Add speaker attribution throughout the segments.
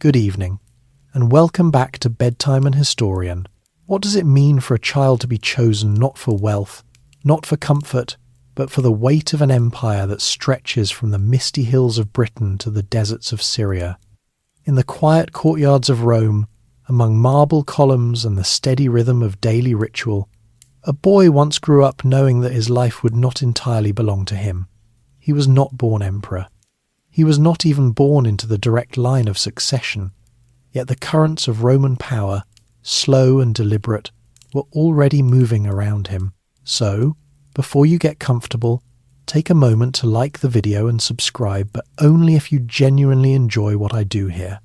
Speaker 1: good evening, and welcome back to Bedtime and Historian. What does it mean for a child to be chosen not for wealth, not for comfort, but for the weight of an empire that stretches from the misty hills of Britain to the deserts of Syria? In the quiet courtyards of Rome, among marble columns and the steady rhythm of daily ritual, a boy once grew up knowing that his life would not entirely belong to him. He was not born emperor. He was not even born into the direct line of succession. Yet the currents of Roman power, slow and deliberate, were already moving around him. So, before you get comfortable, take a moment to like the video and subscribe, but only if you genuinely enjoy what I do here.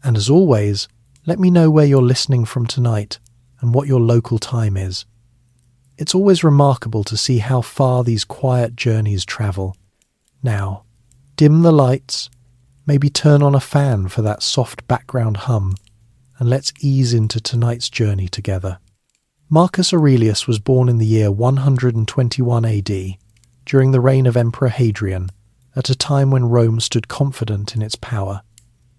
Speaker 1: And as always, let me know where you're listening from tonight and what your local time is. It's always remarkable to see how far these quiet journeys travel. Now, dim the lights, maybe turn on a fan for that soft background hum, and let's ease into tonight's journey together. Marcus Aurelius was born in the year 121 AD, during the reign of Emperor Hadrian, at a time when Rome stood confident in its power.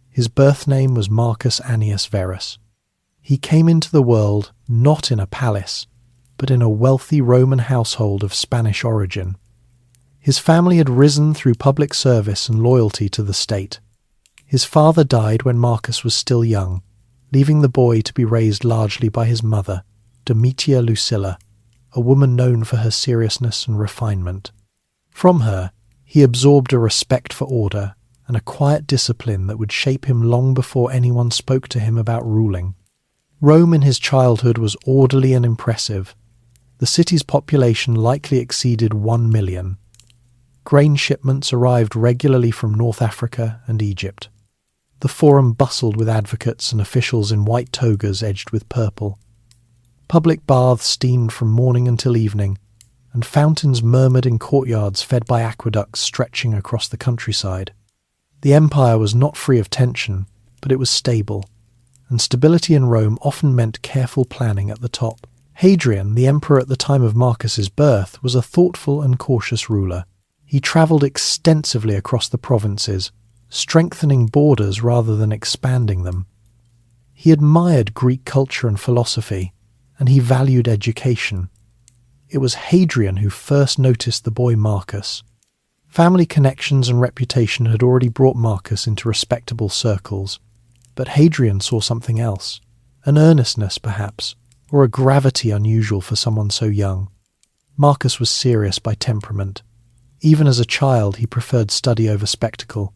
Speaker 1: His birth name was Marcus Annius Verus. He came into the world not in a palace, but in a wealthy Roman household of Spanish origin. His family had risen through public service and loyalty to the state. His father died when Marcus was still young, leaving the boy to be raised largely by his mother, Domitia Lucilla, a woman known for her seriousness and refinement. From her, he absorbed a respect for order and a quiet discipline that would shape him long before anyone spoke to him about ruling. Rome in his childhood was orderly and impressive. The city's population likely exceeded 1 million. Grain shipments arrived regularly from North Africa and Egypt. The Forum bustled with advocates and officials in white togas edged with purple. Public baths steamed from morning until evening, and fountains murmured in courtyards fed by aqueducts stretching across the countryside. The empire was not free of tension, but it was stable, and stability in Rome often meant careful planning at the top. Hadrian, the emperor at the time of Marcus's birth, was a thoughtful and cautious ruler. He travelled extensively across the provinces, strengthening borders rather than expanding them. He admired Greek culture and philosophy, and he valued education. It was Hadrian who first noticed the boy Marcus. Family connections and reputation had already brought Marcus into respectable circles, but Hadrian saw something else, an earnestness perhaps, or a gravity unusual for someone so young. Marcus was serious by temperament. Even as a child, he preferred study over spectacle.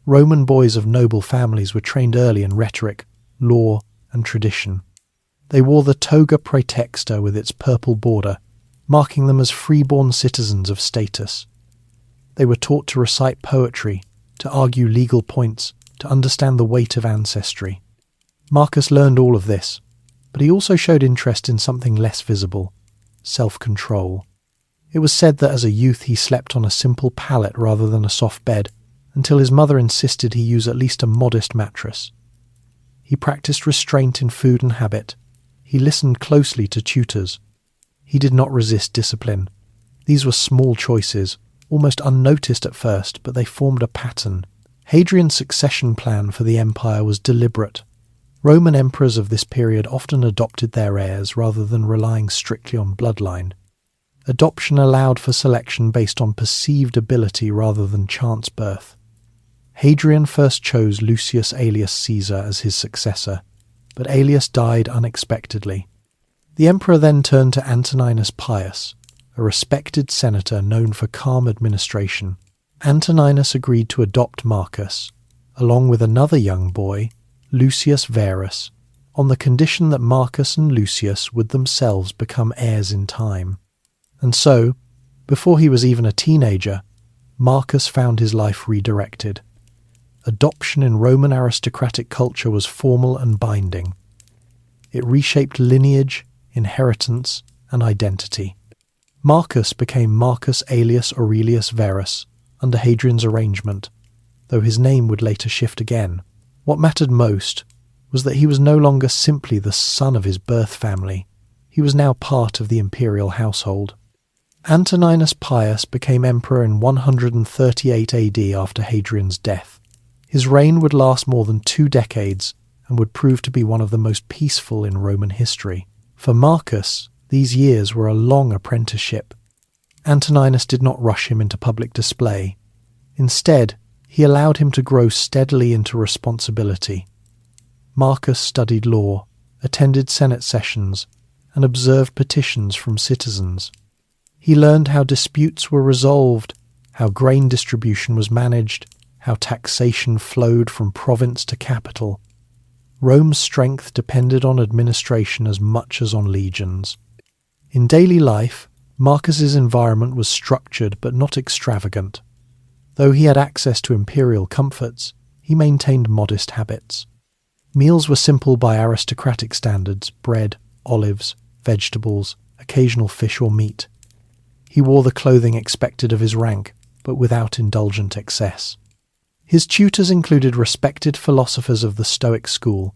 Speaker 1: Roman boys of noble families were trained early in rhetoric, law, and tradition. They wore the toga praetexta with its purple border, marking them as freeborn citizens of status. They were taught to recite poetry, to argue legal points, to understand the weight of ancestry. Marcus learned all of this, but he also showed interest in something less visible: self-control. It was said that as a youth he slept on a simple pallet rather than a soft bed, until his mother insisted he use at least a modest mattress. He practiced restraint in food and habit. He listened closely to tutors. He did not resist discipline. These were small choices, almost unnoticed at first, but they formed a pattern. Hadrian's succession plan for the empire was deliberate. Roman emperors of this period often adopted their heirs rather than relying strictly on bloodline. Adoption allowed for selection based on perceived ability rather than chance birth. Hadrian first chose Lucius Aelius Caesar as his successor, but Aelius died unexpectedly. The emperor then turned to Antoninus Pius, a respected senator known for calm administration. Antoninus agreed to adopt Marcus, along with another young boy, Lucius Verus, on the condition that Marcus and Lucius would themselves become heirs in time. And so, before he was even a teenager, Marcus found his life redirected. Adoption in Roman aristocratic culture was formal and binding. It reshaped lineage, inheritance, and identity. Marcus became Marcus Aelius Aurelius Verus under Hadrian's arrangement, though his name would later shift again. What mattered most was that he was no longer simply the son of his birth family. He was now part of the imperial household. Antoninus Pius became emperor in 138 AD after Hadrian's death. His reign would last more than 2 decades and would prove to be one of the most peaceful in Roman history. For Marcus, these years were a long apprenticeship. Antoninus did not rush him into public display. Instead, he allowed him to grow steadily into responsibility. Marcus studied law, attended Senate sessions, and observed petitions from citizens. He learned how disputes were resolved, how grain distribution was managed, how taxation flowed from province to capital. Rome's strength depended on administration as much as on legions. In daily life, Marcus's environment was structured but not extravagant. Though he had access to imperial comforts, he maintained modest habits. Meals were simple by aristocratic standards: bread, olives, vegetables, occasional fish or meat. He wore the clothing expected of his rank, but without indulgent excess. His tutors included respected philosophers of the Stoic school.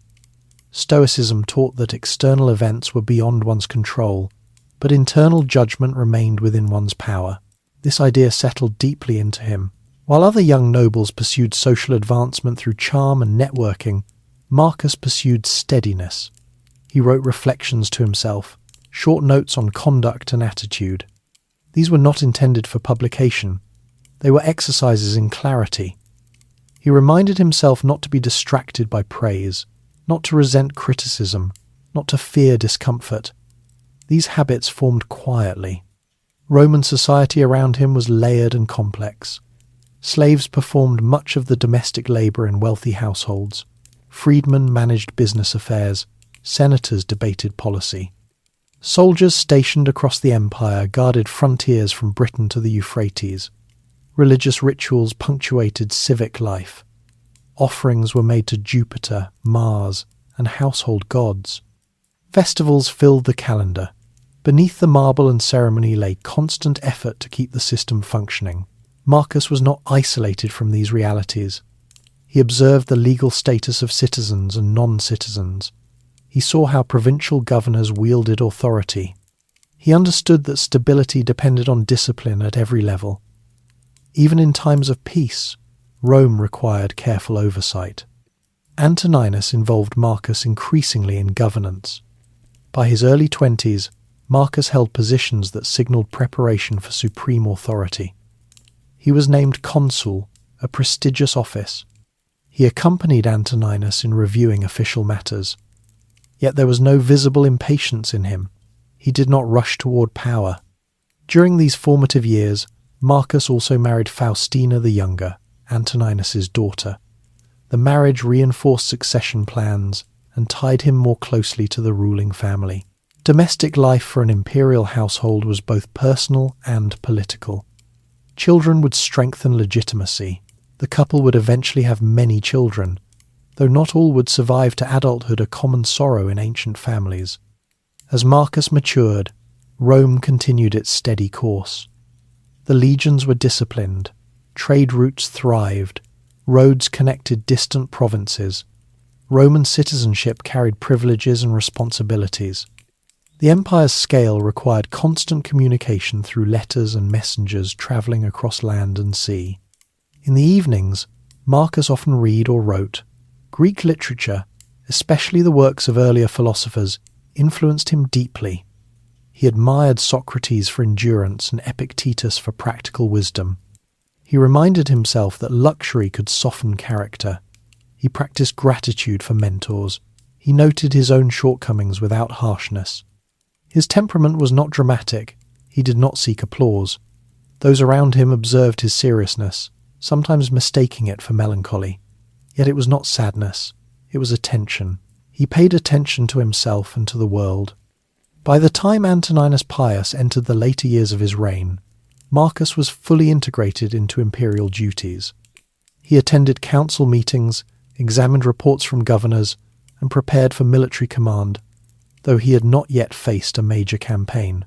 Speaker 1: Stoicism taught that external events were beyond one's control, but internal judgment remained within one's power. This idea settled deeply into him. While other young nobles pursued social advancement through charm and networking, Marcus pursued steadiness. He wrote reflections to himself, short notes on conduct and attitude. These were not intended for publication. They were exercises in clarity. He reminded himself not to be distracted by praise, not to resent criticism, not to fear discomfort. These habits formed quietly. Roman society around him was layered and complex. Slaves performed much of the domestic labour in wealthy households. Freedmen managed business affairs. Senators debated policy. Soldiers stationed across the empire guarded frontiers from Britain to the Euphrates. Religious rituals punctuated civic life. Offerings were made to Jupiter, Mars, and household gods. Festivals filled the calendar. Beneath the marble and ceremony lay constant effort to keep the system functioning. Marcus was not isolated from these realities. He observed the legal status of citizens and non-citizens. He saw how provincial governors wielded authority. He understood that stability depended on discipline at every level. Even in times of peace, Rome required careful oversight. Antoninus involved Marcus increasingly in governance. By his early 20s, Marcus held positions that signalled preparation for supreme authority. He was named consul, a prestigious office. He accompanied Antoninus in reviewing official matters. Yet there was no visible impatience in him. He did not rush toward power. During these formative years, Marcus also married Faustina the Younger, Antoninus's daughter. The marriage reinforced succession plans and tied him more closely to the ruling family. Domestic life for an imperial household was both personal and political. Children would strengthen legitimacy. The couple would eventually have many children, though not all would survive to adulthood, a common sorrow in ancient families. As Marcus matured, Rome continued its steady course. The legions were disciplined, trade routes thrived, roads connected distant provinces. Roman citizenship carried privileges and responsibilities. The empire's scale required constant communication through letters and messengers travelling across land and sea. In the evenings, Marcus often read or wrote. Greek literature, especially the works of earlier philosophers, influenced him deeply. He admired Socrates for endurance and Epictetus for practical wisdom. He reminded himself that luxury could soften character. He practiced gratitude for mentors. He noted his own shortcomings without harshness. His temperament was not dramatic. He did not seek applause. Those around him observed his seriousness, sometimes mistaking it for melancholy. Yet it was not sadness. It was attention. He paid attention to himself and to the world. By the time Antoninus Pius entered the later years of his reign, Marcus was fully integrated into imperial duties. He attended council meetings, examined reports from governors, and prepared for military command, though he had not yet faced a major campaign.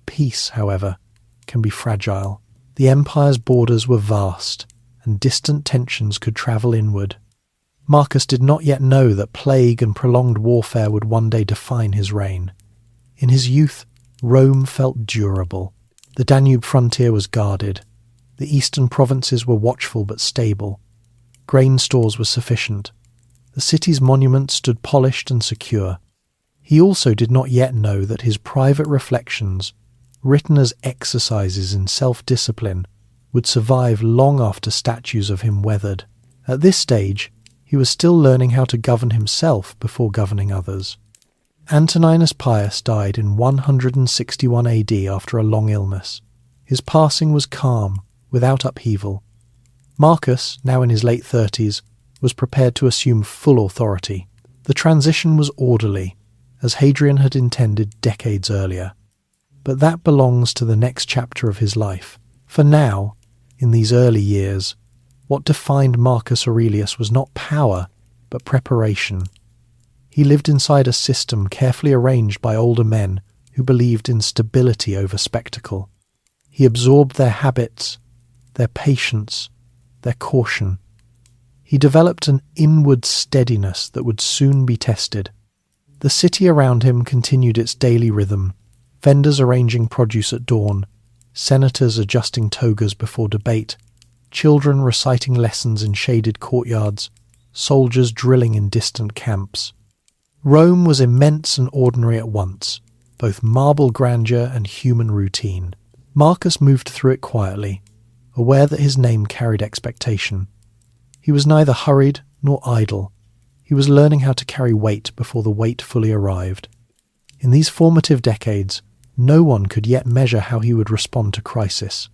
Speaker 1: Peace, however, can be fragile. The empire's borders were vast, and distant tensions could travel inward. Marcus did not yet know that plague and prolonged warfare would one day define his reign. In his youth, Rome felt durable. The Danube frontier was guarded. The eastern provinces were watchful but stable. Grain stores were sufficient. The city's monuments stood polished and secure. He also did not yet know that his private reflections, written as exercises in self-discipline, would survive long after statues of him weathered. At this stage, he was still learning how to govern himself before governing others. Antoninus Pius died in 161 AD after a long illness. His passing was calm, without upheaval. Marcus, now in his late 30s, was prepared to assume full authority. The transition was orderly, as Hadrian had intended decades earlier. But that belongs to the next chapter of his life. For now, in these early years, what defined Marcus Aurelius was not power, but preparation. He lived inside a system carefully arranged by older men who believed in stability over spectacle. He absorbed their habits, their patience, their caution. He developed an inward steadiness that would soon be tested. The city around him continued its daily rhythm, vendors arranging produce at dawn, senators adjusting togas before debate, children reciting lessons in shaded courtyards, soldiers drilling in distant camps. Rome was immense and ordinary at once, both marble grandeur and human routine. Marcus moved through it quietly, aware that his name carried expectation. He was neither hurried nor idle. He was learning how to carry weight before the weight fully arrived. In these formative decades, no one could yet measure how he would respond to crisis.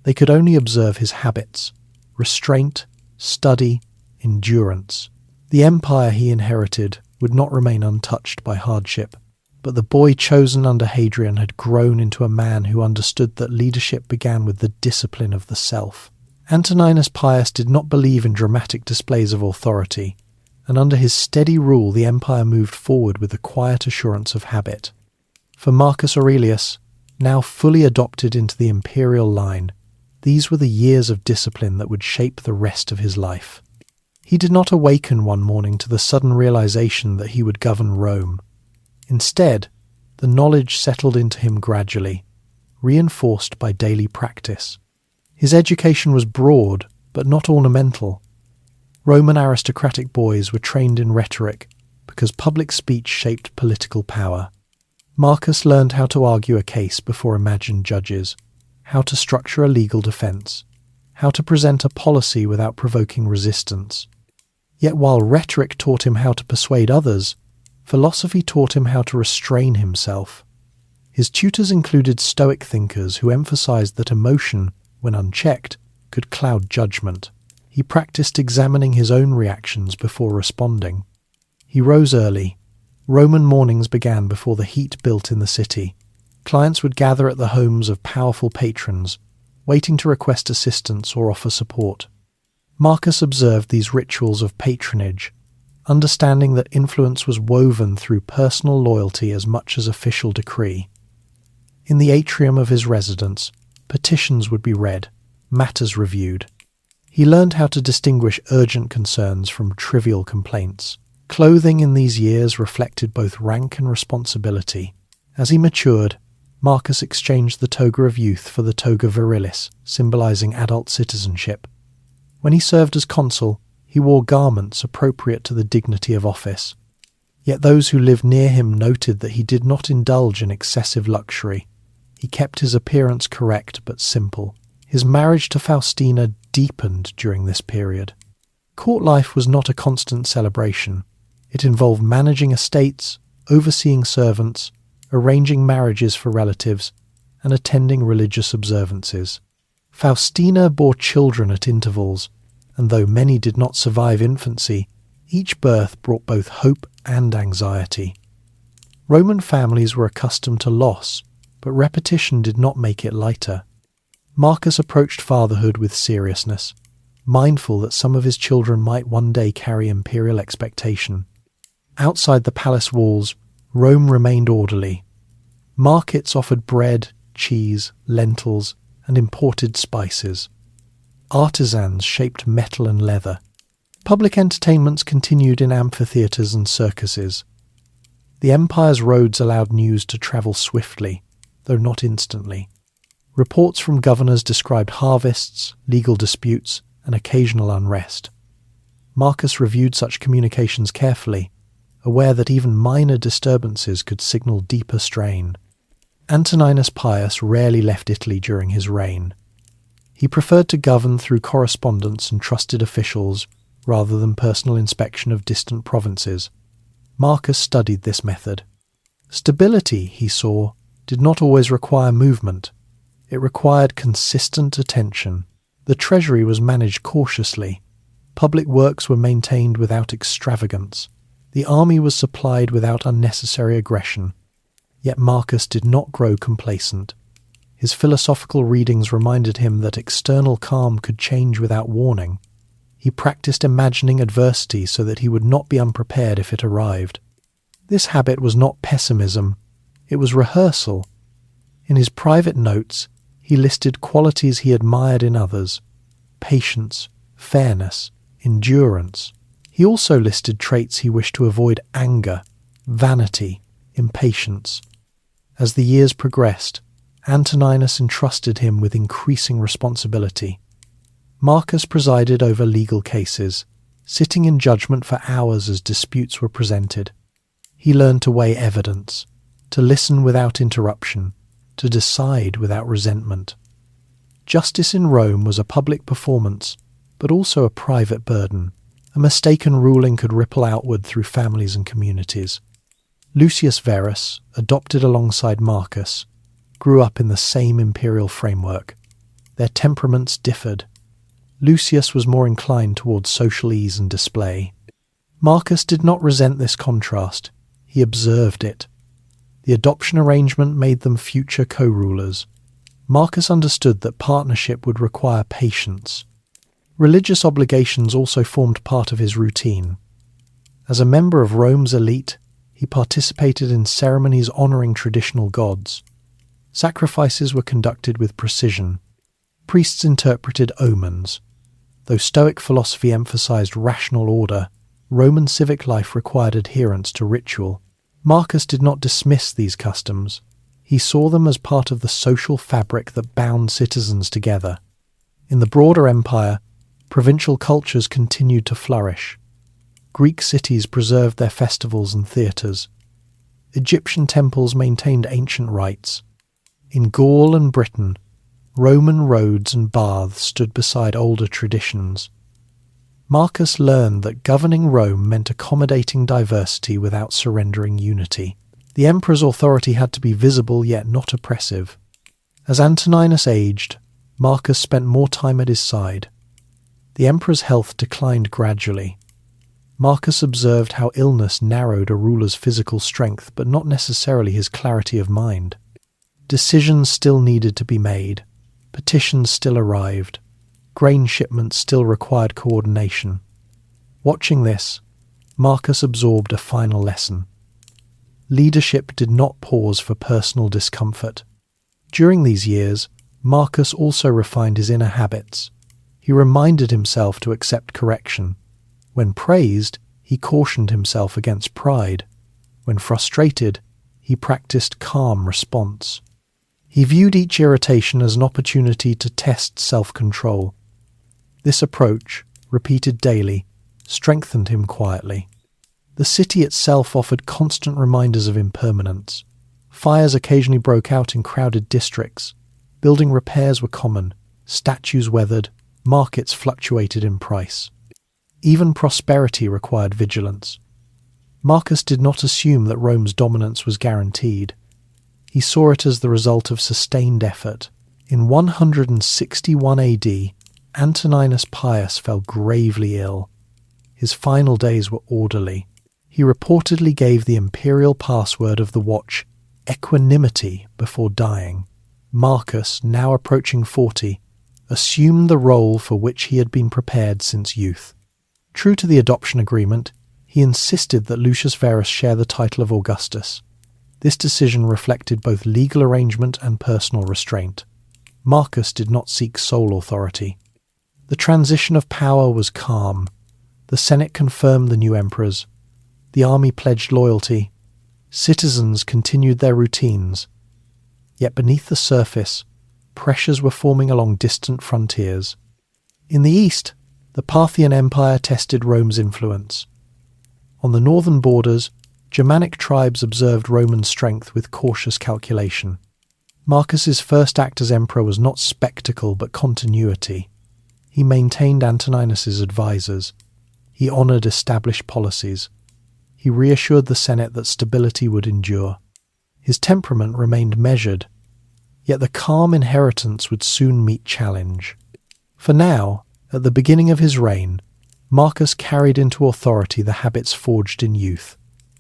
Speaker 1: They could only observe his habits, restraint, study, endurance. The empire he inherited would not remain untouched by hardship, but the boy chosen under Hadrian had grown into a man who understood that leadership began with the discipline of the self. Antoninus Pius did not believe in dramatic displays of authority, and under his steady rule the empire moved forward with the quiet assurance of habit. For Marcus Aurelius, now fully adopted into the imperial line, these were the years of discipline that would shape the rest of his life. He did not awaken one morning to the sudden realization that he would govern Rome. Instead, the knowledge settled into him gradually, reinforced by daily practice. His education was broad, but not ornamental. Roman aristocratic boys were trained in rhetoric because public speech shaped political power. Marcus learned how to argue a case before imagined judges, how to structure a legal defense, how to present a policy without provoking resistance. Yet while rhetoric taught him how to persuade others, philosophy taught him how to restrain himself. His tutors included Stoic thinkers who emphasized that emotion, when unchecked, could cloud judgment. He practiced examining his own reactions before responding. He rose early. Roman mornings began before the heat built in the city. Clients would gather at the homes of powerful patrons, waiting to request assistance or offer support. Marcus observed these rituals of patronage, understanding that influence was woven through personal loyalty as much as official decree. In the atrium of his residence, petitions would be read, matters reviewed. He learned how to distinguish urgent concerns from trivial complaints. Clothing in these years reflected both rank and responsibility. As he matured, Marcus exchanged the toga of youth for the toga virilis, symbolizing adult citizenship. When he served as consul, he wore garments appropriate to the dignity of office. Yet those who lived near him noted that he did not indulge in excessive luxury. He kept his appearance correct but simple. His marriage to Faustina deepened during this period. Court life was not a constant celebration. It involved managing estates, overseeing servants, arranging marriages for relatives, and attending religious observances. Faustina bore children at intervals, and though many did not survive infancy, each birth brought both hope and anxiety. Roman families were accustomed to loss, but repetition did not make it lighter. Marcus approached fatherhood with seriousness, mindful that some of his children might one day carry imperial expectation. Outside the palace walls, Rome remained orderly. Markets offered bread, cheese, lentils, and imported spices. Artisans shaped metal and leather. Public entertainments continued in amphitheatres and circuses. The empire's roads allowed news to travel swiftly, though not instantly. Reports from governors described harvests, legal disputes, and occasional unrest. Marcus reviewed such communications carefully, aware that even minor disturbances could signal deeper strain. Antoninus Pius rarely left Italy during his reign. He preferred to govern through correspondence and trusted officials rather than personal inspection of distant provinces. Marcus studied this method. Stability, he saw, did not always require movement. It required consistent attention. The treasury was managed cautiously. Public works were maintained without extravagance. The army was supplied without unnecessary aggression. Yet Marcus did not grow complacent. His philosophical readings reminded him that external calm could change without warning. He practiced imagining adversity so that he would not be unprepared if it arrived. This habit was not pessimism, it was rehearsal. In his private notes, he listed qualities he admired in others: patience, fairness, endurance. He also listed traits he wished to avoid: anger, vanity, impatience. As the years progressed, Antoninus entrusted him with increasing responsibility. Marcus presided over legal cases, sitting in judgment for hours as disputes were presented. He learned to weigh evidence, to listen without interruption, to decide without resentment. Justice in Rome was a public performance, but also a private burden. A mistaken ruling could ripple outward through families and communities. Lucius Verus, adopted alongside Marcus, grew up in the same imperial framework. Their temperaments differed. Lucius was more inclined towards social ease and display. Marcus did not resent this contrast. He observed it. The adoption arrangement made them future co-rulers. Marcus understood that partnership would require patience. Religious obligations also formed part of his routine. As a member of Rome's elite, he participated in ceremonies honoring traditional gods. Sacrifices were conducted with precision. Priests interpreted omens. Though Stoic philosophy emphasized rational order, Roman civic life required adherence to ritual. Marcus did not dismiss these customs. He saw them as part of the social fabric that bound citizens together. In the broader empire, provincial cultures continued to flourish. Greek cities preserved their festivals and theatres. Egyptian temples maintained ancient rites. In Gaul and Britain, Roman roads and baths stood beside older traditions. Marcus learned that governing Rome meant accommodating diversity without surrendering unity. The emperor's authority had to be visible yet not oppressive. As Antoninus aged, Marcus spent more time at his side. The emperor's health declined gradually. Marcus observed how illness narrowed a ruler's physical strength, but not necessarily his clarity of mind. Decisions still needed to be made. Petitions still arrived. Grain shipments still required coordination. Watching this, Marcus absorbed a final lesson. Leadership did not pause for personal discomfort. During these years, Marcus also refined his inner habits. He reminded himself to accept correction. When praised, he cautioned himself against pride. When frustrated, he practiced calm response. He viewed each irritation as an opportunity to test self-control. This approach, repeated daily, strengthened him quietly. The city itself offered constant reminders of impermanence. Fires occasionally broke out in crowded districts. Building repairs were common. Statues weathered. Markets fluctuated in price. Even prosperity required vigilance. Marcus did not assume that Rome's dominance was guaranteed. He saw it as the result of sustained effort. In 161 AD, Antoninus Pius fell gravely ill. His final days were orderly. He reportedly gave the imperial password of the watch equanimity before dying. Marcus, now approaching 40, assumed the role for which he had been prepared since youth. True to the adoption agreement, he insisted that Lucius Verus share the title of Augustus. This decision reflected both legal arrangement and personal restraint. Marcus did not seek sole authority. The transition of power was calm. The Senate confirmed the new emperors. The army pledged loyalty. Citizens continued their routines. Yet beneath the surface, pressures were forming along distant frontiers. In the east, The Parthian Empire tested Rome's influence. On the northern borders, Germanic tribes observed Roman strength with cautious calculation. Marcus's first act as emperor was not spectacle but continuity. He maintained Antoninus's advisors. He honoured established policies. He reassured the Senate that stability would endure. His temperament remained measured, yet the calm inheritance would soon meet challenge. For now, at the beginning of his reign, Marcus carried into authority the habits forged in youth: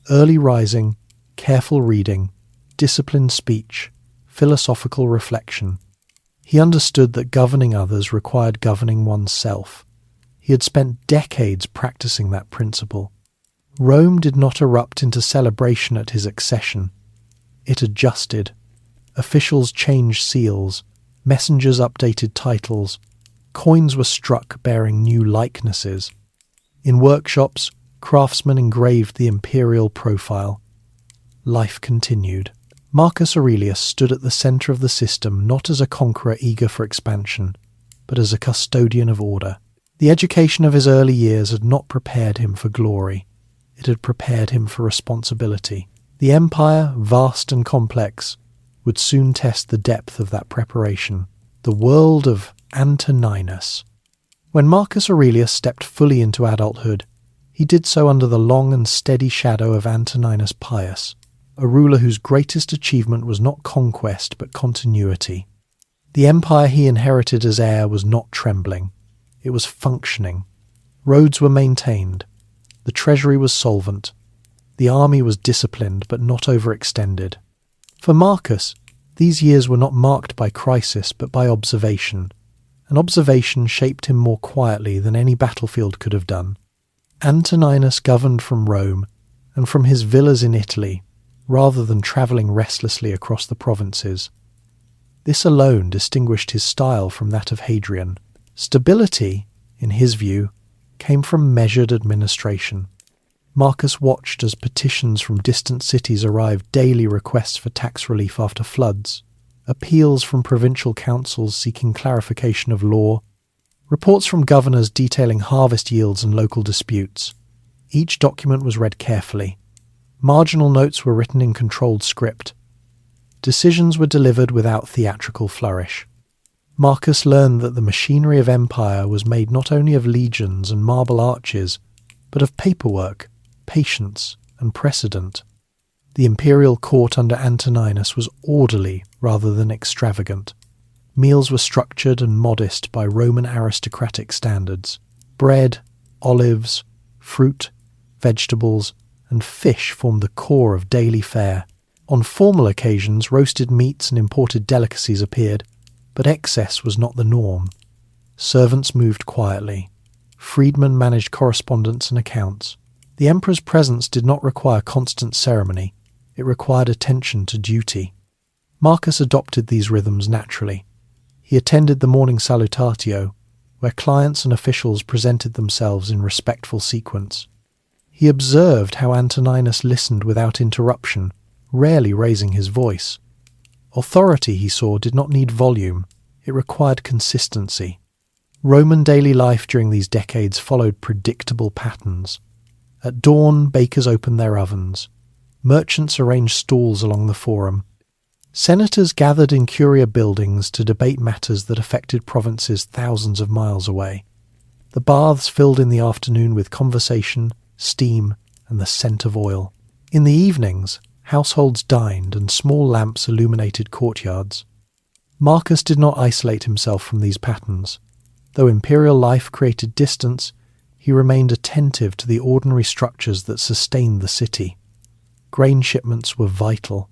Speaker 1: early rising, careful reading, disciplined speech, philosophical reflection. He understood that governing others required governing oneself. He had spent decades practicing that principle. Rome did not erupt into celebration at his accession. It adjusted. Officials changed seals, messengers updated titles, coins were struck bearing new likenesses. In workshops, craftsmen engraved the imperial profile. Life continued. Marcus Aurelius stood at the centre of the system not as a conqueror eager for expansion, but as a custodian of order. The education of his early years had not prepared him for glory. It had prepared him for responsibility. The empire, vast and complex, would soon test the depth of that preparation. The world of Antoninus. When Marcus Aurelius stepped fully into adulthood, he did so under the long and steady shadow of Antoninus Pius, a ruler whose greatest achievement was not conquest but continuity. The empire he inherited as heir was not trembling. It was functioning. Roads were maintained. The treasury was solvent. The army was disciplined but not overextended. For Marcus, these years were not marked by crisis but by observation, and observation shaped him more quietly than any battlefield could have done. Antoninus governed from Rome and from his villas in Italy, rather than travelling restlessly across the provinces. This alone distinguished his style from that of Hadrian. Stability, in his view, came from measured administration. Marcus watched as petitions from distant cities arrived, daily requests for tax relief after floods, appeals from provincial councils seeking clarification of law, reports from governors detailing harvest yields and local disputes. Each document was read carefully. Marginal notes were written in controlled script. Decisions were delivered without theatrical flourish. Marcus learned that the machinery of empire was made not only of legions and marble arches, but of paperwork, patience, and precedent. The imperial court under Antoninus was orderly rather than extravagant. Meals were structured and modest by Roman aristocratic standards. Bread, olives, fruit, vegetables, and fish formed the core of daily fare. On formal occasions, roasted meats and imported delicacies appeared, but excess was not the norm. Servants moved quietly. Freedmen managed correspondence and accounts. The emperor's presence did not require constant ceremony. It required attention to duty. Marcus adopted these rhythms naturally. He attended the morning salutatio, where clients and officials presented themselves in respectful sequence. He observed how Antoninus listened without interruption, rarely raising his voice. Authority, he saw, did not need volume. It required consistency. Roman daily life during these decades followed predictable patterns. At dawn, bakers opened their ovens. Merchants arranged stalls along the forum. Senators gathered in curia buildings to debate matters that affected provinces thousands of miles away. The baths filled in the afternoon with conversation, steam, and the scent of oil. In the evenings, households dined and small lamps illuminated courtyards. Marcus did not isolate himself from these patterns. Though imperial life created distance, he remained attentive to the ordinary structures that sustained the city. Grain shipments were vital.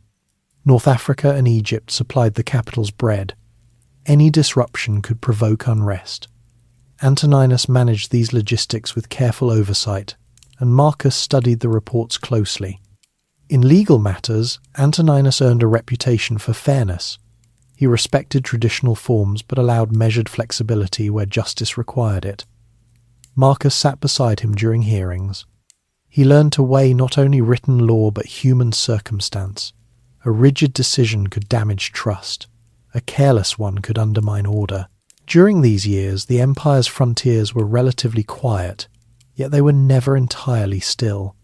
Speaker 1: North Africa and Egypt supplied the capital's bread. Any disruption could provoke unrest. Antoninus managed these logistics with careful oversight, and Marcus studied the reports closely. In legal matters, Antoninus earned a reputation for fairness. He respected traditional forms but allowed measured flexibility where justice required it. Marcus sat beside him during hearings. He learned to weigh not only written law but human circumstance. A rigid decision could damage trust. A careless one could undermine order. During these years, the empire's frontiers were relatively quiet, yet they were never entirely still.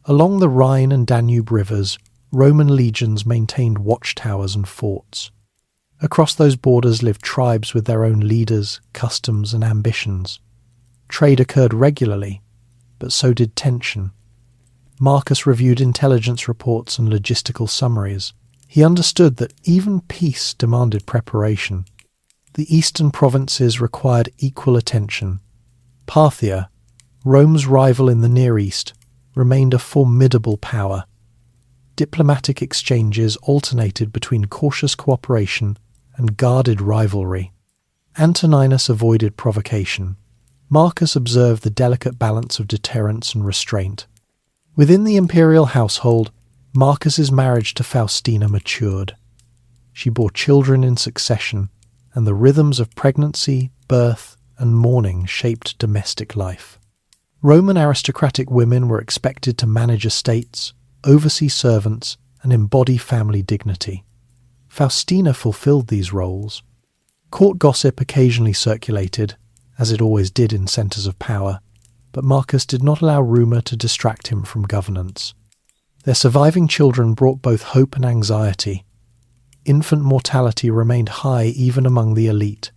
Speaker 1: Along the Rhine and Danube rivers, Roman legions maintained watchtowers and forts. Across those borders lived tribes with their own leaders, customs, and ambitions. Trade occurred regularly, but so did tension. Marcus reviewed intelligence reports and logistical summaries. He understood that even peace demanded preparation. The eastern provinces required equal attention. Parthia, Rome's rival in the Near East, remained a formidable power. Diplomatic exchanges alternated between cautious cooperation and guarded rivalry. Antoninus avoided provocation. Marcus observed the delicate balance of deterrence and restraint. Within the imperial household, Marcus's marriage to Faustina matured. She bore children in succession, and the rhythms of pregnancy, birth, and mourning shaped domestic life. Roman aristocratic women were expected to manage estates, oversee servants, and embody family dignity. Faustina fulfilled these roles. Court gossip occasionally circulated, as it always did in centres of power, but Marcus did not allow rumour to distract him from governance. Their surviving children brought both hope and anxiety. Infant mortality remained high even among the elite.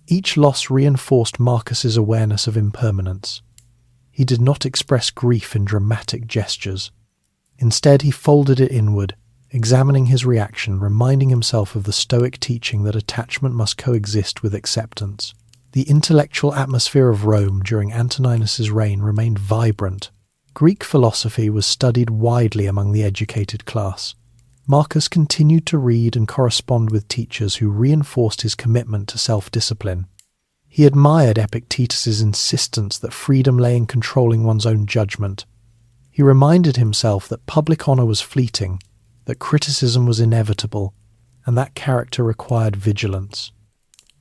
Speaker 1: Each loss reinforced Marcus's awareness of impermanence. He did not express grief in dramatic gestures. Instead, he folded it inward, examining his reaction, reminding himself of the Stoic teaching that attachment must coexist with acceptance. The intellectual atmosphere of Rome during Antoninus's reign remained vibrant. Greek philosophy was studied widely among the educated class. Marcus continued to read and correspond with teachers who reinforced his commitment to self-discipline. He admired Epictetus's insistence that freedom lay in controlling one's own judgment. He reminded himself that public honour was fleeting, that criticism was inevitable, and that character required vigilance.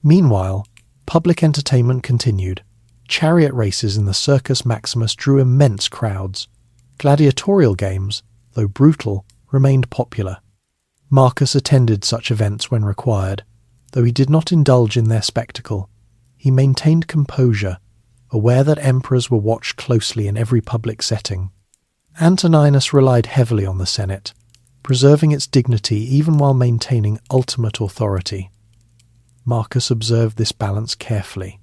Speaker 1: Meanwhile, public entertainment continued. Chariot races in the Circus Maximus drew immense crowds. Gladiatorial games, though brutal, remained popular. Marcus attended such events when required, though he did not indulge in their spectacle. He maintained composure, aware that emperors were watched closely in every public setting. Antoninus relied heavily on the Senate, preserving its dignity even while maintaining ultimate authority. Marcus observed this balance carefully.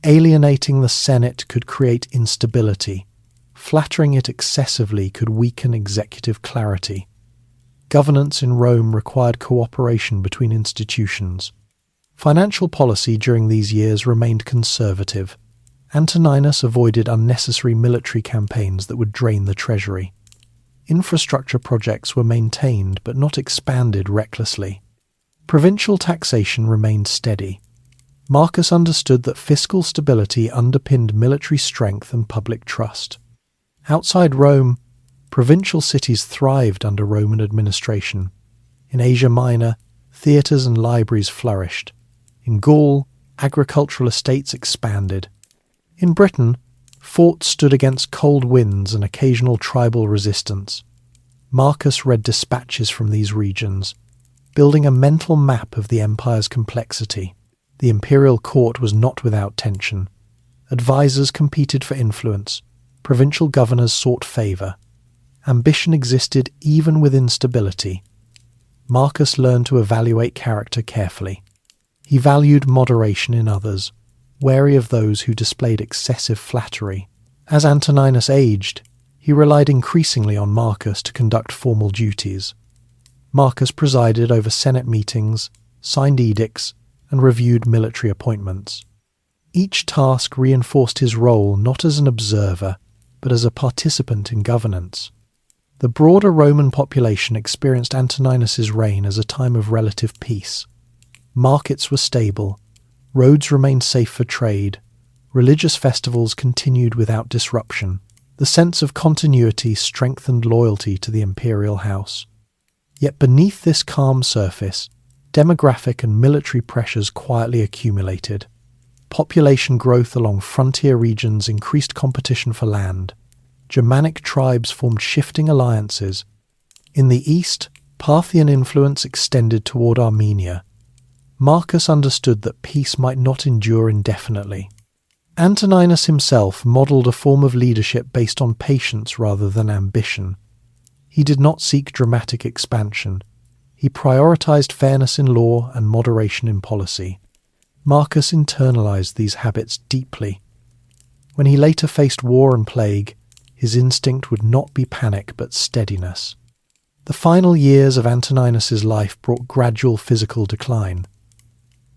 Speaker 1: Alienating the Senate could create instability. Flattering it excessively could weaken executive clarity. Governance in Rome required cooperation between institutions. Financial policy during these years remained conservative. Antoninus avoided unnecessary military campaigns that would drain the treasury. Infrastructure projects were maintained but not expanded recklessly. Provincial taxation remained steady. Marcus understood that fiscal stability underpinned military strength and public trust. Outside Rome, provincial cities thrived under Roman administration. In Asia Minor, theatres and libraries flourished. In Gaul, agricultural estates expanded. In Britain, forts stood against cold winds and occasional tribal resistance. Marcus read dispatches from these regions, building a mental map of the empire's complexity. The imperial court was not without tension. Advisors competed for influence. Provincial governors sought favour. Ambition existed even within stability. Marcus learned to evaluate character carefully. He valued moderation in others, wary of those who displayed excessive flattery. As Antoninus aged, he relied increasingly on Marcus to conduct formal duties. Marcus presided over Senate meetings, signed edicts, and reviewed military appointments. Each task reinforced his role not as an observer, but as a participant in governance. The broader Roman population experienced Antoninus's reign as a time of relative peace. Markets were stable, roads remained safe for trade, religious festivals continued without disruption. The sense of continuity strengthened loyalty to the imperial house. Yet beneath this calm surface, demographic and military pressures quietly accumulated. Population growth along frontier regions increased competition for land. Germanic tribes formed shifting alliances. In the east, Parthian influence extended toward Armenia. Marcus understood that peace might not endure indefinitely. Antoninus himself modelled a form of leadership based on patience rather than ambition. He did not seek dramatic expansion. He prioritized fairness in law and moderation in policy. Marcus internalized these habits deeply. When he later faced war and plague, his instinct would not be panic but steadiness. The final years of Antoninus's life brought gradual physical decline.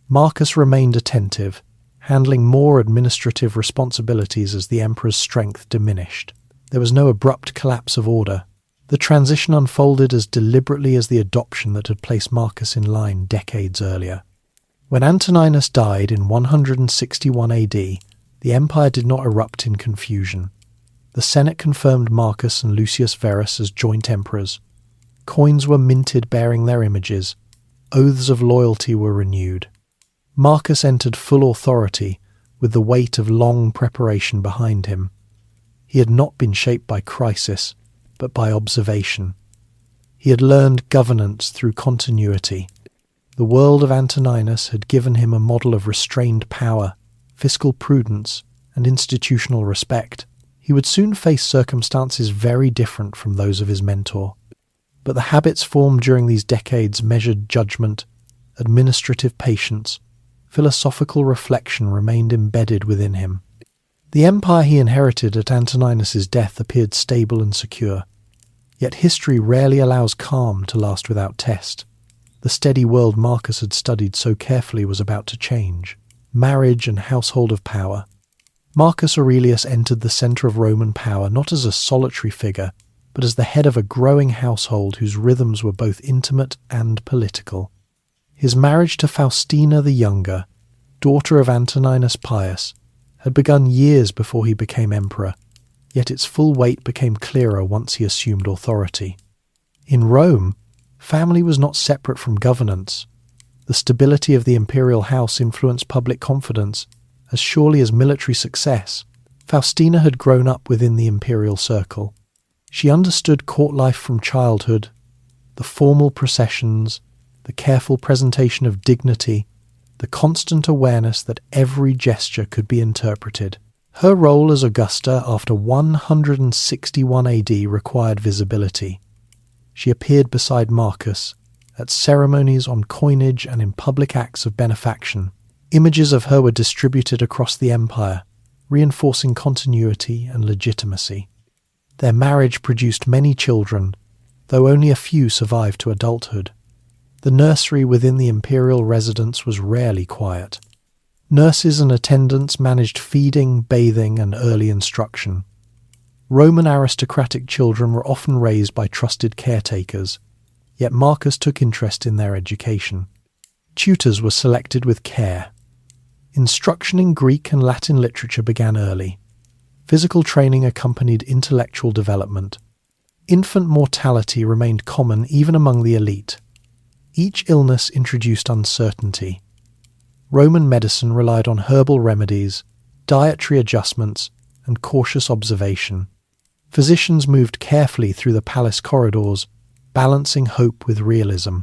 Speaker 1: Marcus remained attentive, handling more administrative responsibilities as the emperor's strength diminished. There was no abrupt collapse of order. The transition unfolded as deliberately as the adoption that had placed Marcus in line decades earlier. When Antoninus died in 161 AD, the empire did not erupt in confusion. The Senate confirmed Marcus and Lucius Verus as joint emperors. Coins were minted bearing their images. Oaths of loyalty were renewed. Marcus entered full authority, with the weight of long preparation behind him. He had not been shaped by crisis, but by observation. He had learned governance through continuity. The world of Antoninus had given him a model of restrained power, fiscal prudence, and institutional respect. He would soon face circumstances very different from those of his mentor. But the habits formed during these decades measured judgment, administrative patience, philosophical reflection remained embedded within him. The empire he inherited at Antoninus's death appeared stable and secure. Yet history rarely allows calm to last without test. The steady world Marcus had studied so carefully was about to change. Marriage and household of power. Marcus Aurelius entered the centre of Roman power not as a solitary figure, but as the head of a growing household whose rhythms were both intimate and political. His marriage to Faustina the Younger, daughter of Antoninus Pius, had begun years before he became emperor, yet its full weight became clearer once he assumed authority. In Rome, family was not separate from governance. The stability of the imperial house influenced public confidence as surely as military success. Faustina had grown up within the imperial circle. She understood court life from childhood, the formal processions, the careful presentation of dignity, the constant awareness that every gesture could be interpreted. Her role as Augusta after 161 AD required visibility. She appeared beside Marcus, at ceremonies on coinage and in public acts of benefaction. Images of her were distributed across the empire, reinforcing continuity and legitimacy. Their marriage produced many children, though only a few survived to adulthood. The nursery within the imperial residence was rarely quiet. Nurses and attendants managed feeding, bathing, and early instruction. Roman aristocratic children were often raised by trusted caretakers, yet Marcus took interest in their education. Tutors were selected with care. Instruction in Greek and Latin literature began early. Physical training accompanied intellectual development. Infant mortality remained common even among the elite. Each illness introduced uncertainty. Roman medicine relied on herbal remedies, dietary adjustments, and cautious observation. Physicians moved carefully through the palace corridors, balancing hope with realism.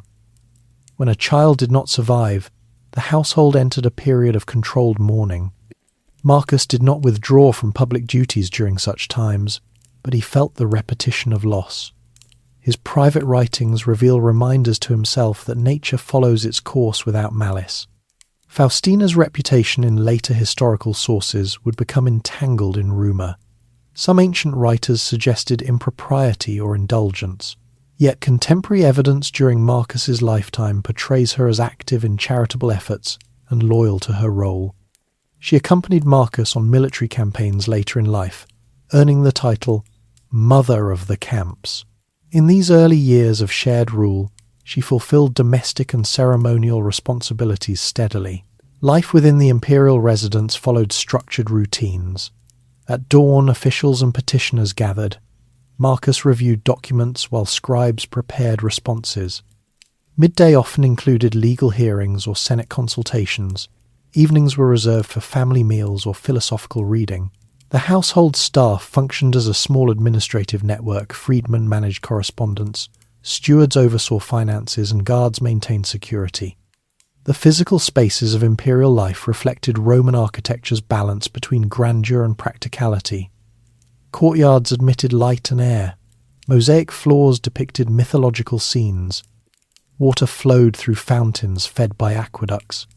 Speaker 1: When a child did not survive, the household entered a period of controlled mourning. Marcus did not withdraw from public duties during such times, but he felt the repetition of loss. His private writings reveal reminders to himself that nature follows its course without malice. Faustina's reputation in later historical sources would become entangled in rumour. Some ancient writers suggested impropriety or indulgence, yet contemporary evidence during Marcus's lifetime portrays her as active in charitable efforts and loyal to her role. She accompanied Marcus on military campaigns later in life, earning the title Mother of the Camps. In these early years of shared rule, she fulfilled domestic and ceremonial responsibilities steadily. Life within the imperial residence followed structured routines. At dawn, officials and petitioners gathered. Marcus reviewed documents while scribes prepared responses. Midday often included legal hearings or Senate consultations. Evenings were reserved for family meals or philosophical reading. The household staff functioned as a small administrative network. Freedmen managed correspondence, stewards oversaw finances, and guards maintained security. The physical spaces of imperial life reflected Roman architecture's balance between grandeur and practicality. Courtyards admitted light and air. Mosaic floors depicted mythological scenes. Water flowed through fountains fed by aqueducts.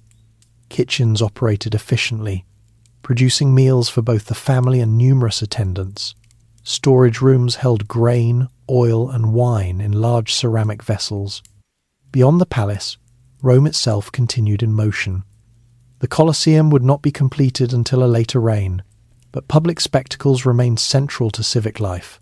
Speaker 1: Kitchens operated efficiently, producing meals for both the family and numerous attendants. Storage rooms held grain, oil, and wine in large ceramic vessels. Beyond the palace, Rome itself continued in motion. The Colosseum would not be completed until a later reign, but public spectacles remained central to civic life.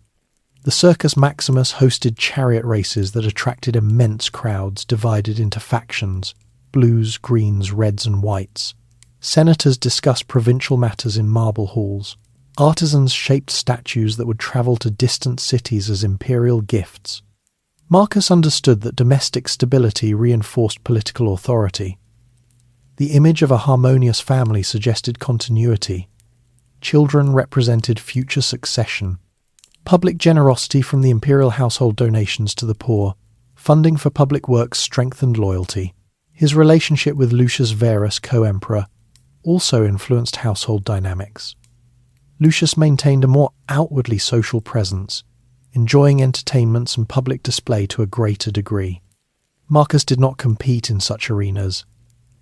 Speaker 1: The Circus Maximus hosted chariot races that attracted immense crowds divided into factions: blues, greens, reds, and whites. Senators discussed provincial matters in marble halls. Artisans shaped statues that would travel to distant cities as imperial gifts. Marcus understood that domestic stability reinforced political authority. The image of a harmonious family suggested continuity. Children represented future succession. Public generosity from the imperial household donations to the poor, funding for public works strengthened loyalty. His relationship with Lucius Verus, co-emperor, also influenced household dynamics. Lucius maintained a more outwardly social presence, enjoying entertainments and public display to a greater degree. Marcus did not compete in such arenas.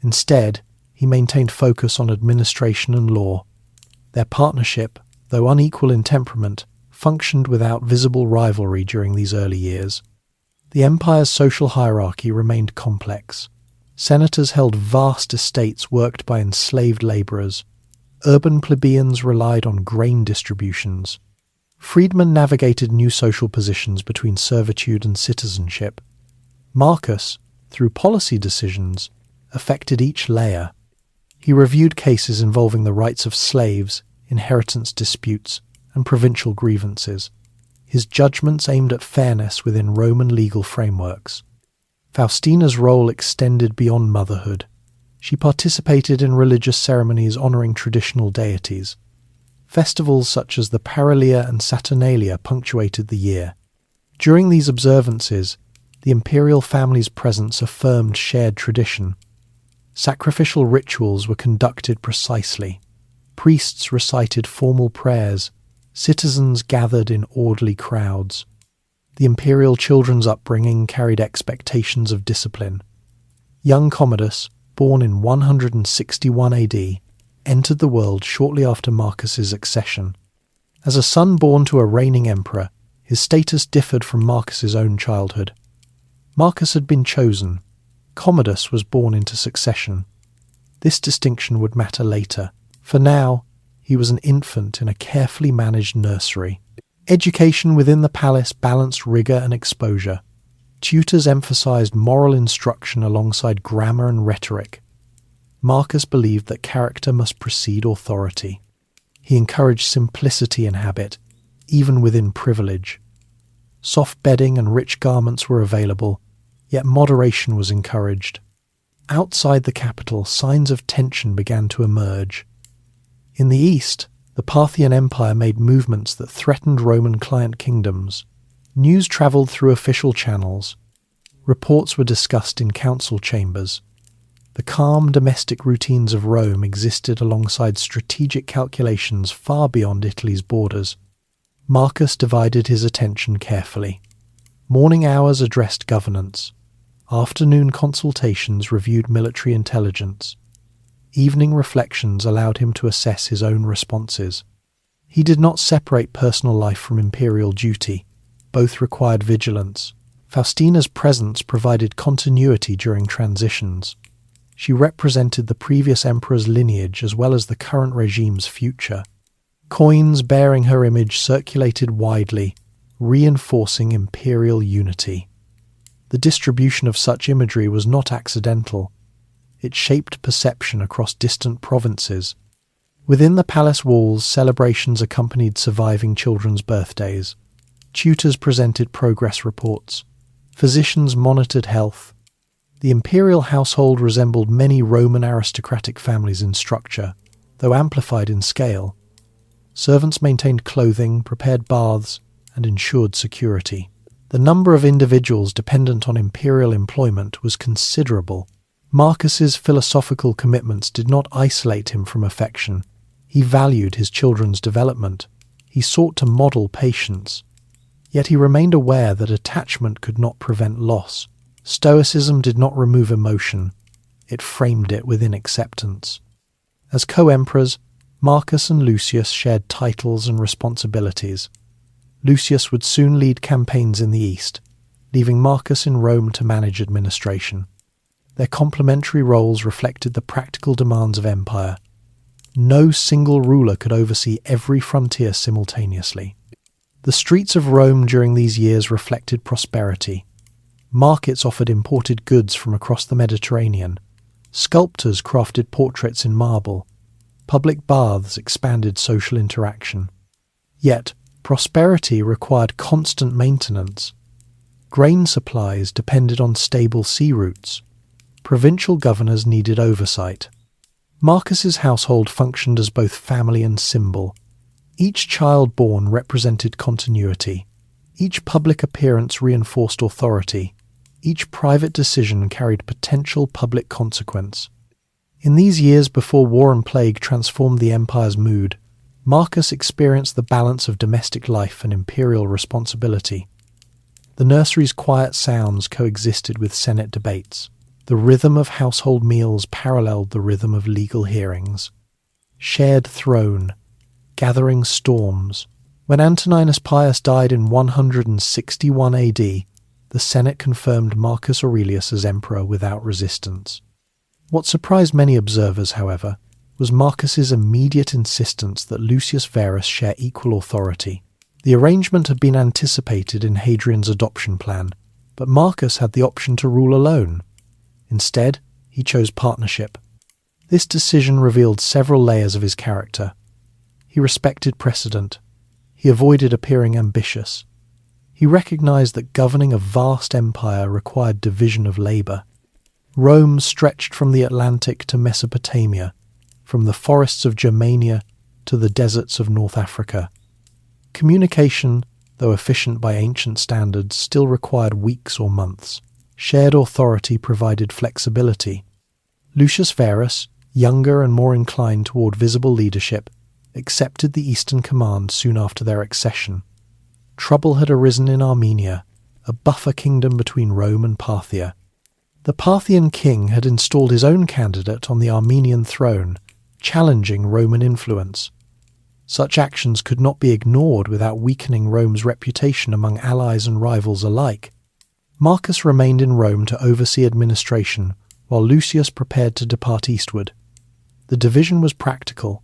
Speaker 1: Instead, he maintained focus on administration and law. Their partnership, though unequal in temperament, functioned without visible rivalry during these early years. The empire's social hierarchy remained complex. Senators held vast estates worked by enslaved labourers. Urban plebeians relied on grain distributions. Freedmen navigated new social positions between servitude and citizenship. Marcus, through policy decisions, affected each layer. He reviewed cases involving the rights of slaves, inheritance disputes, and provincial grievances. His judgments aimed at fairness within Roman legal frameworks. Faustina's role extended beyond motherhood. She participated in religious ceremonies honouring traditional deities. Festivals such as the Paralia and Saturnalia punctuated the year. During these observances, the imperial family's presence affirmed shared tradition. Sacrificial rituals were conducted precisely. Priests recited formal prayers. Citizens gathered in orderly crowds. The imperial children's upbringing carried expectations of discipline. Young Commodus, born in 161 AD, entered the world shortly after Marcus's accession. As a son born to a reigning emperor, his status differed from Marcus's own childhood. Marcus had been chosen. Commodus was born into succession. This distinction would matter later. For now, he was an infant in a carefully managed nursery. Education within the palace balanced rigour and exposure. Tutors emphasised moral instruction alongside grammar and rhetoric. Marcus believed that character must precede authority. He encouraged simplicity in habit, even within privilege. Soft bedding and rich garments were available, yet moderation was encouraged. Outside the capital, signs of tension began to emerge. In the east, the Parthian Empire made movements that threatened Roman client kingdoms. News travelled through official channels. Reports were discussed in council chambers. The calm domestic routines of Rome existed alongside strategic calculations far beyond Italy's borders. Marcus divided his attention carefully. Morning hours addressed governance. Afternoon consultations reviewed military intelligence. Evening reflections allowed him to assess his own responses. He did not separate personal life from imperial duty. Both required vigilance. Faustina's presence provided continuity during transitions. She represented the previous emperor's lineage as well as the current regime's future. Coins bearing her image circulated widely, reinforcing imperial unity. The distribution of such imagery was not accidental. It shaped perception across distant provinces. Within the palace walls, celebrations accompanied surviving children's birthdays. Tutors presented progress reports. Physicians monitored health. The imperial household resembled many Roman aristocratic families in structure, though amplified in scale. Servants maintained clothing, prepared baths, and ensured security. The number of individuals dependent on imperial employment was considerable. Marcus's philosophical commitments did not isolate him from affection. He valued his children's development. He sought to model patience. Yet he remained aware that attachment could not prevent loss. Stoicism did not remove emotion. It framed it within acceptance. As co-emperors, Marcus and Lucius shared titles and responsibilities. Lucius would soon lead campaigns in the east, leaving Marcus in Rome to manage administration. Their complementary roles reflected the practical demands of empire. No single ruler could oversee every frontier simultaneously. The streets of Rome during these years reflected prosperity. Markets offered imported goods from across the Mediterranean. Sculptors crafted portraits in marble. Public baths expanded social interaction. Yet, prosperity required constant maintenance. Grain supplies depended on stable sea routes. Provincial governors needed oversight. Marcus's household functioned as both family and symbol. Each child born represented continuity. Each public appearance reinforced authority. Each private decision carried potential public consequence. In these years before war and plague transformed the empire's mood, Marcus experienced the balance of domestic life and imperial responsibility. The nursery's quiet sounds coexisted with Senate debates. The rhythm of household meals paralleled the rhythm of legal hearings. Shared throne, gathering storms. When Antoninus Pius died in 161 AD, the Senate confirmed Marcus Aurelius as emperor without resistance. What surprised many observers, however, was Marcus's immediate insistence that Lucius Verus share equal authority. The arrangement had been anticipated in Hadrian's adoption plan, but Marcus had the option to rule alone. Instead, he chose partnership. This decision revealed several layers of his character. He respected precedent. He avoided appearing ambitious. He recognized that governing a vast empire required division of labor. Rome stretched from the Atlantic to Mesopotamia, from the forests of Germania to the deserts of North Africa. Communication, though efficient by ancient standards, still required weeks or months. Shared authority provided flexibility. Lucius Verus, younger and more inclined toward visible leadership, accepted the Eastern Command soon after their accession. Trouble had arisen in Armenia, a buffer kingdom between Rome and Parthia. The Parthian king had installed his own candidate on the Armenian throne, challenging Roman influence. Such actions could not be ignored without weakening Rome's reputation among allies and rivals alike. Marcus remained in Rome to oversee administration, while Lucius prepared to depart eastward. The division was practical.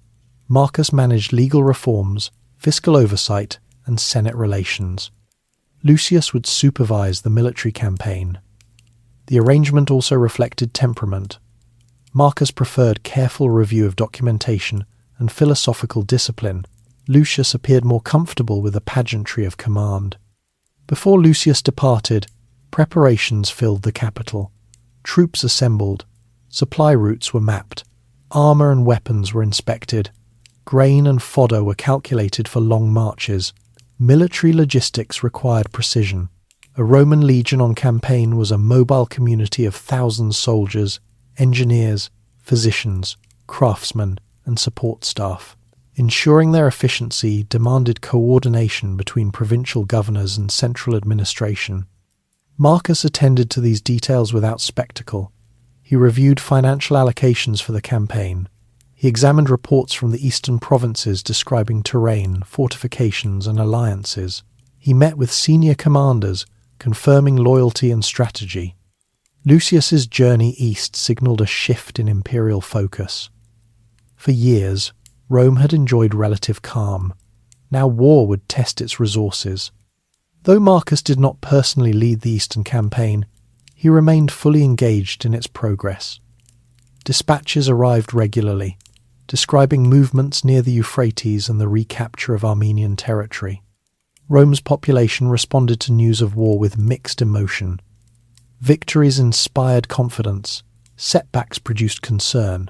Speaker 1: Marcus managed legal reforms, fiscal oversight, and Senate relations. Lucius would supervise the military campaign. The arrangement also reflected temperament. Marcus preferred careful review of documentation and philosophical discipline. Lucius appeared more comfortable with the pageantry of command. Before Lucius departed, preparations filled the capital. Troops assembled. Supply routes were mapped. Armor and weapons were inspected. Grain and fodder were calculated for long marches. Military logistics required precision. A Roman legion on campaign was a mobile community of thousands of soldiers, engineers, physicians, craftsmen, and support staff. Ensuring their efficiency demanded coordination between provincial governors and central administration. Marcus attended to these details without spectacle. He reviewed financial allocations for the campaign. He examined reports from the eastern provinces describing terrain, fortifications, and alliances. He met with senior commanders, confirming loyalty and strategy. Lucius's journey east signaled a shift in imperial focus. For years, Rome had enjoyed relative calm. Now war would test its resources. Though Marcus did not personally lead the Eastern campaign, he remained fully engaged in its progress. Dispatches arrived regularly, describing movements near the Euphrates and the recapture of Armenian territory. Rome's population responded to news of war with mixed emotion. Victories inspired confidence, setbacks produced concern.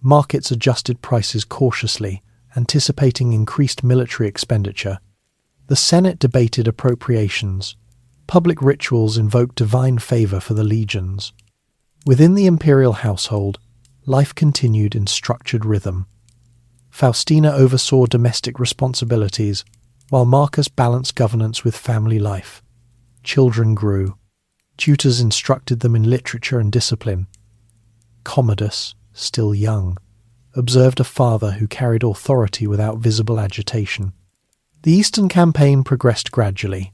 Speaker 1: Markets adjusted prices cautiously, anticipating increased military expenditure. The Senate debated appropriations. Public rituals invoked divine favor for the legions. Within the imperial household, life continued in structured rhythm. Faustina oversaw domestic responsibilities, while Marcus balanced governance with family life. Children grew. Tutors instructed them in literature and discipline. Commodus, still young, observed a father who carried authority without visible agitation. The Eastern campaign progressed gradually.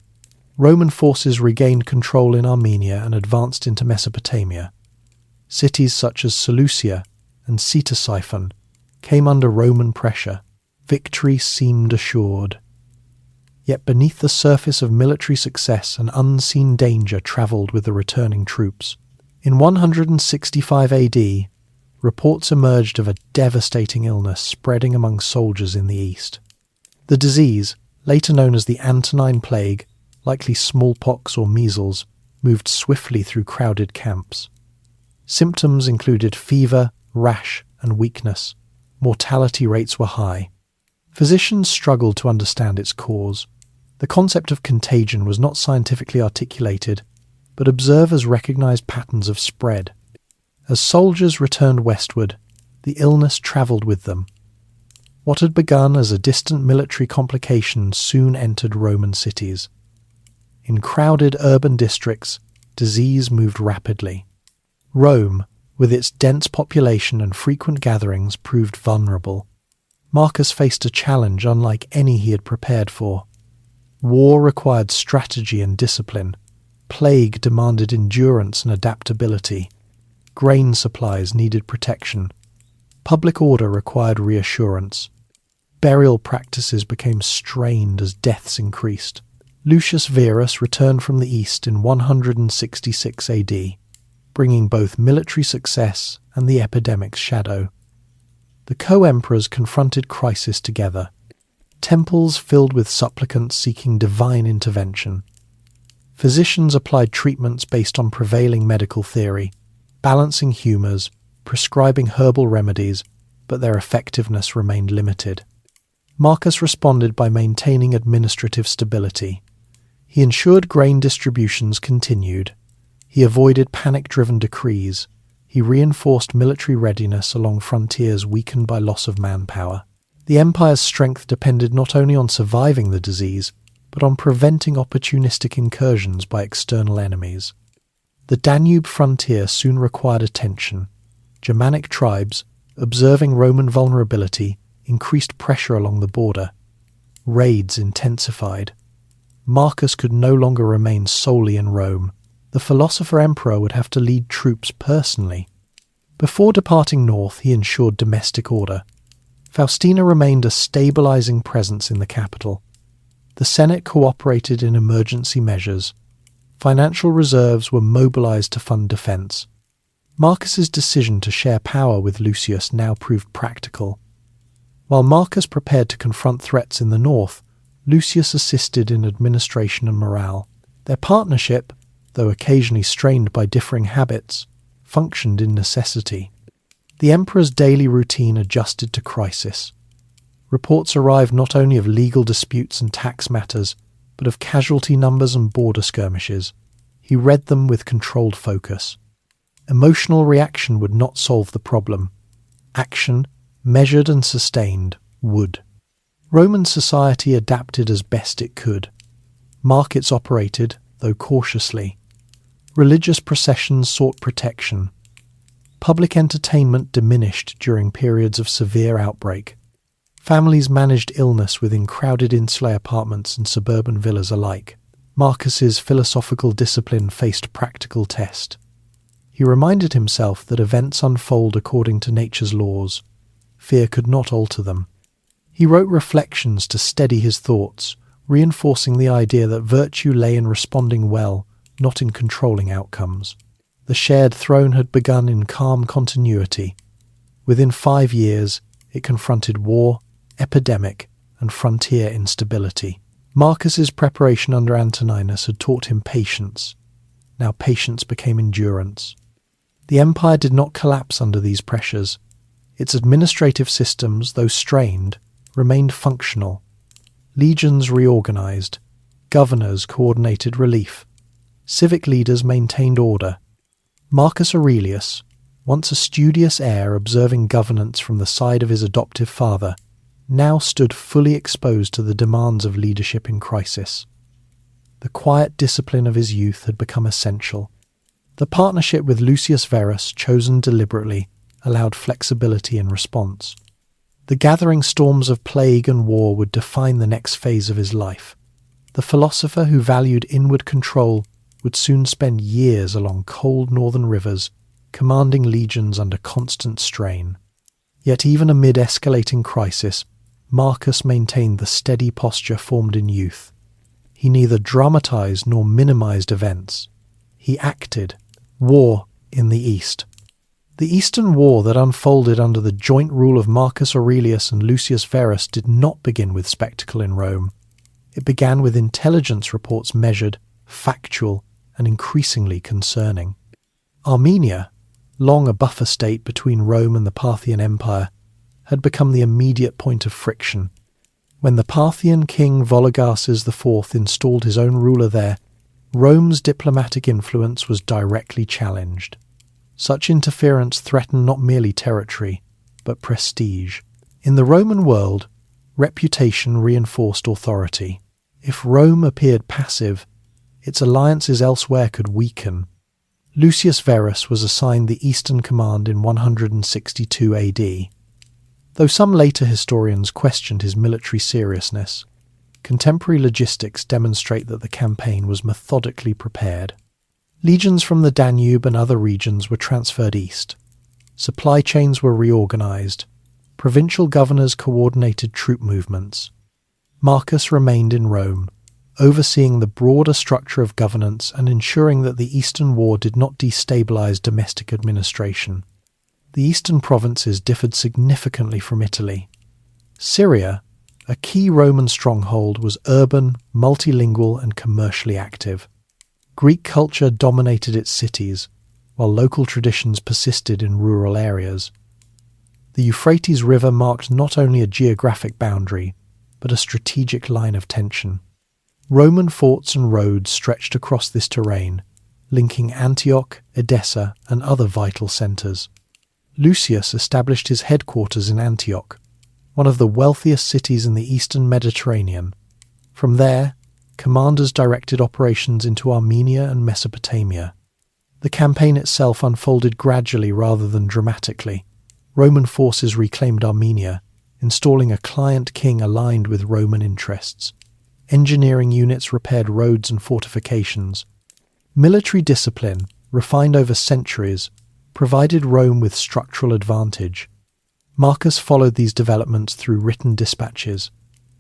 Speaker 1: Roman forces regained control in Armenia and advanced into Mesopotamia. Cities such as Seleucia and Ctesiphon came under Roman pressure. Victory seemed assured. Yet beneath the surface of military success, an unseen danger travelled with the returning troops. In 165 AD, reports emerged of a devastating illness spreading among soldiers in the east. The disease, later known as the Antonine Plague, likely smallpox or measles, moved swiftly through crowded camps. Symptoms included fever, rash, and weakness. Mortality rates were high. Physicians struggled to understand its cause. The concept of contagion was not scientifically articulated, but observers recognized patterns of spread. As soldiers returned westward, the illness travelled with them. What had begun as a distant military complication soon entered Roman cities. In crowded urban districts, disease moved rapidly. Rome, with its dense population and frequent gatherings, proved vulnerable. Marcus faced a challenge unlike any he had prepared for. War required strategy and discipline. Plague demanded endurance and adaptability. Grain supplies needed protection. Public order required reassurance. Burial practices became strained as deaths increased. Lucius Verus returned from the east in 166 AD, bringing both military success and the epidemic's shadow. The co-emperors confronted crisis together. Temples filled with supplicants seeking divine intervention. Physicians applied treatments based on prevailing medical theory, balancing humours, prescribing herbal remedies, but their effectiveness remained limited. Marcus responded by maintaining administrative stability. He ensured grain distributions continued. He avoided panic-driven decrees. He reinforced military readiness along frontiers weakened by loss of manpower. The empire's strength depended not only on surviving the disease, but on preventing opportunistic incursions by external enemies. The Danube frontier soon required attention. Germanic tribes, observing Roman vulnerability, increased pressure along the border. Raids intensified. Marcus could no longer remain solely in Rome. The philosopher emperor would have to lead troops personally. Before departing north, he ensured domestic order. Faustina remained a stabilizing presence in the capital. The Senate cooperated in emergency measures. Financial reserves were mobilized to fund defense. Marcus's decision to share power with Lucius now proved practical. While Marcus prepared to confront threats in the north, Lucius assisted in administration and morale. Their partnership, though occasionally strained by differing habits, functioned in necessity. The emperor's daily routine adjusted to crisis. Reports arrived not only of legal disputes and tax matters, but of casualty numbers and border skirmishes. He read them with controlled focus. Emotional reaction would not solve the problem. Action, measured and sustained, would. Roman society adapted as best it could. Markets operated, though cautiously. Religious processions sought protection. Public entertainment diminished during periods of severe outbreak. Families managed illness within crowded insular apartments and suburban villas alike. Marcus's philosophical discipline faced practical test. He reminded himself that events unfold according to nature's laws. Fear could not alter them. He wrote reflections to steady his thoughts, reinforcing the idea that virtue lay in responding well, not in controlling outcomes. The shared throne had begun in calm continuity. Within 5 years, it confronted war, epidemic, and frontier instability. Marcus's preparation under Antoninus had taught him patience. Now patience became endurance. The empire did not collapse under these pressures. Its administrative systems, though strained, remained functional. Legions reorganized. Governors coordinated relief. Civic leaders maintained order. Marcus Aurelius, once a studious heir observing governance from the side of his adoptive father, now stood fully exposed to the demands of leadership in crisis. The quiet discipline of his youth had become essential. The partnership with Lucius Verus, chosen deliberately, allowed flexibility in response. The gathering storms of plague and war would define the next phase of his life. The philosopher who valued inward control would soon spend years along cold northern rivers, commanding legions under constant strain. Yet even amid escalating crisis, Marcus maintained the steady posture formed in youth. He neither dramatized nor minimized events. He acted. War in the East. The Eastern War that unfolded under the joint rule of Marcus Aurelius and Lucius Verus did not begin with spectacle in Rome. It began with intelligence reports measured, factual, and increasingly concerning. Armenia, long a buffer state between Rome and the Parthian Empire, had become the immediate point of friction. When the Parthian king Vologases IV installed his own ruler there, Rome's diplomatic influence was directly challenged. Such interference threatened not merely territory, but prestige. In the Roman world, reputation reinforced authority. If Rome appeared passive, its alliances elsewhere could weaken. Lucius Verus was assigned the Eastern Command in 162 AD. Though some later historians questioned his military seriousness, contemporary logistics demonstrate that the campaign was methodically prepared. Legions from the Danube and other regions were transferred east. Supply chains were reorganized. Provincial governors coordinated troop movements. Marcus remained in Rome, overseeing the broader structure of governance and ensuring that the Eastern War did not destabilize domestic administration. The eastern provinces differed significantly from Italy. Syria, a key Roman stronghold, was urban, multilingual, and commercially active. Greek culture dominated its cities, while local traditions persisted in rural areas. The Euphrates River marked not only a geographic boundary, but a strategic line of tension. Roman forts and roads stretched across this terrain, linking Antioch, Edessa, and other vital centres. Lucius established his headquarters in Antioch, one of the wealthiest cities in the eastern Mediterranean. From there, commanders directed operations into Armenia and Mesopotamia. The campaign itself unfolded gradually rather than dramatically. Roman forces reclaimed Armenia, installing a client king aligned with Roman interests. Engineering units repaired roads and fortifications. Military discipline, refined over centuries, provided Rome with structural advantage. Marcus followed these developments through written dispatches.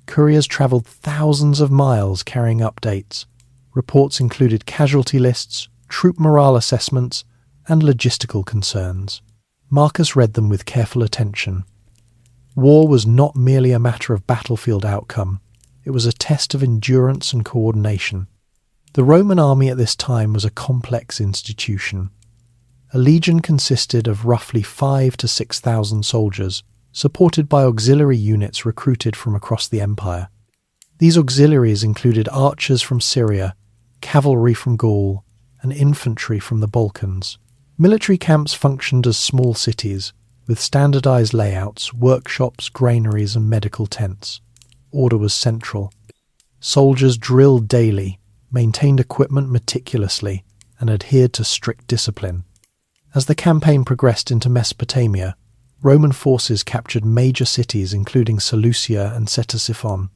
Speaker 1: Couriers travelled thousands of miles carrying updates. Reports included casualty lists, troop morale assessments, and logistical concerns. Marcus read them with careful attention. War was not merely a matter of battlefield outcome. It was a test of endurance and coordination. The Roman army at this time was a complex institution. A legion consisted of roughly 5,000 to 6,000 soldiers, supported by auxiliary units recruited from across the empire. These auxiliaries included archers from Syria, cavalry from Gaul, and infantry from the Balkans. Military camps functioned as small cities, with standardized layouts, workshops, granaries, and medical tents. Order was central. Soldiers drilled daily, maintained equipment meticulously, and adhered to strict discipline. As the campaign progressed into Mesopotamia, Roman forces captured major cities including Seleucia and Ctesiphon.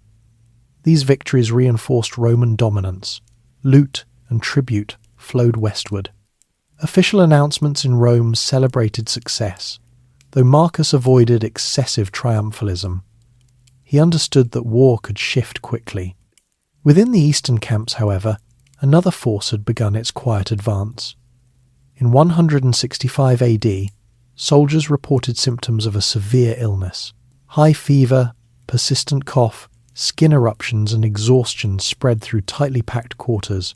Speaker 1: These victories reinforced Roman dominance. Loot and tribute flowed westward. Official announcements in Rome celebrated success, though Marcus avoided excessive triumphalism. He understood that war could shift quickly. Within the eastern camps, however, another force had begun its quiet advance. In 165 AD, soldiers reported symptoms of a severe illness. High fever, persistent cough, skin eruptions and exhaustion spread through tightly packed quarters.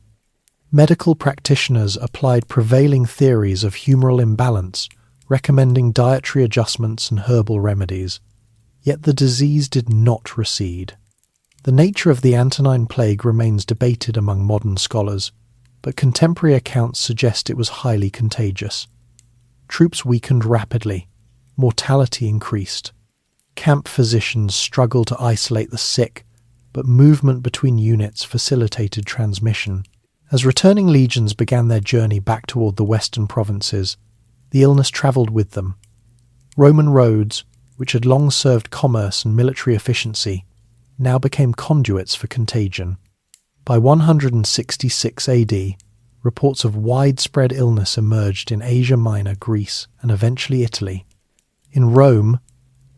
Speaker 1: Medical practitioners applied prevailing theories of humoral imbalance, recommending dietary adjustments and herbal remedies. Yet the disease did not recede. The nature of the Antonine Plague remains debated among modern scholars. but contemporary accounts suggest it was highly contagious. Troops weakened rapidly, mortality increased. Camp physicians struggled to isolate the sick, but movement between units facilitated transmission. As returning legions began their journey back toward the western provinces, the illness travelled with them. Roman roads, which had long served commerce and military efficiency, now became conduits for contagion. By 166 AD, reports of widespread illness emerged in Asia Minor, Greece, and eventually Italy. In Rome,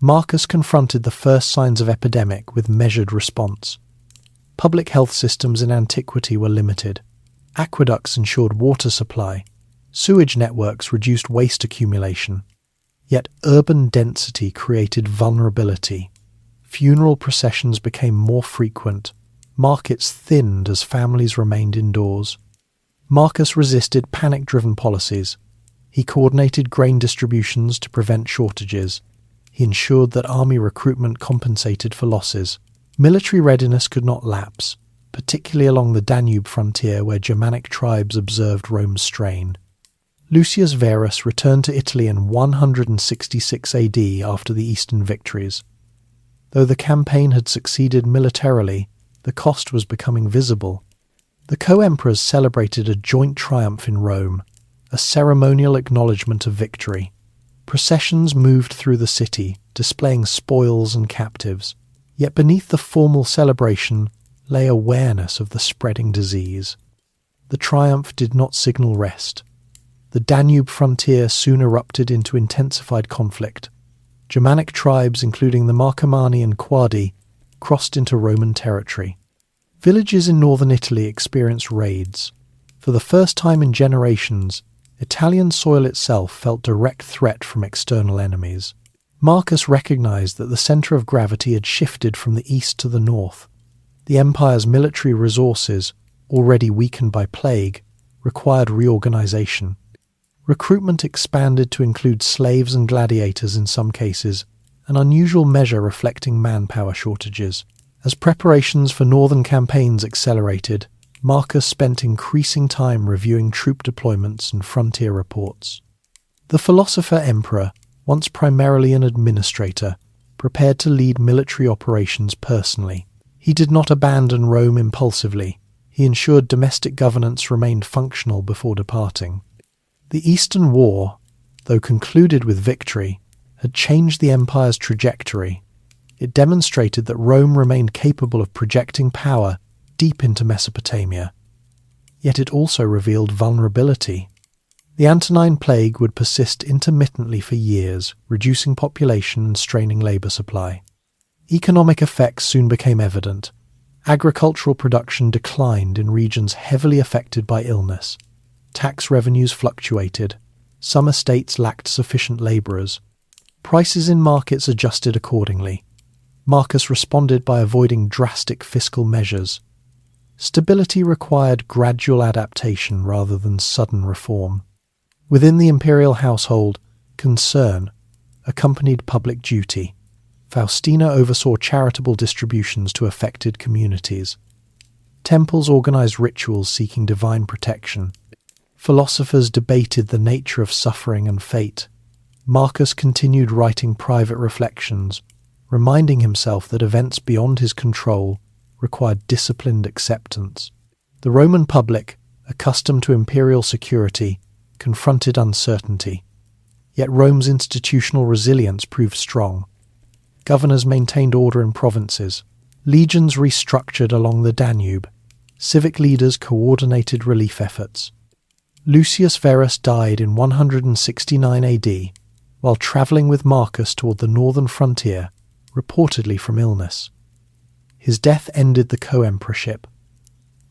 Speaker 1: Marcus confronted the first signs of epidemic with measured response. Public health systems in antiquity were limited. Aqueducts ensured water supply. Sewage networks reduced waste accumulation. Yet urban density created vulnerability. Funeral processions became more frequent. Markets thinned as families remained indoors. Marcus resisted panic-driven policies. He coordinated grain distributions to prevent shortages. He ensured that army recruitment compensated for losses. Military readiness could not lapse, particularly along the Danube frontier where Germanic tribes observed Rome's strain. Lucius Verus returned to Italy in 166 AD after the Eastern victories. Though the campaign had succeeded militarily, the cost was becoming visible. The co-emperors celebrated a joint triumph in Rome, a ceremonial acknowledgement of victory. Processions moved through the city, displaying spoils and captives. Yet beneath the formal celebration lay awareness of the spreading disease. The triumph did not signal rest. The Danube frontier soon erupted into intensified conflict. Germanic tribes, including the Marcomanni and Quadi, crossed into Roman territory. Villages in northern Italy experienced raids. For the first time in generations, Italian soil itself felt direct threat from external enemies. Marcus recognized that the center of gravity had shifted from the east to the north. The empire's military resources, already weakened by plague, required reorganization. Recruitment expanded to include slaves and gladiators in some cases, an unusual measure reflecting manpower shortages. As preparations for northern campaigns accelerated, Marcus spent increasing time reviewing troop deployments and frontier reports. The philosopher emperor, once primarily an administrator, prepared to lead military operations personally. He did not abandon Rome impulsively. He ensured domestic governance remained functional before departing. The Eastern War, though concluded with victory, had changed the empire's trajectory. It demonstrated that Rome remained capable of projecting power deep into Mesopotamia. Yet it also revealed vulnerability. The Antonine Plague would persist intermittently for years, reducing population and straining labour supply. Economic effects soon became evident. Agricultural production declined in regions heavily affected by illness. Tax revenues fluctuated. Some estates lacked sufficient labourers. Prices in markets adjusted accordingly. Marcus responded by avoiding drastic fiscal measures. Stability required gradual adaptation rather than sudden reform. Within the imperial household, concern accompanied public duty. Faustina oversaw charitable distributions to affected communities. Temples organized rituals seeking divine protection. Philosophers debated the nature of suffering and fate. Marcus continued writing private reflections, reminding himself that events beyond his control required disciplined acceptance. The Roman public, accustomed to imperial security, confronted uncertainty. Yet Rome's institutional resilience proved strong. Governors maintained order in provinces. Legions restructured along the Danube. Civic leaders coordinated relief efforts. Lucius Verus died in 169 AD, while travelling with Marcus toward the northern frontier, reportedly from illness. His death ended the co-emperorship.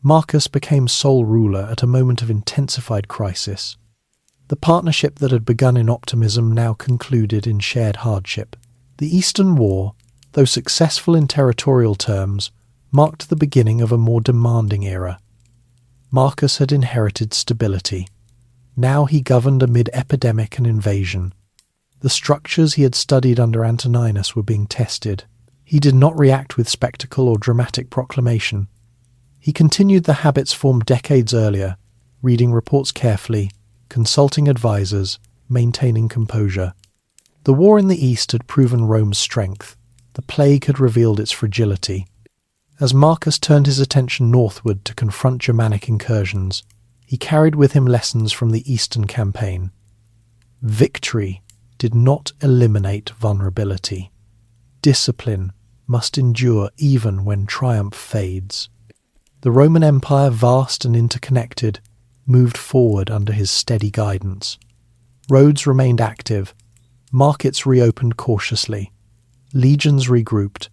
Speaker 1: Marcus became sole ruler at a moment of intensified crisis. The partnership that had begun in optimism now concluded in shared hardship. The Eastern War, though successful in territorial terms, marked the beginning of a more demanding era. Marcus had inherited stability. Now he governed amid epidemic and invasion. The structures he had studied under Antoninus were being tested. He did not react with spectacle or dramatic proclamation. He continued the habits formed decades earlier, reading reports carefully, consulting advisors, maintaining composure. The war in the east had proven Rome's strength. The plague had revealed its fragility. As Marcus turned his attention northward to confront Germanic incursions, he carried with him lessons from the Eastern campaign. Victory did not eliminate vulnerability. Discipline must endure even when triumph fades. The Roman Empire, vast and interconnected, moved forward under his steady guidance. Roads remained active, markets reopened cautiously, legions regrouped.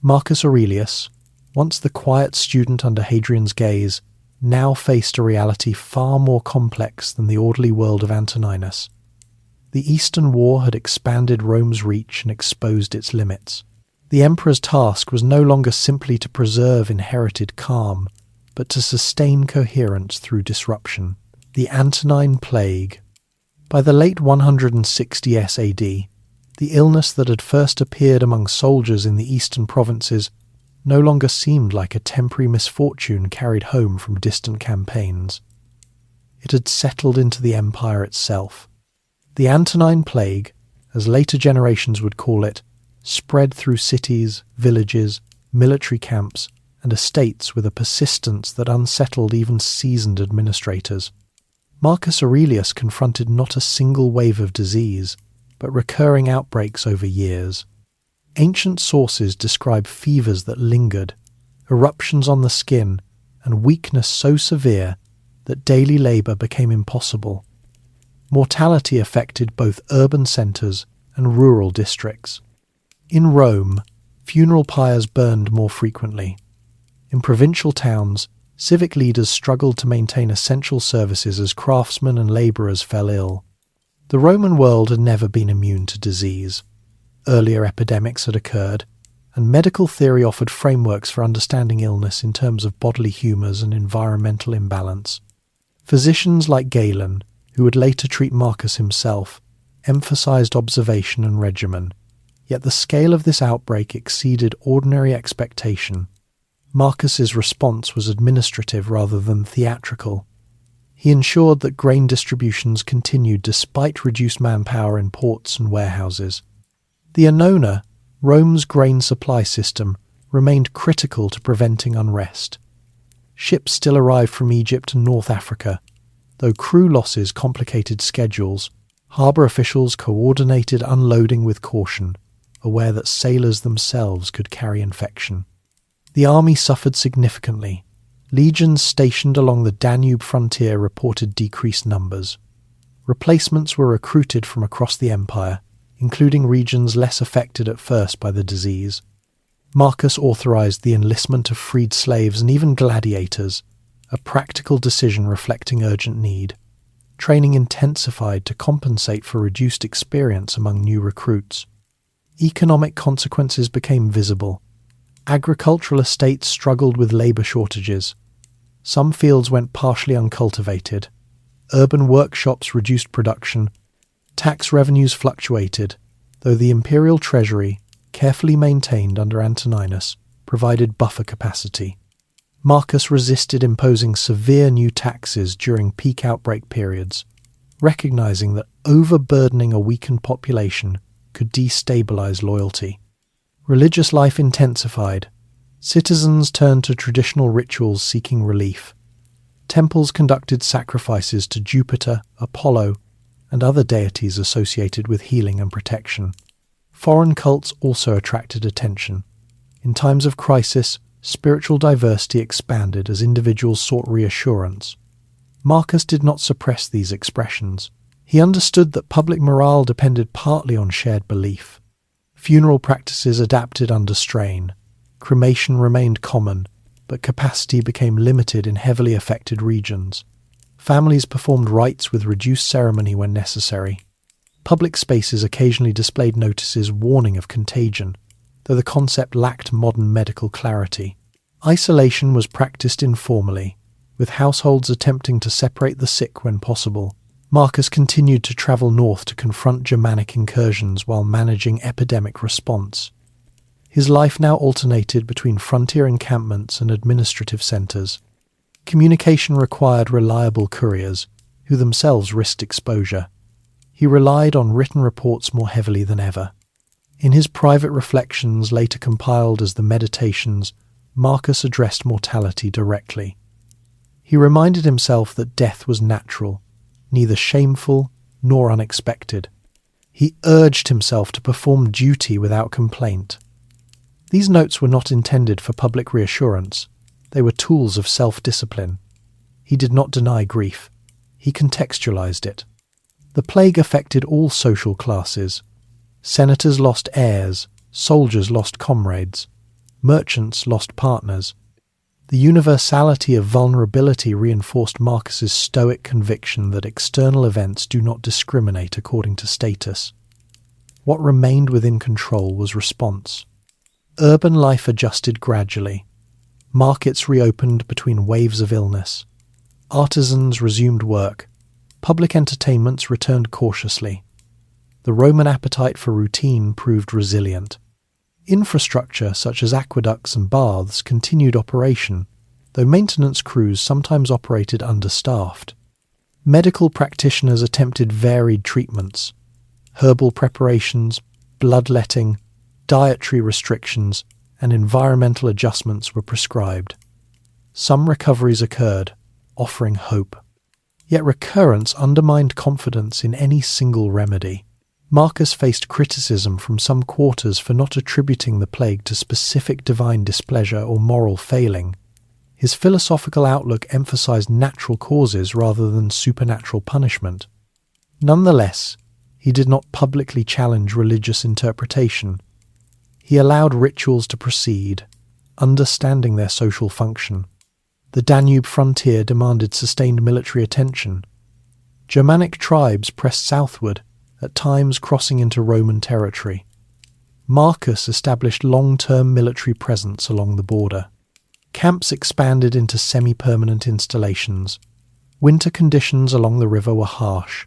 Speaker 1: Marcus Aurelius, once the quiet student under Hadrian's gaze, now faced a reality far more complex than the orderly world of Antoninus. The Eastern War had expanded Rome's reach and exposed its limits. The emperor's task was no longer simply to preserve inherited calm, but to sustain coherence through disruption. The Antonine Plague. By the late 160s AD, the illness that had first appeared among soldiers in the eastern provinces no longer seemed like a temporary misfortune carried home from distant campaigns. It had settled into the empire itself. The Antonine Plague, as later generations would call it, spread through cities, villages, military camps, and estates with a persistence that unsettled even seasoned administrators. Marcus Aurelius confronted not a single wave of disease, but recurring outbreaks over years. Ancient sources describe fevers that lingered, eruptions on the skin, and weakness so severe that daily labour became impossible. Mortality affected both urban centres and rural districts. In Rome, funeral pyres burned more frequently. In provincial towns, civic leaders struggled to maintain essential services as craftsmen and labourers fell ill. The Roman world had never been immune to disease. Earlier epidemics had occurred, and medical theory offered frameworks for understanding illness in terms of bodily humours and environmental imbalance. Physicians like Galen, who would later treat Marcus himself, emphasised observation and regimen, yet the scale of this outbreak exceeded ordinary expectation. Marcus's response was administrative rather than theatrical. He ensured that grain distributions continued despite reduced manpower in ports and warehouses. The Annona, Rome's grain supply system, remained critical to preventing unrest. Ships still arrived from Egypt and North Africa. Though crew losses complicated schedules, harbour officials coordinated unloading with caution, aware that sailors themselves could carry infection. The army suffered significantly. Legions stationed along the Danube frontier reported decreased numbers. Replacements were recruited from across the empire, including regions less affected at first by the disease. Marcus authorized the enlistment of freed slaves and even gladiators, a practical decision reflecting urgent need. Training intensified to compensate for reduced experience among new recruits. Economic consequences became visible. Agricultural estates struggled with labour shortages. Some fields went partially uncultivated. Urban workshops reduced production. Tax revenues fluctuated, though the imperial treasury, carefully maintained under Antoninus, provided buffer capacity. Marcus resisted imposing severe new taxes during peak outbreak periods, recognizing that overburdening a weakened population could destabilize loyalty. Religious life intensified. Citizens turned to traditional rituals seeking relief. Temples conducted sacrifices to Jupiter, Apollo, and other deities associated with healing and protection. Foreign cults also attracted attention. In times of crisis, spiritual diversity expanded as individuals sought reassurance. Marcus did not suppress these expressions. He understood that public morale depended partly on shared belief. Funeral practices adapted under strain. Cremation remained common, but capacity became limited in heavily affected regions. Families performed rites with reduced ceremony when necessary. Public spaces occasionally displayed notices warning of contagion, though the concept lacked modern medical clarity. Isolation was practiced informally, with households attempting to separate the sick when possible. Marcus continued to travel north to confront Germanic incursions while managing epidemic response. His life now alternated between frontier encampments and administrative centres. Communication required reliable couriers, who themselves risked exposure. He relied on written reports more heavily than ever. In his private reflections, later compiled as the Meditations, Marcus addressed mortality directly. He reminded himself that death was natural, neither shameful nor unexpected. He urged himself to perform duty without complaint. These notes were not intended for public reassurance. They were tools of self-discipline. He did not deny grief. He contextualized it. The plague affected all social classes. Senators lost heirs, soldiers lost comrades, merchants lost partners. The universality of vulnerability reinforced Marcus's Stoic conviction that external events do not discriminate according to status. What remained within control was response. Urban life adjusted gradually. Markets reopened between waves of illness. Artisans resumed work. Public entertainments returned cautiously. The Roman appetite for routine proved resilient. Infrastructure such as aqueducts and baths continued operation, though maintenance crews sometimes operated understaffed. Medical practitioners attempted varied treatments. Herbal preparations, bloodletting, dietary restrictions, and environmental adjustments were prescribed. Some recoveries occurred, offering hope. Yet recurrence undermined confidence in any single remedy. Marcus faced criticism from some quarters for not attributing the plague to specific divine displeasure or moral failing. His philosophical outlook emphasized natural causes rather than supernatural punishment. Nonetheless, he did not publicly challenge religious interpretation. He allowed rituals to proceed, understanding their social function. The Danube frontier demanded sustained military attention. Germanic tribes pressed southward, at times crossing into Roman territory. Marcus established long-term military presence along the border. Camps expanded into semi-permanent installations. Winter conditions along the river were harsh.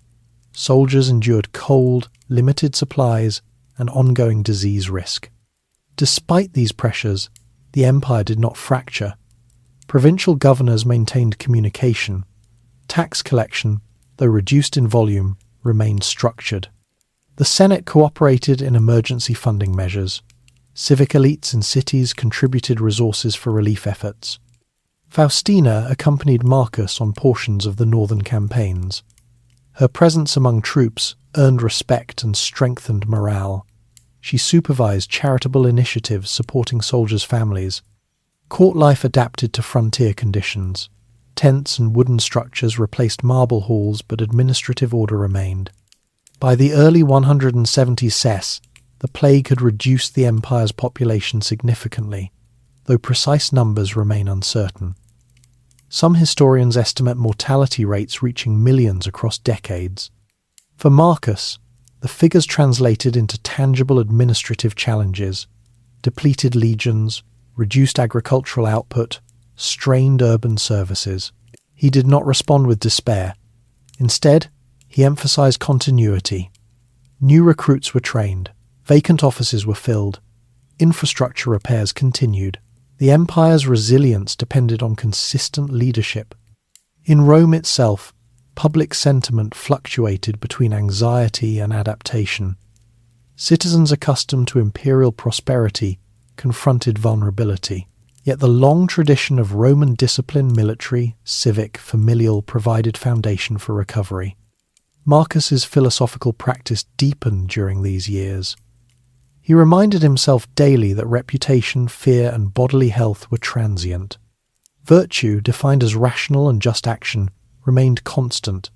Speaker 1: Soldiers endured cold, limited supplies, and ongoing disease risk. Despite these pressures, the empire did not fracture. Provincial governors maintained communication. Tax collection, though reduced in volume, remained structured. The Senate cooperated in emergency funding measures. Civic elites in cities contributed resources for relief efforts. Faustina accompanied Marcus on portions of the northern campaigns. Her presence among troops earned respect and strengthened morale. She supervised charitable initiatives supporting soldiers' families. Court life adapted to frontier conditions. Tents and wooden structures replaced marble halls, but administrative order remained. By the early 170 CES, the plague had reduced the empire's population significantly, though precise numbers remain uncertain. Some historians estimate mortality rates reaching millions across decades. For Marcus, the figures translated into tangible administrative challenges: depleted legions, reduced agricultural output, strained urban services. He did not respond with despair. Instead, he emphasized continuity. New recruits were trained. Vacant offices were filled. Infrastructure repairs continued. The empire's resilience depended on consistent leadership. In Rome itself, public sentiment fluctuated between anxiety and adaptation. Citizens accustomed to imperial prosperity confronted vulnerability. Yet the long tradition of Roman discipline, military, civic, familial, provided foundation for recovery. Marcus's philosophical practice deepened during these years. He reminded himself daily that reputation, fear, and bodily health were transient. Virtue, defined as rational and just action, remained constant.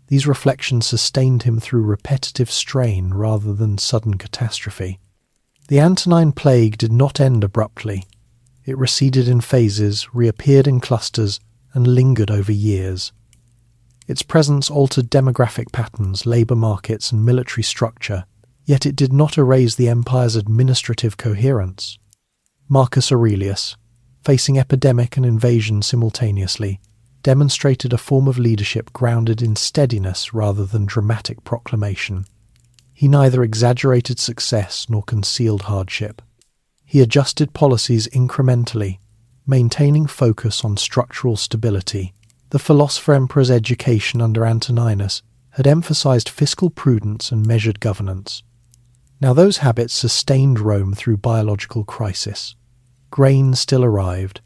Speaker 1: These reflections sustained him through repetitive strain rather than sudden catastrophe. The Antonine plague did not end abruptly. It receded in phases, reappeared in clusters, and lingered over years. Its presence altered demographic patterns, labour markets, and military structure, yet it did not erase the empire's administrative coherence. Marcus Aurelius, facing epidemic and invasion simultaneously, demonstrated a form of leadership grounded in steadiness rather than dramatic proclamation. He neither exaggerated success nor concealed hardship. He adjusted policies incrementally, maintaining focus on structural stability. The philosopher emperor's education under Antoninus had emphasized fiscal prudence and measured governance. Now those habits sustained Rome through biological crisis. Grain still arrived.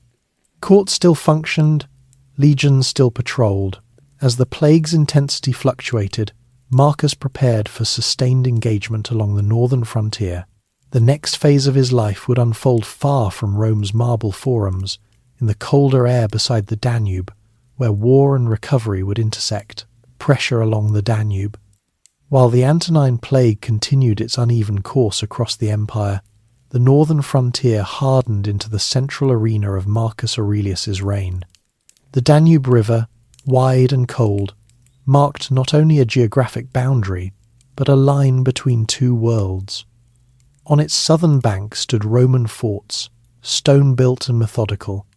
Speaker 1: Courts still functioned. Legions still patrolled. As the plague's intensity fluctuated, Marcus prepared for sustained engagement along the northern frontier. The next phase of his life would unfold far from Rome's marble forums, in the colder air beside the Danube, where war and recovery would intersect. Pressure along the Danube. While the Antonine plague continued its uneven course across the empire, the northern frontier hardened into the central arena of Marcus Aurelius's reign. The Danube River, wide and cold, marked not only a geographic boundary, but a line between two worlds. On its southern bank stood Roman forts, stone-built and methodical.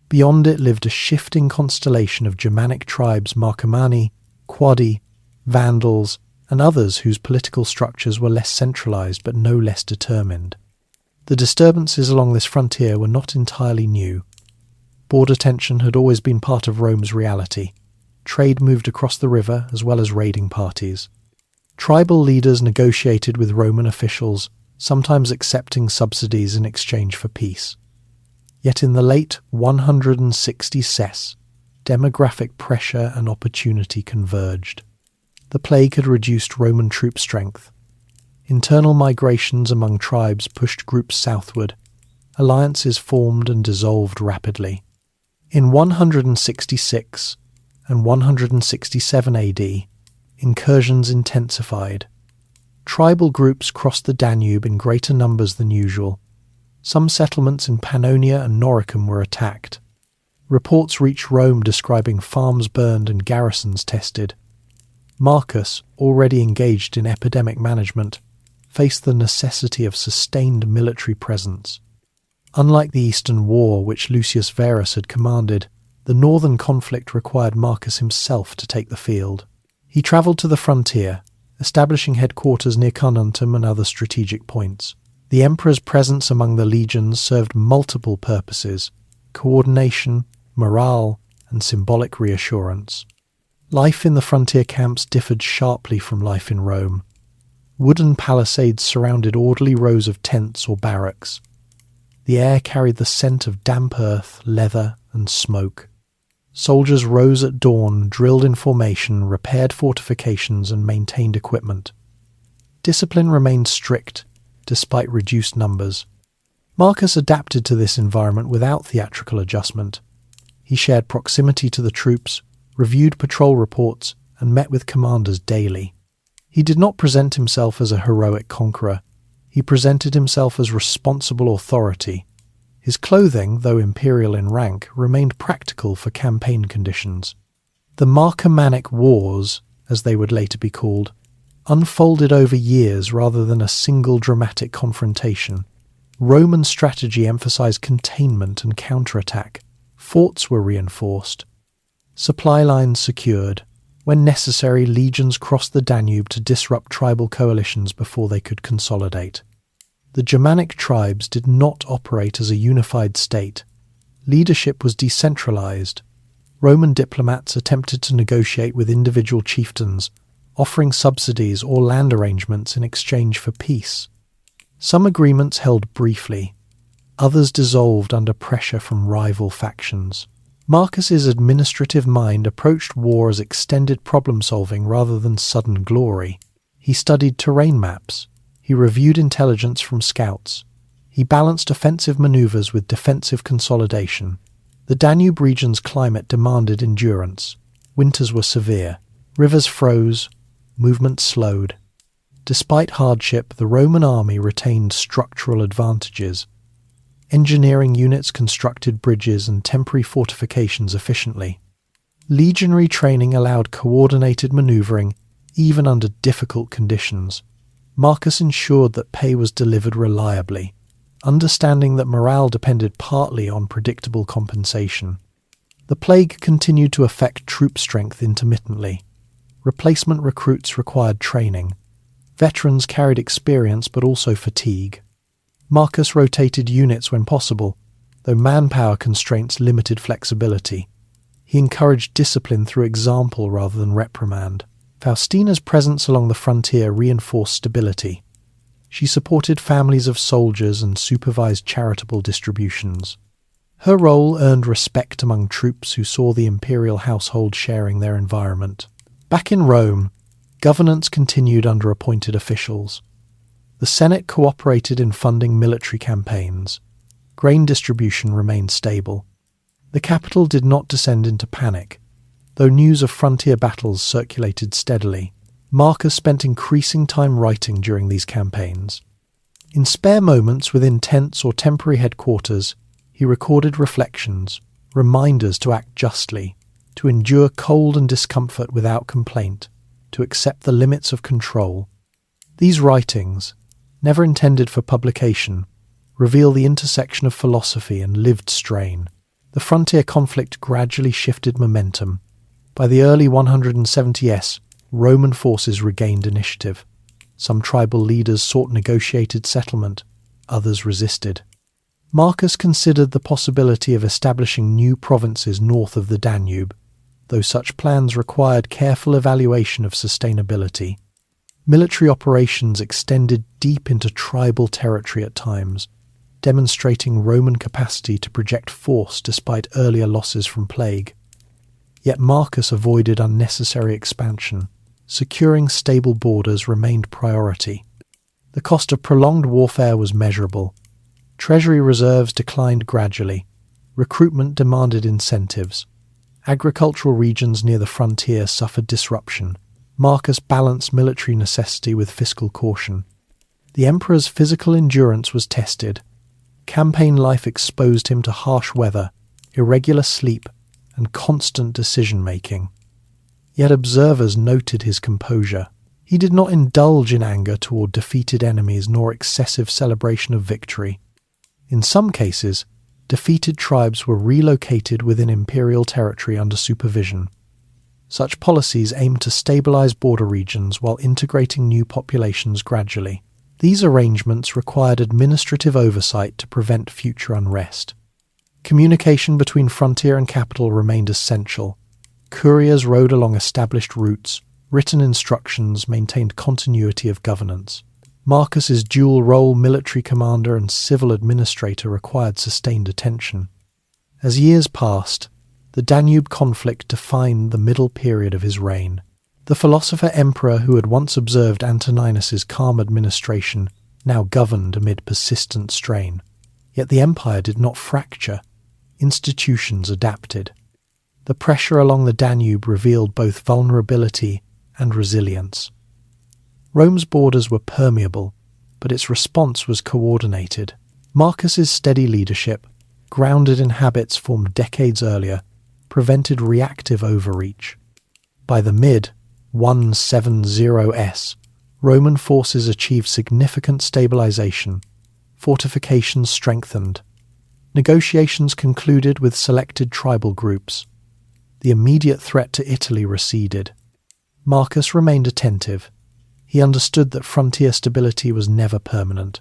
Speaker 1: Beyond it lived a shifting constellation of Germanic tribes Marcomanni, Quadi, Vandals, and others whose political structures were less centralized but no less determined. The disturbances along this frontier were not entirely new. Border tension had always been part of Rome's reality. Trade moved across the river as well as raiding parties. Tribal leaders negotiated with Roman officials, sometimes accepting subsidies in exchange for peace. Yet in the late 160 CES, demographic pressure and opportunity converged. The plague had reduced Roman troop strength. Internal migrations among tribes pushed groups southward. Alliances formed and dissolved rapidly. In 166 and 167 AD, incursions intensified. Tribal groups crossed the Danube in greater numbers than usual. Some settlements in Pannonia and Noricum were attacked. Reports reached Rome describing farms burned and garrisons tested. Marcus, already engaged in epidemic management, faced the necessity of sustained military presence. Unlike the Eastern War, which Lucius Verus had commanded, the northern conflict required Marcus himself to take the field. He travelled to the frontier, establishing headquarters near Carnuntum and other strategic points. The emperor's presence among the legions served multiple purposes: coordination, morale, and symbolic reassurance. Life in the frontier camps differed sharply from life in Rome. Wooden palisades surrounded orderly rows of tents or barracks. The air carried the scent of damp earth, leather, and smoke. Soldiers rose at dawn, drilled in formation, repaired fortifications, and maintained equipment. Discipline remained strict, despite reduced numbers. Marcus adapted to this environment without theatrical adjustment. He shared proximity to the troops, reviewed patrol reports, and met with commanders daily. He did not present himself as a heroic conqueror. He presented himself as responsible authority. His clothing, though imperial in rank, remained practical for campaign conditions. The Marcomannic Wars, as they would later be called, unfolded over years rather than a single dramatic confrontation. Roman strategy emphasized containment and counterattack. Forts were reinforced. Supply lines secured. When necessary, legions crossed the Danube to disrupt tribal coalitions before they could consolidate. The Germanic tribes did not operate as a unified state. Leadership was decentralized. Roman diplomats attempted to negotiate with individual chieftains, offering subsidies or land arrangements in exchange for peace. Some agreements held briefly. Others dissolved under pressure from rival factions. Marcus's administrative mind approached war as extended problem-solving rather than sudden glory. He studied terrain maps. He reviewed intelligence from scouts. He balanced offensive maneuvers with defensive consolidation. The Danube region's climate demanded endurance. Winters were severe. Rivers froze. Movement slowed. Despite hardship, the Roman army retained structural advantages. Engineering units constructed bridges and temporary fortifications efficiently. Legionary training allowed coordinated maneuvering, even under difficult conditions. Marcus ensured that pay was delivered reliably, understanding that morale depended partly on predictable compensation. The plague continued to affect troop strength intermittently. Replacement recruits required training. Veterans carried experience but also fatigue. Marcus rotated units when possible, though manpower constraints limited flexibility. He encouraged discipline through example rather than reprimand. Faustina's presence along the frontier reinforced stability. She supported families of soldiers and supervised charitable distributions. Her role earned respect among troops who saw the imperial household sharing their environment. Back in Rome, governance continued under appointed officials. The Senate cooperated in funding military campaigns. Grain distribution remained stable. The capital did not descend into panic, though news of frontier battles circulated steadily. Marcus spent increasing time writing during these campaigns. In spare moments within tents or temporary headquarters, he recorded reflections, reminders to act justly, to endure cold and discomfort without complaint, to accept the limits of control. These writings, never intended for publication, reveal the intersection of philosophy and lived strain. The frontier conflict gradually shifted momentum. By the early 170s, Roman forces regained initiative. Some tribal leaders sought negotiated settlement, others resisted. Marcus considered the possibility of establishing new provinces north of the Danube, though such plans required careful evaluation of sustainability. Military operations extended deep into tribal territory at times, demonstrating Roman capacity to project force despite earlier losses from plague. Yet Marcus avoided unnecessary expansion. Securing stable borders remained priority. The cost of prolonged warfare was measurable. Treasury reserves declined gradually. Recruitment demanded incentives. Agricultural regions near the frontier suffered disruption. Marcus balanced military necessity with fiscal caution. The emperor's physical endurance was tested. Campaign life exposed him to harsh weather, irregular sleep, and constant decision-making. Yet observers noted his composure. He did not indulge in anger toward defeated enemies nor excessive celebration of victory. In some cases, defeated tribes were relocated within imperial territory under supervision. Such policies aimed to stabilize border regions while integrating new populations gradually. These arrangements required administrative oversight to prevent future unrest. Communication between frontier and capital remained essential. Couriers rode along established routes. Written instructions maintained continuity of governance. Marcus's dual-role military commander and civil administrator required sustained attention. As years passed, the Danube conflict defined the middle period of his reign. The philosopher emperor who had once observed Antoninus's calm administration now governed amid persistent strain. Yet the empire did not fracture. Institutions adapted. The pressure along the Danube revealed both vulnerability and resilience. Rome's borders were permeable, but its response was coordinated. Marcus's steady leadership, grounded in habits formed decades earlier, prevented reactive overreach. By the mid-170s, Roman forces achieved significant stabilization. Fortifications strengthened. Negotiations concluded with selected tribal groups. The immediate threat to Italy receded. Marcus remained attentive. He understood that frontier stability was never permanent.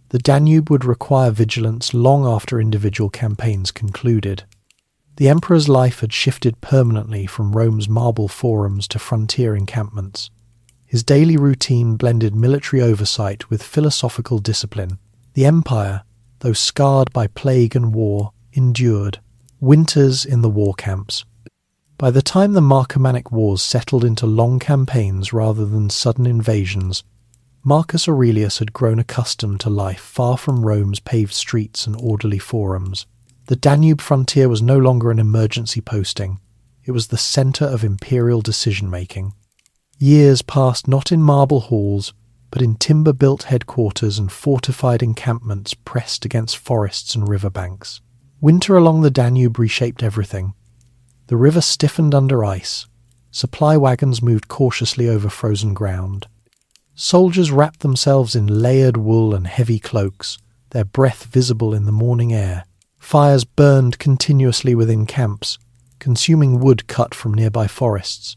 Speaker 1: The Danube would require vigilance long after individual campaigns concluded. The emperor's life had shifted permanently from Rome's marble forums to frontier encampments. His daily routine blended military oversight with philosophical discipline. The empire, though scarred by plague and war, endured. Winters in the war camps. By the time the Marcomannic Wars settled into long campaigns rather than sudden invasions, Marcus Aurelius had grown accustomed to life far from Rome's paved streets and orderly forums. The Danube frontier was no longer an emergency posting. It was the centre of imperial decision-making. Years passed not in marble halls, but in timber-built headquarters and fortified encampments pressed against forests and riverbanks. Winter along the Danube reshaped everything. The river stiffened under ice. Supply wagons moved cautiously over frozen ground. Soldiers wrapped themselves in layered wool and heavy cloaks, their breath visible in the morning air. Fires burned continuously within camps, consuming wood cut from nearby forests.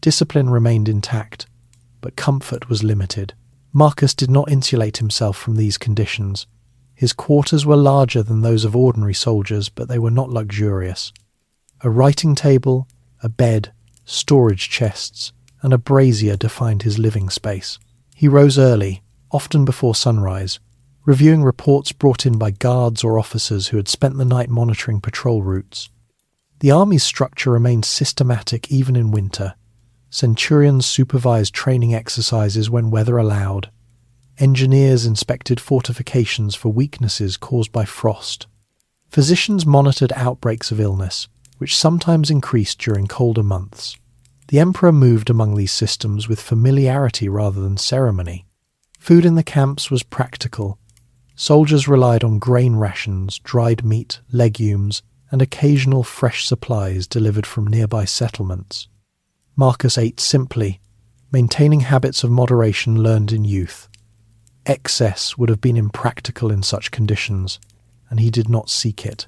Speaker 1: Discipline remained intact, but comfort was limited. Marcus did not insulate himself from these conditions. His quarters were larger than those of ordinary soldiers, but they were not luxurious. A writing table, a bed, storage chests, and a brazier defined his living space. He rose early, often before sunrise, reviewing reports brought in by guards or officers who had spent the night monitoring patrol routes. The army's structure remained systematic even in winter. Centurions supervised training exercises when weather allowed. Engineers inspected fortifications for weaknesses caused by frost. Physicians monitored outbreaks of illness, which sometimes increased during colder months. The emperor moved among these systems with familiarity rather than ceremony. Food in the camps was practical. Soldiers relied on grain rations, dried meat, legumes, and occasional fresh supplies delivered from nearby settlements. Marcus ate simply, maintaining habits of moderation learned in youth. Excess would have been impractical in such conditions, and he did not seek it.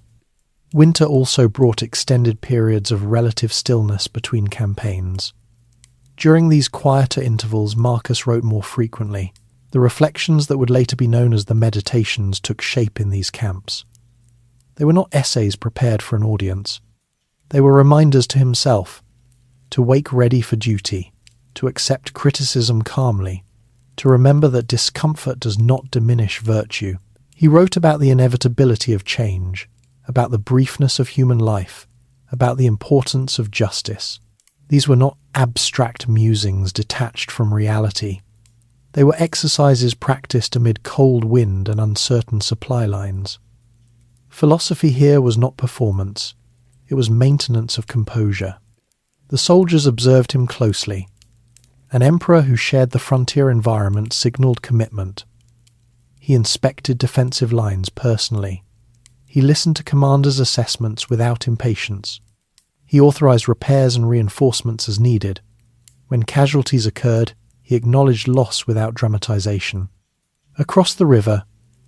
Speaker 1: Winter also brought extended periods of relative stillness between campaigns. During these quieter intervals, Marcus wrote more frequently. The reflections that would later be known as the Meditations took shape in these camps. They were not essays prepared for an audience. They were reminders to himself, to wake ready for duty, to accept criticism calmly, to remember that discomfort does not diminish virtue. He wrote about the inevitability of change, about the briefness of human life, about the importance of justice. These were not abstract musings detached from reality. They were exercises practiced amid cold wind and uncertain supply lines. Philosophy here was not performance, it was maintenance of composure. The soldiers observed him closely. An emperor who shared the frontier environment signalled commitment. He inspected defensive lines personally. He listened to commanders' assessments without impatience. He authorized repairs and reinforcements as needed. When casualties occurred, he acknowledged loss without dramatization. Across the river,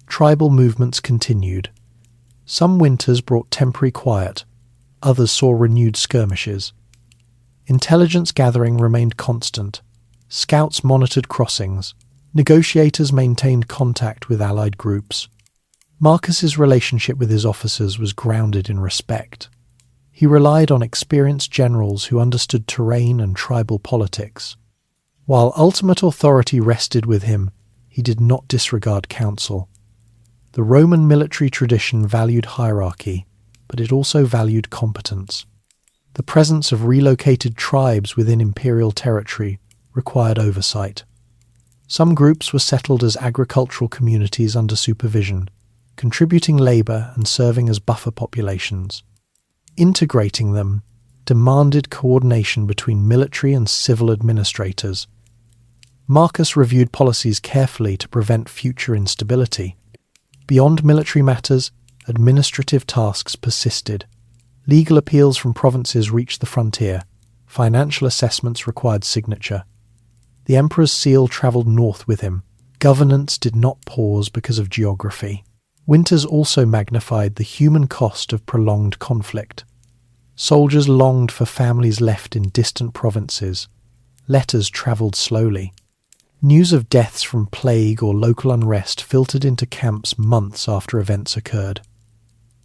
Speaker 1: tribal movements continued. Some winters brought temporary quiet, others saw renewed skirmishes. Intelligence gathering remained constant. Scouts monitored crossings. Negotiators maintained contact with allied groups. Marcus's relationship with his officers was grounded in respect. He relied on experienced generals who understood terrain and tribal politics. While ultimate authority rested with him, he did not disregard counsel. The Roman military tradition valued hierarchy, but it also valued competence. The presence of relocated tribes within imperial territory required oversight. Some groups were settled as agricultural communities under supervision, contributing labour and serving as buffer populations. Integrating them demanded coordination between military and civil administrators. Marcus reviewed policies carefully to prevent future instability. Beyond military matters, administrative tasks persisted. Legal appeals from provinces reached the frontier. Financial assessments required signature. The emperor's seal travelled north with him. Governance did not pause because of geography. Winters also magnified the human cost of prolonged conflict. Soldiers longed for families left in distant provinces. Letters travelled slowly. News of deaths from plague or local unrest filtered into camps months after events occurred.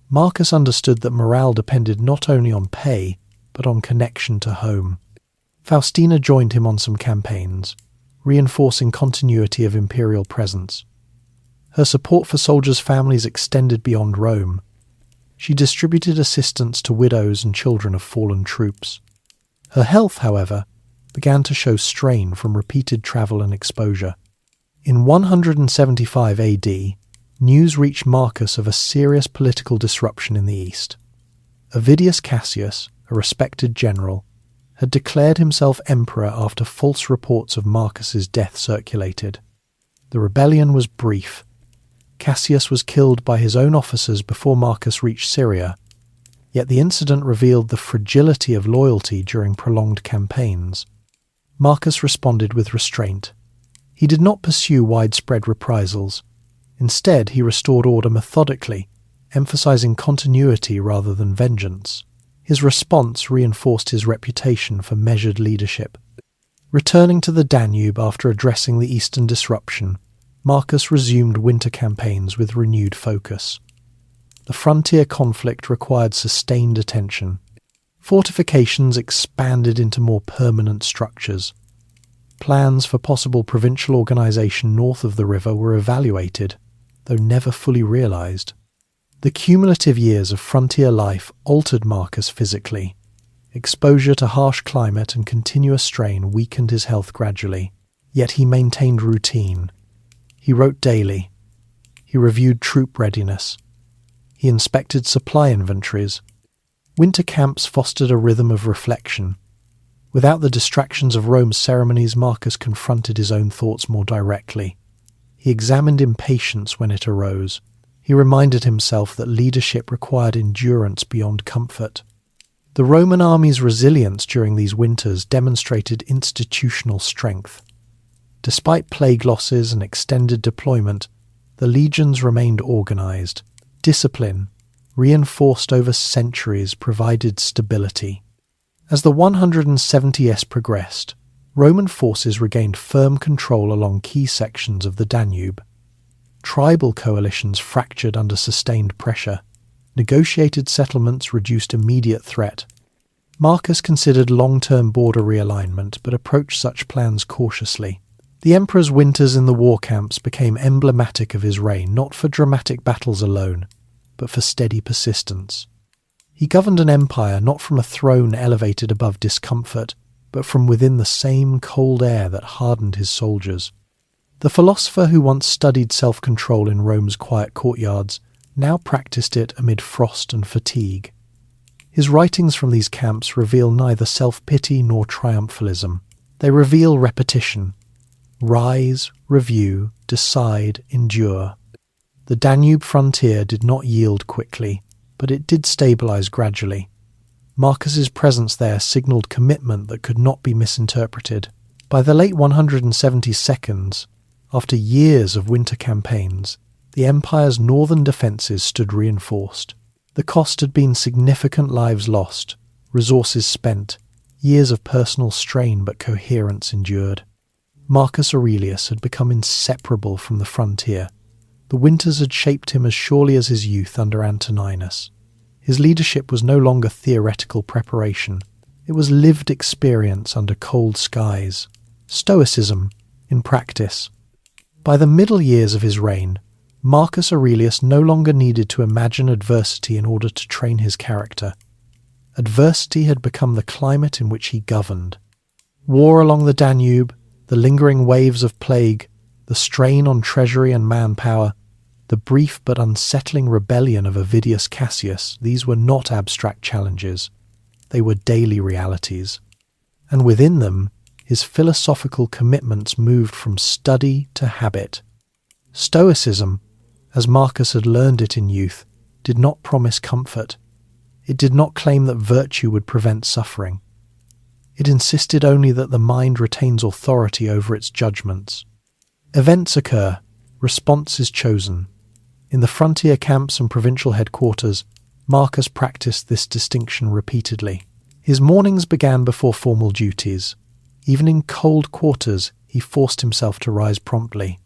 Speaker 1: Marcus understood that morale depended not only on pay, but on connection to home. Faustina joined him on some campaigns, reinforcing continuity of imperial presence. Her support for soldiers' families extended beyond Rome. She distributed assistance to widows and children of fallen troops. Her health, however, began to show strain from repeated travel and exposure. In 175 AD, news reached Marcus of a serious political disruption in the east. Avidius Cassius, a respected general, had declared himself emperor after false reports of Marcus's death circulated. The rebellion was brief. Cassius was killed by his own officers before Marcus reached Syria, yet the incident revealed the fragility of loyalty during prolonged campaigns. Marcus responded with restraint. He did not pursue widespread reprisals. Instead, he restored order methodically, emphasizing continuity rather than vengeance. His response reinforced his reputation for measured leadership. Returning to the Danube after addressing the eastern disruption, Marcus resumed winter campaigns with renewed focus. The frontier conflict required sustained attention. Fortifications expanded into more permanent structures. Plans for possible provincial organisation north of the river were evaluated, though never fully realised. The cumulative years of frontier life altered Marcus physically. Exposure to harsh climate and continuous strain weakened his health gradually, yet he maintained routine. He wrote daily. He reviewed troop readiness. He inspected supply inventories. Winter camps fostered a rhythm of reflection. Without the distractions of Rome's ceremonies, Marcus confronted his own thoughts more directly. He examined impatience when it arose. He reminded himself that leadership required endurance beyond comfort. The Roman army's resilience during these winters demonstrated institutional strength. Despite plague losses and extended deployment, the legions remained organised. Discipline, reinforced over centuries, provided stability. As the 170s progressed, Roman forces regained firm control along key sections of the Danube. Tribal coalitions fractured under sustained pressure. Negotiated settlements reduced immediate threat. Marcus considered long-term border realignment, but approached such plans cautiously. The emperor's winters in the war camps became emblematic of his reign, not for dramatic battles alone, but for steady persistence. He governed an empire not from a throne elevated above discomfort, but from within the same cold air that hardened his soldiers. The philosopher who once studied self-control in Rome's quiet courtyards now practiced it amid frost and fatigue. His writings from these camps reveal neither self-pity nor triumphalism. They reveal repetition. Rise, review, decide, endure. The Danube frontier did not yield quickly, but it did stabilise gradually. Marcus's presence there signalled commitment that could not be misinterpreted. By the late 172nd, after years of winter campaigns, the empire's northern defences stood reinforced. The cost had been significant lives lost, resources spent, years of personal strain, but coherence endured. Marcus Aurelius had become inseparable from the frontier. The winters had shaped him as surely as his youth under Antoninus. His leadership was no longer theoretical preparation. It was lived experience under cold skies. Stoicism, in practice. By the middle years of his reign, Marcus Aurelius no longer needed to imagine adversity in order to train his character. Adversity had become the climate in which he governed. War along the Danube, the lingering waves of plague, the strain on treasury and manpower, the brief but unsettling rebellion of Avidius Cassius, these were not abstract challenges. They were daily realities. And within them, his philosophical commitments moved from study to habit. Stoicism, as Marcus had learned it in youth, did not promise comfort. It did not claim that virtue would prevent suffering. It insisted only that the mind retains authority over its judgments. Events occur, response is chosen. In the frontier camps and provincial headquarters, Marcus practiced this distinction repeatedly. His mornings began before formal duties. Even in cold quarters, he forced himself to rise promptly.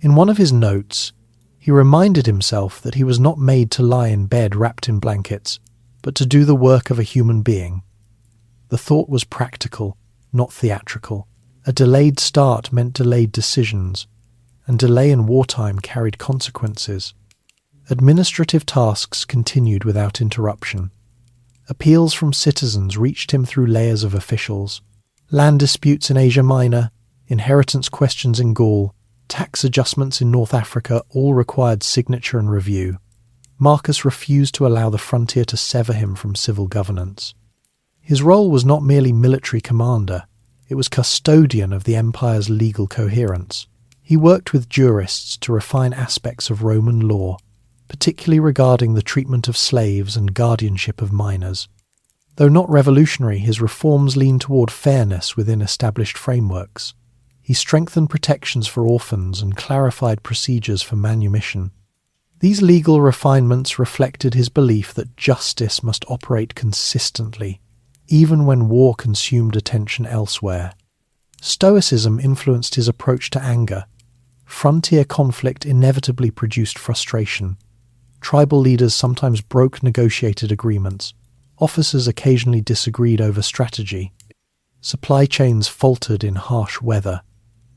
Speaker 1: In one of his notes, he reminded himself that he was not made to lie in bed wrapped in blankets, but to do the work of a human being. The thought was practical, not theatrical. A delayed start meant delayed decisions, and delay in wartime carried consequences. Administrative tasks continued without interruption. Appeals from citizens reached him through layers of officials. Land disputes in Asia Minor, inheritance questions in Gaul, tax adjustments in North Africa all required signature and review. Marcus refused to allow the frontier to sever him from civil governance. His role was not merely military commander, it was custodian of the empire's legal coherence. He worked with jurists to refine aspects of Roman law, particularly regarding the treatment of slaves and guardianship of minors. Though not revolutionary, his reforms leaned toward fairness within established frameworks. He strengthened protections for orphans and clarified procedures for manumission. These legal refinements reflected his belief that justice must operate consistently, even when war consumed attention elsewhere. Stoicism influenced his approach to anger. Frontier conflict inevitably produced frustration. Tribal leaders sometimes broke negotiated agreements. Officers occasionally disagreed over strategy. Supply chains faltered in harsh weather.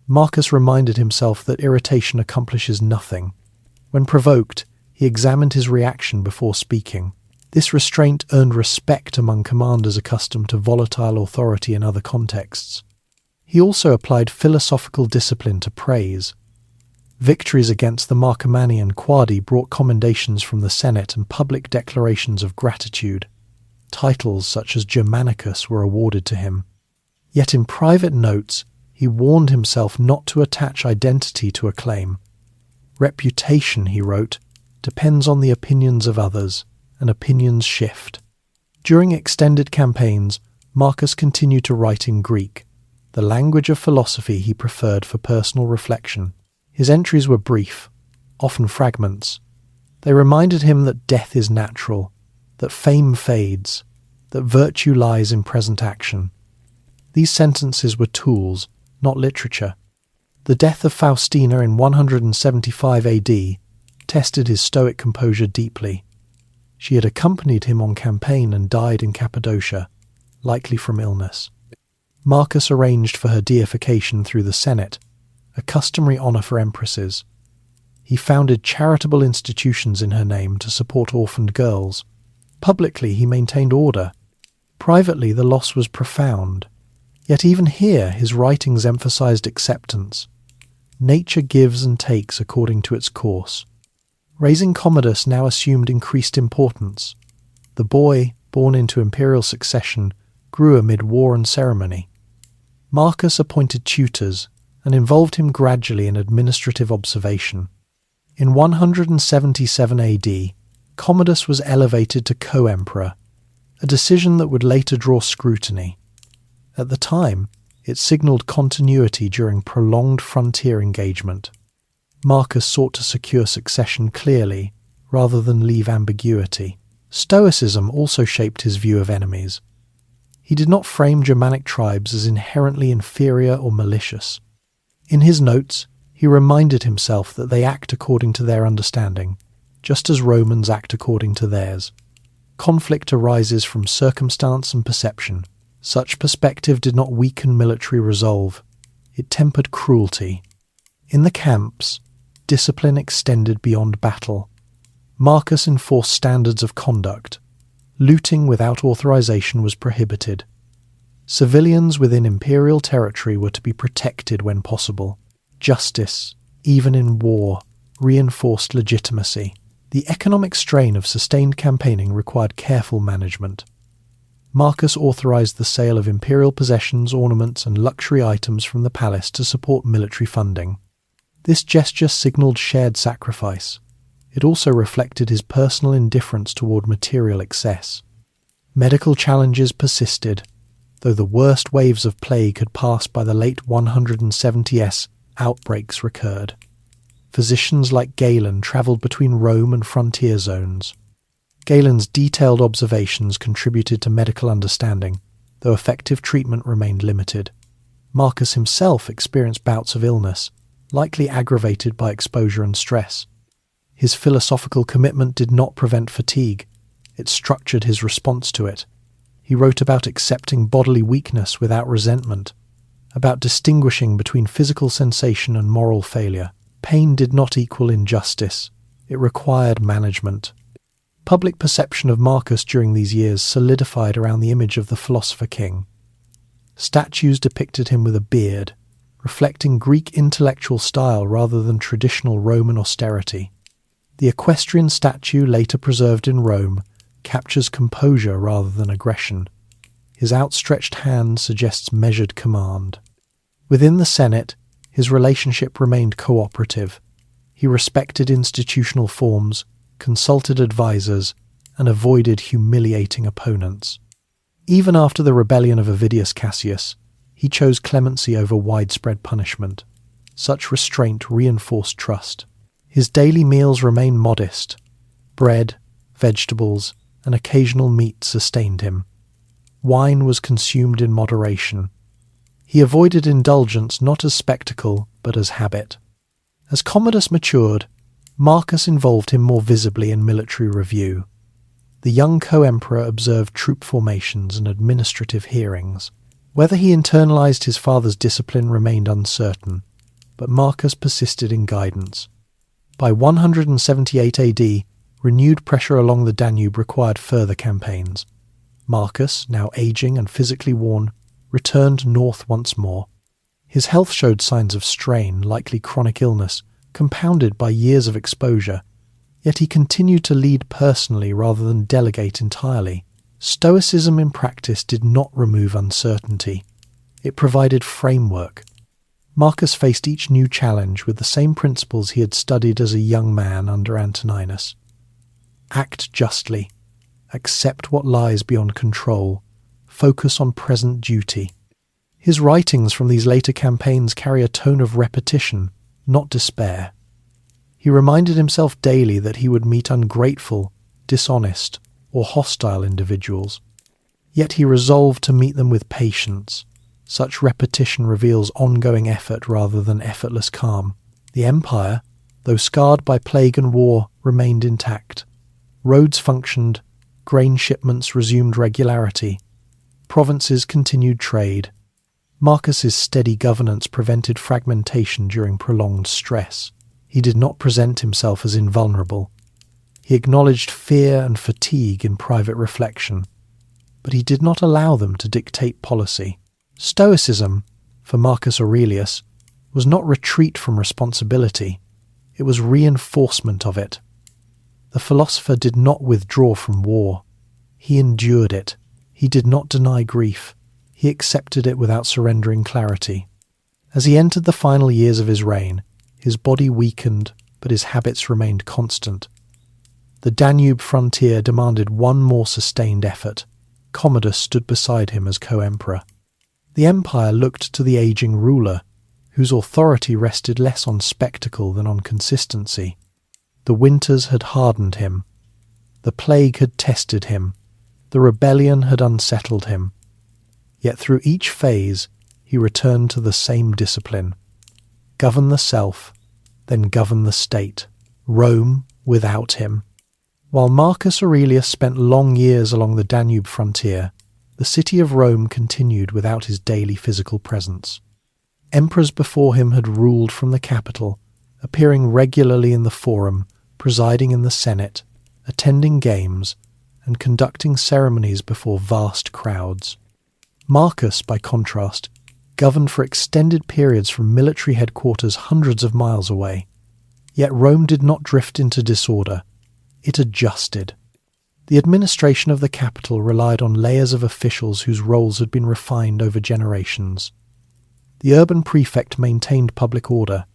Speaker 1: Marcus reminded himself that irritation accomplishes nothing. When provoked, he examined his reaction before speaking. This restraint earned respect among commanders accustomed to volatile authority in other contexts. He also applied philosophical discipline to praise. Victories against the Marcomannian Quadi brought commendations from the Senate and public declarations of gratitude. Titles such as Germanicus were awarded to him. Yet in private notes, he warned himself not to attach identity to a claim. Reputation, he wrote, depends on the opinions of others, and opinions shift. During extended campaigns, Marcus continued to write in Greek, the language of philosophy he preferred for personal reflection. His entries were brief, often fragments. They reminded him that death is natural, that fame fades, that virtue lies in present action. These sentences were tools, not literature. The death of Faustina in 175 AD tested his Stoic composure deeply. She had accompanied him on campaign and died in Cappadocia, likely from illness. Marcus arranged for her deification through the Senate, a customary honour for empresses. He founded charitable institutions in her name to support orphaned girls. Publicly, he maintained order. Privately, the loss was profound. Yet even here, his writings emphasized acceptance. Nature gives and takes according to its course. Raising Commodus now assumed increased importance. The boy, born into imperial succession, grew amid war and ceremony. Marcus appointed tutors and involved him gradually in administrative observation. In 177 AD, Commodus was elevated to co-emperor, a decision that would later draw scrutiny. At the time, it signalled continuity during prolonged frontier engagement. Marcus sought to secure succession clearly, rather than leave ambiguity. Stoicism also shaped his view of enemies. He did not frame Germanic tribes as inherently inferior or malicious. In his notes, he reminded himself that they act according to their understanding, just as Romans act according to theirs. Conflict arises from circumstance and perception. Such perspective did not weaken military resolve. It tempered cruelty. In the camps, discipline extended beyond battle. Marcus enforced standards of conduct. Looting without authorization was prohibited. Civilians within imperial territory were to be protected when possible. Justice, even in war, reinforced legitimacy. The economic strain of sustained campaigning required careful management. Marcus authorized the sale of imperial possessions, ornaments, and luxury items from the palace to support military funding. This gesture signalled shared sacrifice. It also reflected his personal indifference toward material excess. Medical challenges persisted, though the worst waves of plague had passed by the late 170s, outbreaks recurred. Physicians like Galen travelled between Rome and frontier zones. Galen's detailed observations contributed to medical understanding, though effective treatment remained limited. Marcus himself experienced bouts of illness, likely aggravated by exposure and stress. His philosophical commitment did not prevent fatigue. It structured his response to it. He wrote about accepting bodily weakness without resentment, about distinguishing between physical sensation and moral failure. Pain did not equal injustice. It required management. Public perception of Marcus during these years solidified around the image of the philosopher king. Statues depicted him with a beard, reflecting Greek intellectual style rather than traditional Roman austerity. The equestrian statue, later preserved in Rome, captures composure rather than aggression. His outstretched hand suggests measured command. Within the Senate, his relationship remained cooperative. He respected institutional forms, consulted advisors, and avoided humiliating opponents. Even after the rebellion of Avidius Cassius, he chose clemency over widespread punishment. Such restraint reinforced trust. His daily meals remained modest. Bread, vegetables, and occasional meat sustained him. Wine was consumed in moderation. He avoided indulgence not as spectacle, but as habit. As Commodus matured, Marcus involved him more visibly in military review. The young co-emperor observed troop formations and administrative hearings. Whether he internalized his father's discipline remained uncertain, but Marcus persisted in guidance. By 178 AD, renewed pressure along the Danube required further campaigns. Marcus, now aging and physically worn, returned north once more. His health showed signs of strain, likely chronic illness, compounded by years of exposure, yet he continued to lead personally rather than delegate entirely. Stoicism in practice did not remove uncertainty. It provided framework. Marcus faced each new challenge with the same principles he had studied as a young man under Antoninus. Act justly. Accept what lies beyond control. Focus on present duty. His writings from these later campaigns carry a tone of repetition, not despair. He reminded himself daily that he would meet ungrateful, dishonest, or hostile individuals. Yet he resolved to meet them with patience. Such repetition reveals ongoing effort rather than effortless calm. The empire, though scarred by plague and war, remained intact. Roads functioned, grain shipments resumed regularity, provinces continued trade. Marcus's steady governance prevented fragmentation during prolonged stress. He did not present himself as invulnerable. He acknowledged fear and fatigue in private reflection, but he did not allow them to dictate policy. Stoicism, for Marcus Aurelius, was not retreat from responsibility, it was reinforcement of it. The philosopher did not withdraw from war. He endured it. He did not deny grief. He accepted it without surrendering clarity. As he entered the final years of his reign, his body weakened, but his habits remained constant. The Danube frontier demanded one more sustained effort. Commodus stood beside him as co-emperor. The empire looked to the aging ruler, whose authority rested less on spectacle than on consistency. The winters had hardened him. The plague had tested him. The rebellion had unsettled him. Yet through each phase he returned to the same discipline. Govern the self, then govern the state. Rome without him. While Marcus Aurelius spent long years along the Danube frontier, the city of Rome continued without his daily physical presence. Emperors before him had ruled from the capital, appearing regularly in the Forum, presiding in the Senate, attending games, and conducting ceremonies before vast crowds. Marcus, by contrast, governed for extended periods from military headquarters hundreds of miles away. Yet Rome did not drift into disorder. It adjusted. The administration of the capital relied on layers of officials whose roles had been refined over generations. The urban prefect maintained public order.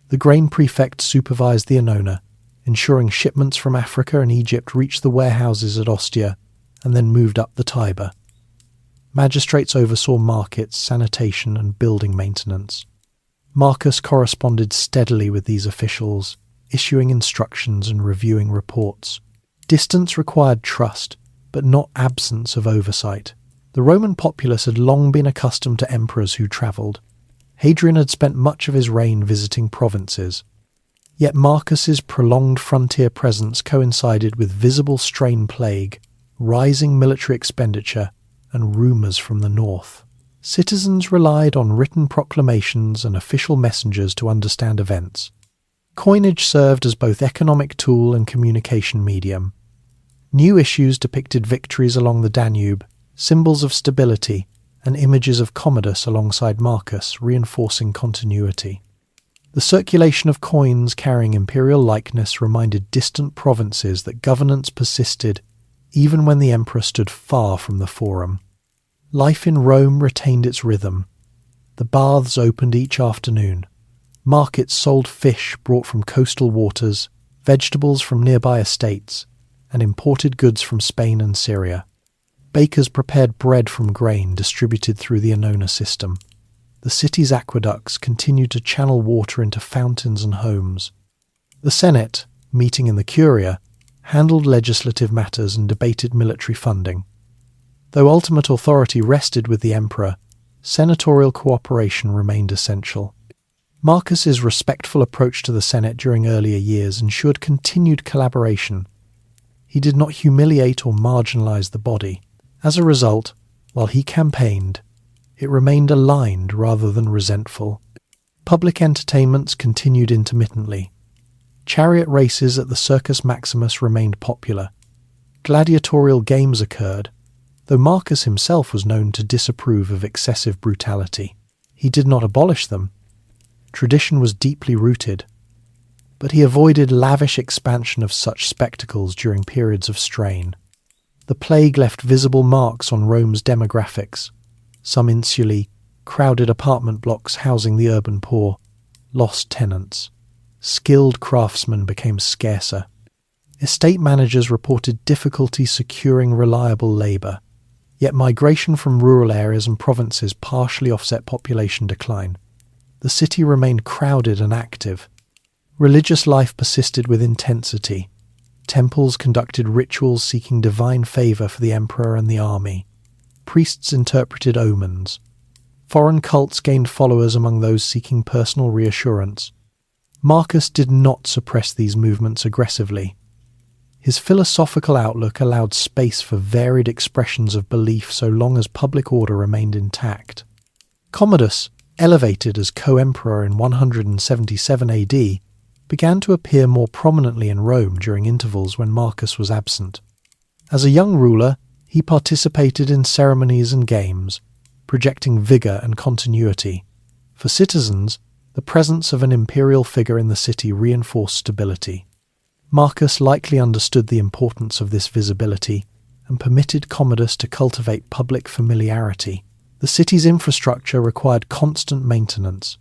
Speaker 1: The grain prefect supervised the annona, ensuring shipments from Africa and Egypt reached the warehouses at Ostia and then moved up the Tiber. Magistrates oversaw markets, sanitation, and building maintenance. Marcus corresponded steadily with these officials, issuing instructions and reviewing reports. Distance required trust, but not absence of oversight. The Roman populace had long been accustomed to emperors who travelled. Hadrian had spent much of his reign visiting provinces. Yet Marcus's prolonged frontier presence coincided with visible strain plague, rising military expenditure, and rumours from the north. Citizens relied on written proclamations and official messengers to understand events. Coinage served as both economic tool and communication medium. New issues depicted victories along the Danube, symbols of stability, and images of Commodus alongside Marcus, reinforcing continuity. The circulation of coins carrying imperial likeness reminded distant provinces that governance persisted even when the emperor stood far from the Forum. Life in Rome retained its rhythm. The baths opened each afternoon. Markets sold fish brought from coastal waters, vegetables from nearby estates, and imported goods from Spain and Syria. Bakers prepared bread from grain distributed through the annona system. The city's aqueducts continued to channel water into fountains and homes. The Senate, meeting in the Curia, handled legislative matters and debated military funding. Though ultimate authority rested with the emperor, senatorial cooperation remained essential. Marcus's respectful approach to the Senate during earlier years ensured continued collaboration. He did not humiliate or marginalize the body. As a result, while he campaigned, it remained aligned rather than resentful. Public entertainments continued intermittently. Chariot races at the Circus Maximus remained popular. Gladiatorial games occurred, though Marcus himself was known to disapprove of excessive brutality. He did not abolish them. Tradition was deeply rooted, but he avoided lavish expansion of such spectacles during periods of strain. The plague left visible marks on Rome's demographics. Some insulae, crowded apartment blocks housing the urban poor, lost tenants. Skilled craftsmen became scarcer. Estate managers reported difficulty securing reliable labour, yet migration from rural areas and provinces partially offset population decline. The city remained crowded and active. Religious life persisted with intensity. Temples conducted rituals seeking divine favour for the emperor and the army. Priests interpreted omens. Foreign cults gained followers among those seeking personal reassurance. Marcus did not suppress these movements aggressively. His philosophical outlook allowed space for varied expressions of belief so long as public order remained intact. Commodus, elevated as co-emperor in 177 AD, began to appear more prominently in Rome during intervals when Marcus was absent. As a young ruler, he participated in ceremonies and games, projecting vigour and continuity. For citizens, the presence of an imperial figure in the city reinforced stability. Marcus likely understood the importance of this visibility and permitted Commodus to cultivate public familiarity. The city's infrastructure required constant maintenance.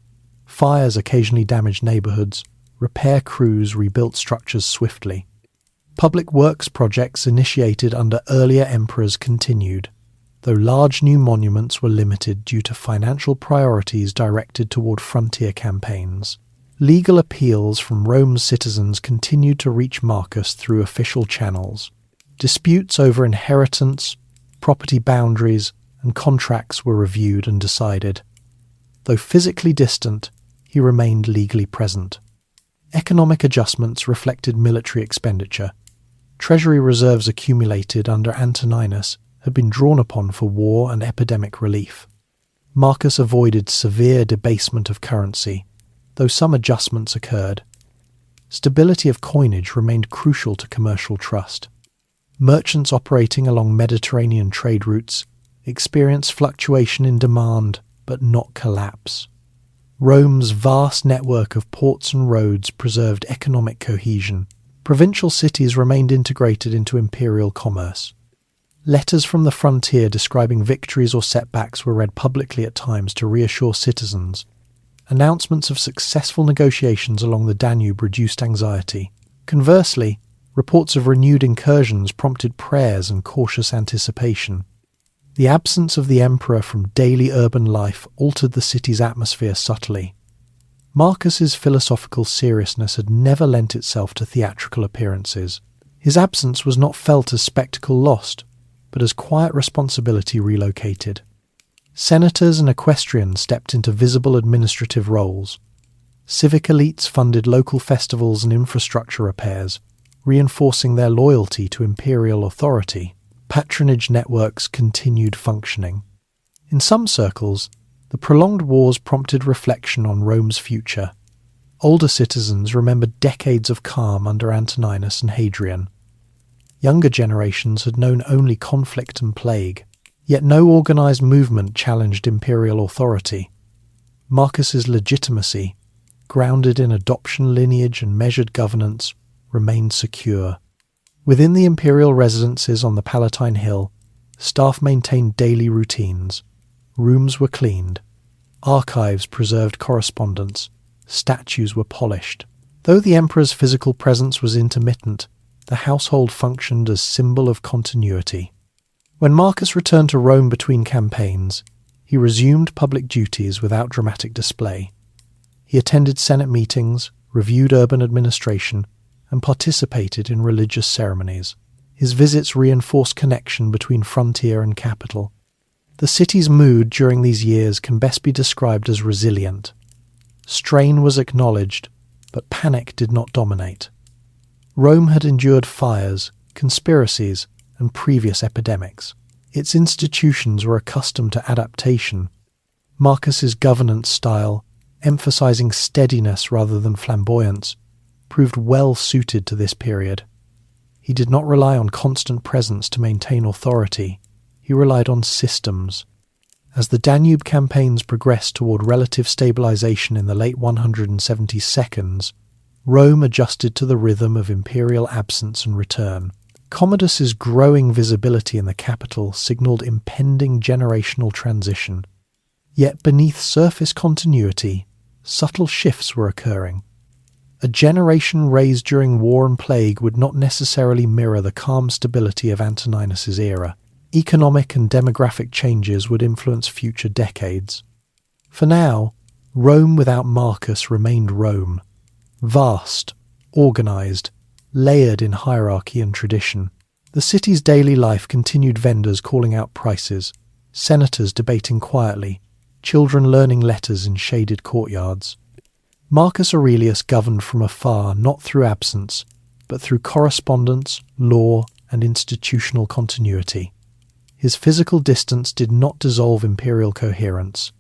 Speaker 1: Fires occasionally damaged neighbourhoods. Repair crews rebuilt structures swiftly. Public works projects initiated under earlier emperors continued, though large new monuments were limited due to financial priorities directed toward frontier campaigns. Legal appeals from Rome's citizens continued to reach Marcus through official channels. Disputes over inheritance, property boundaries, and contracts were reviewed and decided. Though physically distant, he remained legally present. Economic adjustments reflected military expenditure. Treasury reserves accumulated under Antoninus had been drawn upon for war and epidemic relief. Marcus avoided severe debasement of currency, though some adjustments occurred. Stability of coinage remained crucial to commercial trust. Merchants operating along Mediterranean trade routes experienced fluctuation in demand, but not collapse. Rome's vast network of ports and roads preserved economic cohesion. Provincial cities remained integrated into imperial commerce. Letters from the frontier describing victories or setbacks were read publicly at times to reassure citizens. Announcements of successful negotiations along the Danube reduced anxiety. Conversely, reports of renewed incursions prompted prayers and cautious anticipation. The absence of the emperor from daily urban life altered the city's atmosphere subtly. Marcus's philosophical seriousness had never lent itself to theatrical appearances. His absence was not felt as spectacle lost, but as quiet responsibility relocated. Senators and equestrians stepped into visible administrative roles. Civic elites funded local festivals and infrastructure repairs, reinforcing their loyalty to imperial authority. Patronage networks continued functioning. In some circles, the prolonged wars prompted reflection on Rome's future. Older citizens remembered decades of calm under Antoninus and Hadrian. Younger generations had known only conflict and plague, yet no organised movement challenged imperial authority. Marcus's legitimacy, grounded in adoption lineage and measured governance, remained secure. Within the imperial residences on the Palatine Hill, staff maintained daily routines. Rooms were cleaned. Archives preserved correspondence. Statues were polished. Though the emperor's physical presence was intermittent, the household functioned as symbol of continuity. When Marcus returned to Rome between campaigns, he resumed public duties without dramatic display. He attended Senate meetings, reviewed urban administration, and participated in religious ceremonies. His visits reinforced connection between frontier and capital. The city's mood during these years can best be described as resilient. Strain was acknowledged, but panic did not dominate. Rome had endured fires, conspiracies, and previous epidemics. Its institutions were accustomed to adaptation. Marcus's governance style, emphasizing steadiness rather than flamboyance, proved well suited to this period. He did not rely on constant presence to maintain authority. He relied on systems. As the Danube campaigns progressed toward relative stabilization in the late 172s, Rome adjusted to the rhythm of imperial absence and return. Commodus's growing visibility in the capital signaled impending generational transition. Yet beneath surface continuity, subtle shifts were occurring. A generation raised during war and plague would not necessarily mirror the calm stability of Antoninus's era. Economic and demographic changes would influence future decades. For now, Rome without Marcus remained Rome. Vast, organized, layered in hierarchy and tradition. The city's daily life continued, vendors calling out prices, senators debating quietly, children learning letters in shaded courtyards. Marcus Aurelius governed from afar, not through absence, but through correspondence, law, and institutional continuity. His physical distance did not dissolve imperial coherence.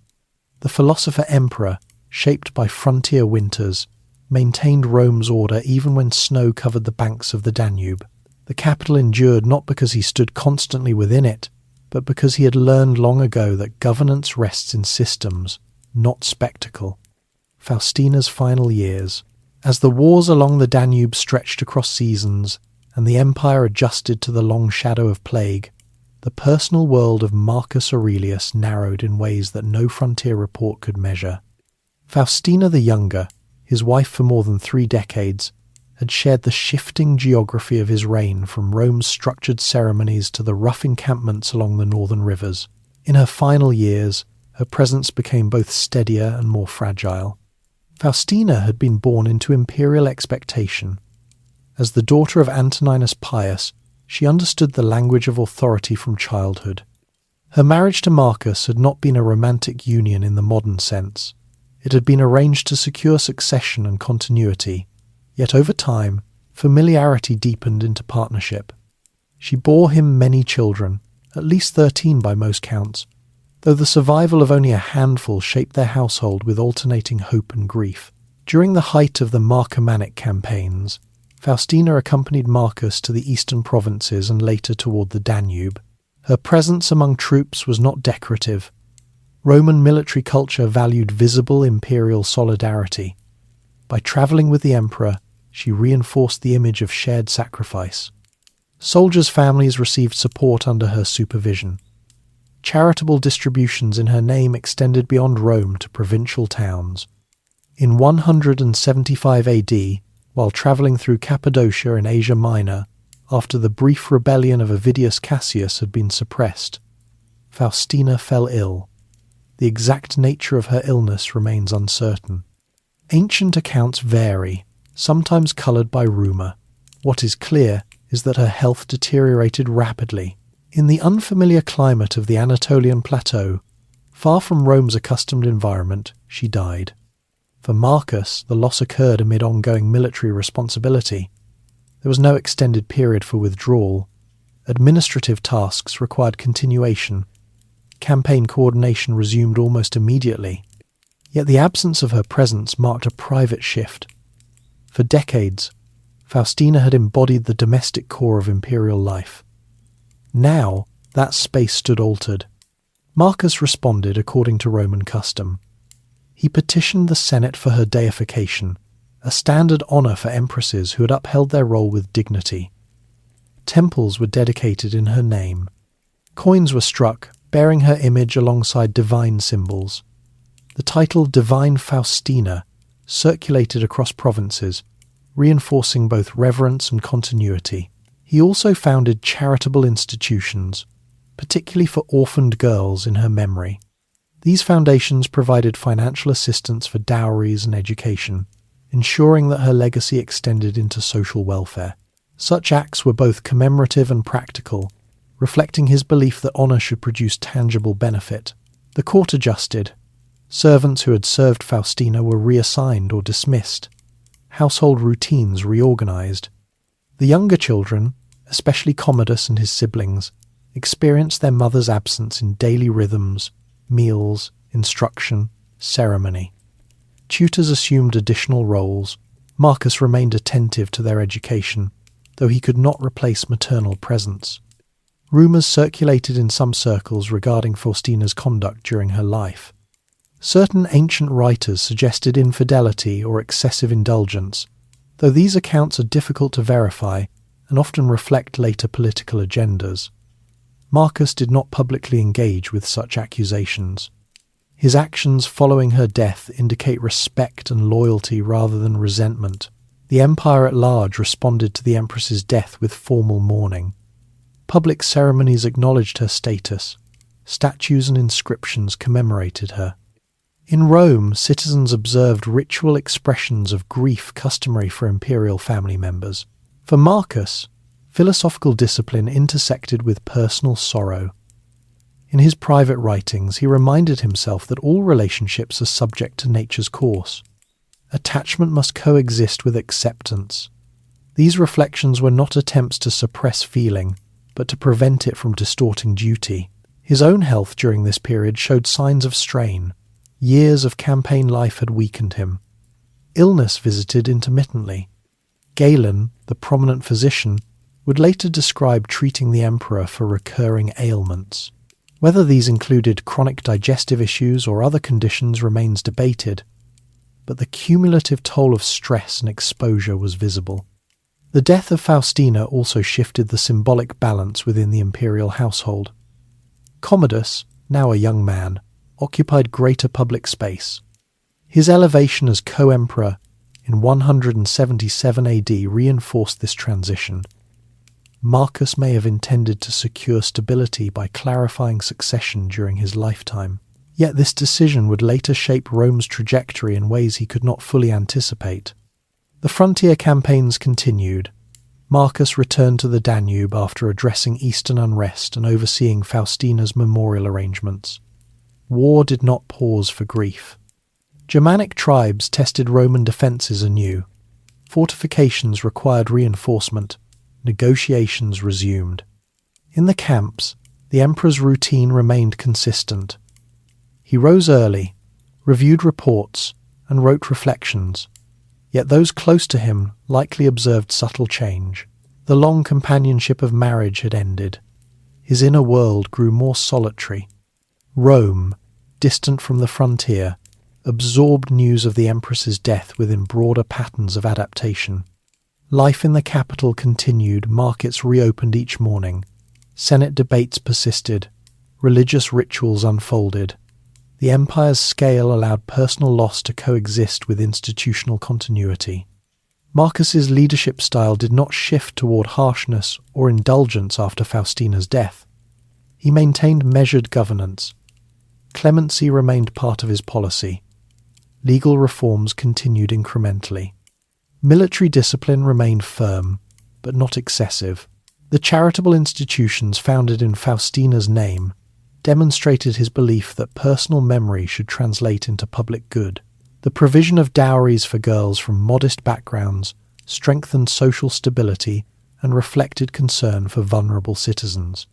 Speaker 1: The philosopher emperor, shaped by frontier winters, maintained Rome's order even when snow covered the banks of the Danube. The capital endured not because he stood constantly within it, but because he had learned long ago that governance rests in systems, not spectacle. Faustina's final years. As the wars along the Danube stretched across seasons, and the empire adjusted to the long shadow of plague, the personal world of Marcus Aurelius narrowed in ways that no frontier report could measure. Faustina the Younger, his wife for more than 3 decades, had shared the shifting geography of his reign, from Rome's structured ceremonies to the rough encampments along the northern rivers. In her final years, her presence became both steadier and more fragile. Faustina had been born into imperial expectation. As the daughter of Antoninus Pius, she understood the language of authority from childhood. Her marriage to Marcus had not been a romantic union in the modern sense. It had been arranged to secure succession and continuity, yet over time, familiarity deepened into partnership. She bore him many children, at least 13 by most counts, though the survival of only a handful shaped their household with alternating hope and grief. During the height of the Marcomannic campaigns, Faustina accompanied Marcus to the eastern provinces and later toward the Danube. Her presence among troops was not decorative. Roman military culture valued visible imperial solidarity. By travelling with the emperor, she reinforced the image of shared sacrifice. Soldiers' families received support under her supervision. Charitable distributions in her name extended beyond Rome to provincial towns. In 175 AD, while travelling through Cappadocia in Asia Minor, after the brief rebellion of Avidius Cassius had been suppressed, Faustina fell ill. The exact nature of her illness remains uncertain. Ancient accounts vary, sometimes coloured by rumour. What is clear is that her health deteriorated rapidly. In the unfamiliar climate of the Anatolian plateau, far from Rome's accustomed environment, she died. For Marcus, the loss occurred amid ongoing military responsibility. There was no extended period for withdrawal. Administrative tasks required continuation. Campaign coordination resumed almost immediately. Yet the absence of her presence marked a private shift. For decades, Faustina had embodied the domestic core of imperial life. Now, that space stood altered. Marcus responded according to Roman custom. He petitioned the Senate for her deification, a standard honour for empresses who had upheld their role with dignity. Temples were dedicated in her name. Coins were struck, bearing her image alongside divine symbols. The title Divine Faustina circulated across provinces, reinforcing both reverence and continuity. He also founded charitable institutions, particularly for orphaned girls in her memory. These foundations provided financial assistance for dowries and education, ensuring that her legacy extended into social welfare. Such acts were both commemorative and practical, reflecting his belief that honour should produce tangible benefit. The court adjusted. Servants who had served Faustina were reassigned or dismissed. Household routines reorganized. The younger children, especially Commodus and his siblings, experienced their mother's absence in daily rhythms, meals, instruction, ceremony. Tutors assumed additional roles. Marcus remained attentive to their education, though he could not replace maternal presence. Rumours circulated in some circles regarding Faustina's conduct during her life. Certain ancient writers suggested infidelity or excessive indulgence, though these accounts are difficult to verify and often reflect later political agendas. Marcus did not publicly engage with such accusations. His actions following her death indicate respect and loyalty rather than resentment. The empire at large responded to the empress's death with formal mourning. Public ceremonies acknowledged her status. Statues and inscriptions commemorated her. In Rome, citizens observed ritual expressions of grief customary for imperial family members. For Marcus, philosophical discipline intersected with personal sorrow. In his private writings, he reminded himself that all relationships are subject to nature's course. Attachment must coexist with acceptance. These reflections were not attempts to suppress feeling, but to prevent it from distorting duty. His own health during this period showed signs of strain. Years of campaign life had weakened him. Illness visited intermittently. Galen, the prominent physician, would later describe treating the emperor for recurring ailments. Whether these included chronic digestive issues or other conditions remains debated, but the cumulative toll of stress and exposure was visible. The death of Faustina also shifted the symbolic balance within the imperial household. Commodus, now a young man, occupied greater public space. His elevation as co-emperor in 177 AD reinforced this transition. Marcus may have intended to secure stability by clarifying succession during his lifetime. Yet this decision would later shape Rome's trajectory in ways he could not fully anticipate. The frontier campaigns continued. Marcus returned to the Danube after addressing eastern unrest and overseeing Faustina's memorial arrangements. War did not pause for grief. Germanic tribes tested Roman defences anew. Fortifications required reinforcement. Negotiations resumed. In the camps, the emperor's routine remained consistent. He rose early, reviewed reports, and wrote reflections. Yet those close to him likely observed subtle change. The long companionship of marriage had ended. His inner world grew more solitary. Rome, distant from the frontier, absorbed news of the empress's death within broader patterns of adaptation. Life in the capital continued, markets reopened each morning. Senate debates persisted. Religious rituals unfolded. The empire's scale allowed personal loss to coexist with institutional continuity. Marcus's leadership style did not shift toward harshness or indulgence after Faustina's death. He maintained measured governance. Clemency remained part of his policy. Legal reforms continued incrementally. Military discipline remained firm, but not excessive. The charitable institutions founded in Faustina's name demonstrated his belief that personal memory should translate into public good. The provision of dowries for girls from modest backgrounds strengthened social stability and reflected concern for vulnerable citizens.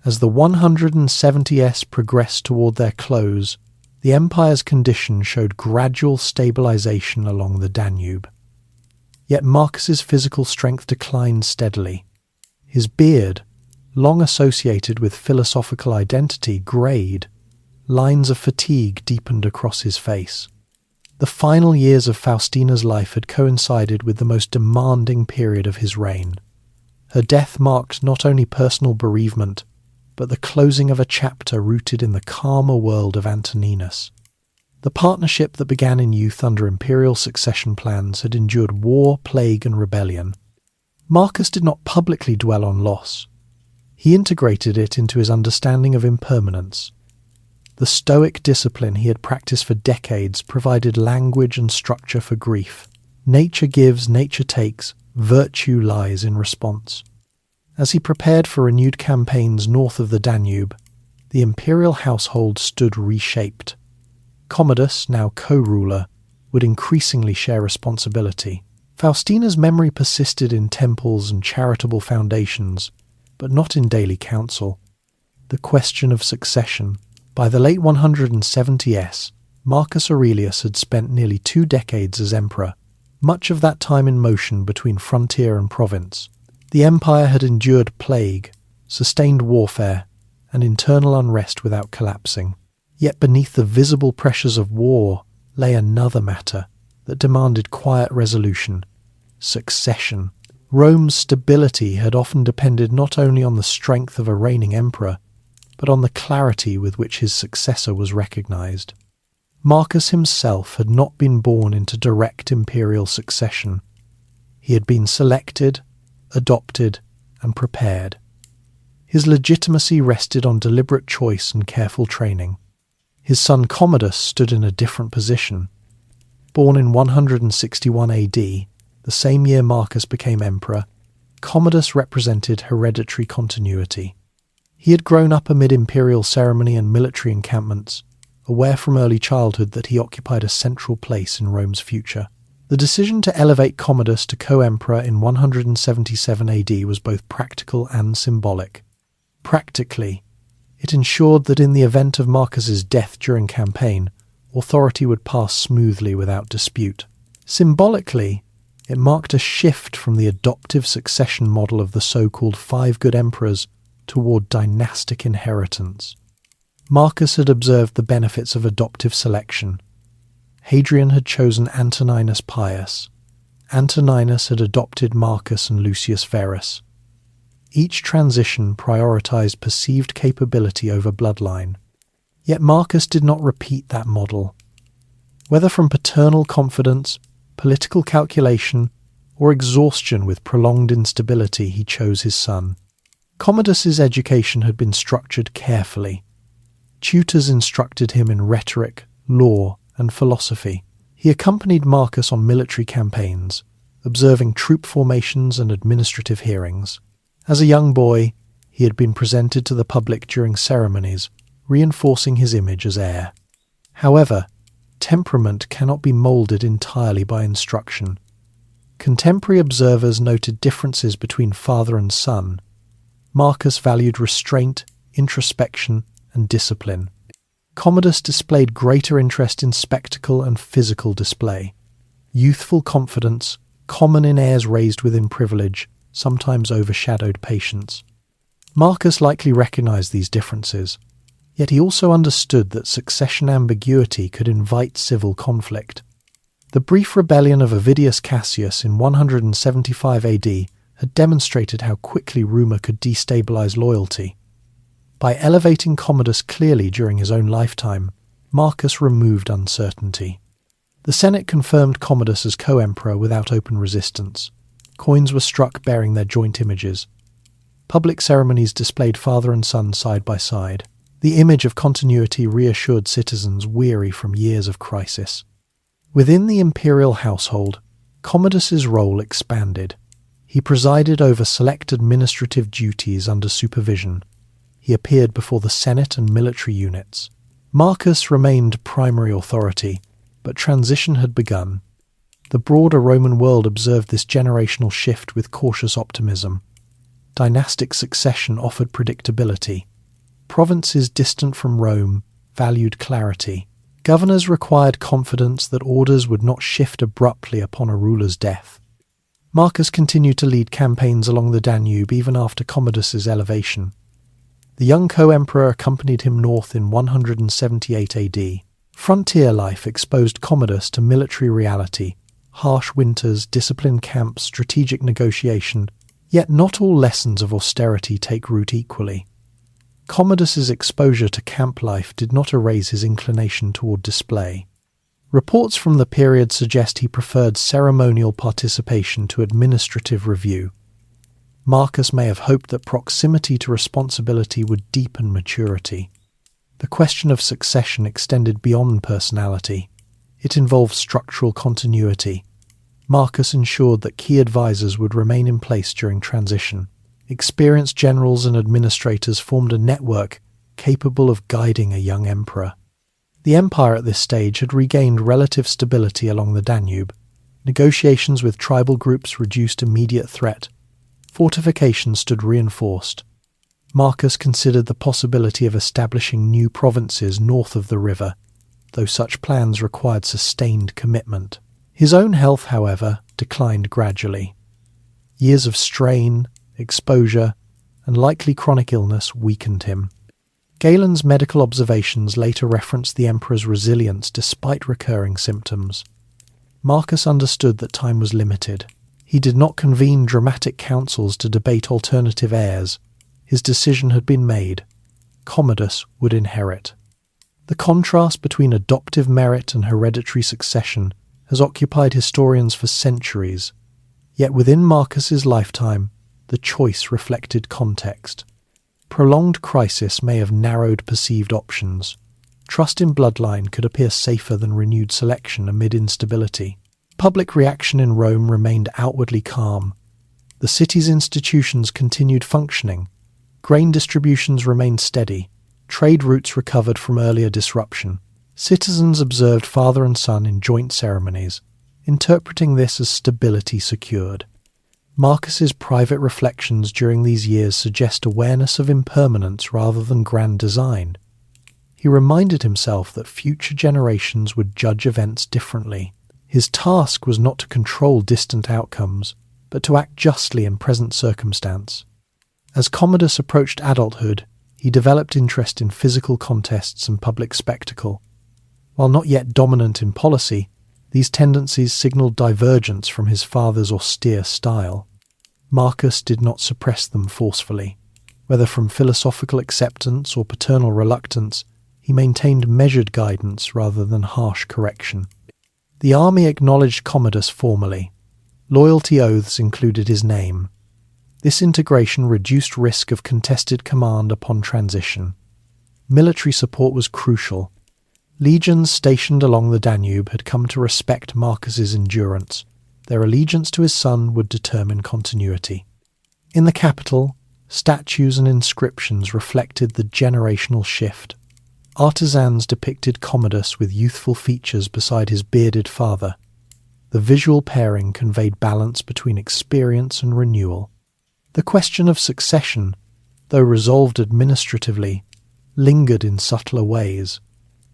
Speaker 1: As the 170s progressed toward their close, the empire's condition showed gradual stabilization along the Danube. Yet Marcus's physical strength declined steadily. His beard, long associated with philosophical identity, grayed. Lines of fatigue deepened across his face. The final years of Faustina's life had coincided with the most demanding period of his reign. Her death marked not only personal bereavement, but the closing of a chapter rooted in the calmer world of Antoninus. The partnership that began in youth under imperial succession plans had endured war, plague, and rebellion. Marcus did not publicly dwell on loss. He integrated it into his understanding of impermanence. The Stoic discipline he had practiced for decades provided language and structure for grief. Nature gives, nature takes, virtue lies in response. As he prepared for renewed campaigns north of the Danube, the imperial household stood reshaped. Commodus, now co-ruler, would increasingly share responsibility. Faustina's memory persisted in temples and charitable foundations, but not in daily council. The question of succession. By the late 170s, Marcus Aurelius had spent nearly 2 decades as emperor, much of that time in motion between frontier and province. The empire had endured plague, sustained warfare, and internal unrest without collapsing. Yet beneath the visible pressures of war lay another matter that demanded quiet resolution: succession. Rome's stability had often depended not only on the strength of a reigning emperor, but on the clarity with which his successor was recognized. Marcus himself had not been born into direct imperial succession. He had been selected, adopted, and prepared. His legitimacy rested on deliberate choice and careful training. His son Commodus stood in a different position. Born in 161 AD, the same year Marcus became emperor, Commodus represented hereditary continuity. He had grown up amid imperial ceremony and military encampments, aware from early childhood that he occupied a central place in Rome's future. The decision to elevate Commodus to co-emperor in 177 AD was both practical and symbolic. Practically, it ensured that in the event of Marcus's death during campaign, authority would pass smoothly without dispute. Symbolically, it marked a shift from the adoptive succession model of the so-called 5 good emperors toward dynastic inheritance. Marcus had observed the benefits of adoptive selection. Hadrian had chosen Antoninus Pius. Antoninus had adopted Marcus and Lucius Verus. Each transition prioritized perceived capability over bloodline. Yet Marcus did not repeat that model. Whether from paternal confidence, political calculation, or exhaustion with prolonged instability, he chose his son. Commodus's education had been structured carefully. Tutors instructed him in rhetoric, law, and philosophy. He accompanied Marcus on military campaigns, observing troop formations and administrative hearings. As a young boy, he had been presented to the public during ceremonies, reinforcing his image as heir. However, temperament cannot be moulded entirely by instruction. Contemporary observers noted differences between father and son. Marcus valued restraint, introspection, and discipline. Commodus displayed greater interest in spectacle and physical display. Youthful confidence, common in heirs raised within privilege, sometimes overshadowed patience. Marcus likely recognized these differences, yet he also understood that succession ambiguity could invite civil conflict. The brief rebellion of Avidius Cassius in 175 AD had demonstrated how quickly rumour could destabilize loyalty. By elevating Commodus clearly during his own lifetime, Marcus removed uncertainty. The Senate confirmed Commodus as co-emperor without open resistance. Coins were struck bearing their joint images. Public ceremonies displayed father and son side by side. The image of continuity reassured citizens weary from years of crisis. Within the imperial household, Commodus's role expanded. He presided over select administrative duties under supervision. He appeared before the Senate and military units. Marcus remained primary authority, but transition had begun. The broader Roman world observed this generational shift with cautious optimism. Dynastic succession offered predictability. Provinces distant from Rome valued clarity. Governors required confidence that orders would not shift abruptly upon a ruler's death. Marcus continued to lead campaigns along the Danube even after Commodus's elevation. The young co-emperor accompanied him north in 178 AD. Frontier life exposed Commodus to military reality, harsh winters, disciplined camps, strategic negotiation, yet not all lessons of austerity take root equally. Commodus's exposure to camp life did not erase his inclination toward display. Reports from the period suggest he preferred ceremonial participation to administrative review. Marcus may have hoped that proximity to responsibility would deepen maturity. The question of succession extended beyond personality. It involved structural continuity. Marcus ensured that key advisors would remain in place during transition. Experienced generals and administrators formed a network capable of guiding a young emperor. The empire at this stage had regained relative stability along the Danube. Negotiations with tribal groups reduced immediate threat. Fortifications stood reinforced. Marcus considered the possibility of establishing new provinces north of the river, though such plans required sustained commitment. His own health, however, declined gradually. Years of strain, exposure, and likely chronic illness weakened him. Galen's medical observations later referenced the emperor's resilience despite recurring symptoms. Marcus understood that time was limited. He did not convene dramatic councils to debate alternative heirs. His decision had been made. Commodus would inherit. The contrast between adoptive merit and hereditary succession has occupied historians for centuries. Yet within Marcus's lifetime, the choice reflected context. Prolonged crisis may have narrowed perceived options. Trust in bloodline could appear safer than renewed selection amid instability. Public reaction in Rome remained outwardly calm. The city's institutions continued functioning. Grain distributions remained steady. Trade routes recovered from earlier disruption. Citizens observed father and son in joint ceremonies, interpreting this as stability secured. Marcus's private reflections during these years suggest awareness of impermanence rather than grand design. He reminded himself that future generations would judge events differently. His task was not to control distant outcomes, but to act justly in present circumstance. As Commodus approached adulthood, he developed interest in physical contests and public spectacle. While not yet dominant in policy, these tendencies signaled divergence from his father's austere style. Marcus did not suppress them forcefully. Whether from philosophical acceptance or paternal reluctance, he maintained measured guidance rather than harsh correction. The army acknowledged Commodus formally. Loyalty oaths included his name. This integration reduced risk of contested command upon transition. Military support was crucial. Legions stationed along the Danube had come to respect Marcus's endurance. Their allegiance to his son would determine continuity. In the capital, statues and inscriptions reflected the generational shift. Artisans depicted Commodus with youthful features beside his bearded father. The visual pairing conveyed balance between experience and renewal. The question of succession, though resolved administratively, lingered in subtler ways.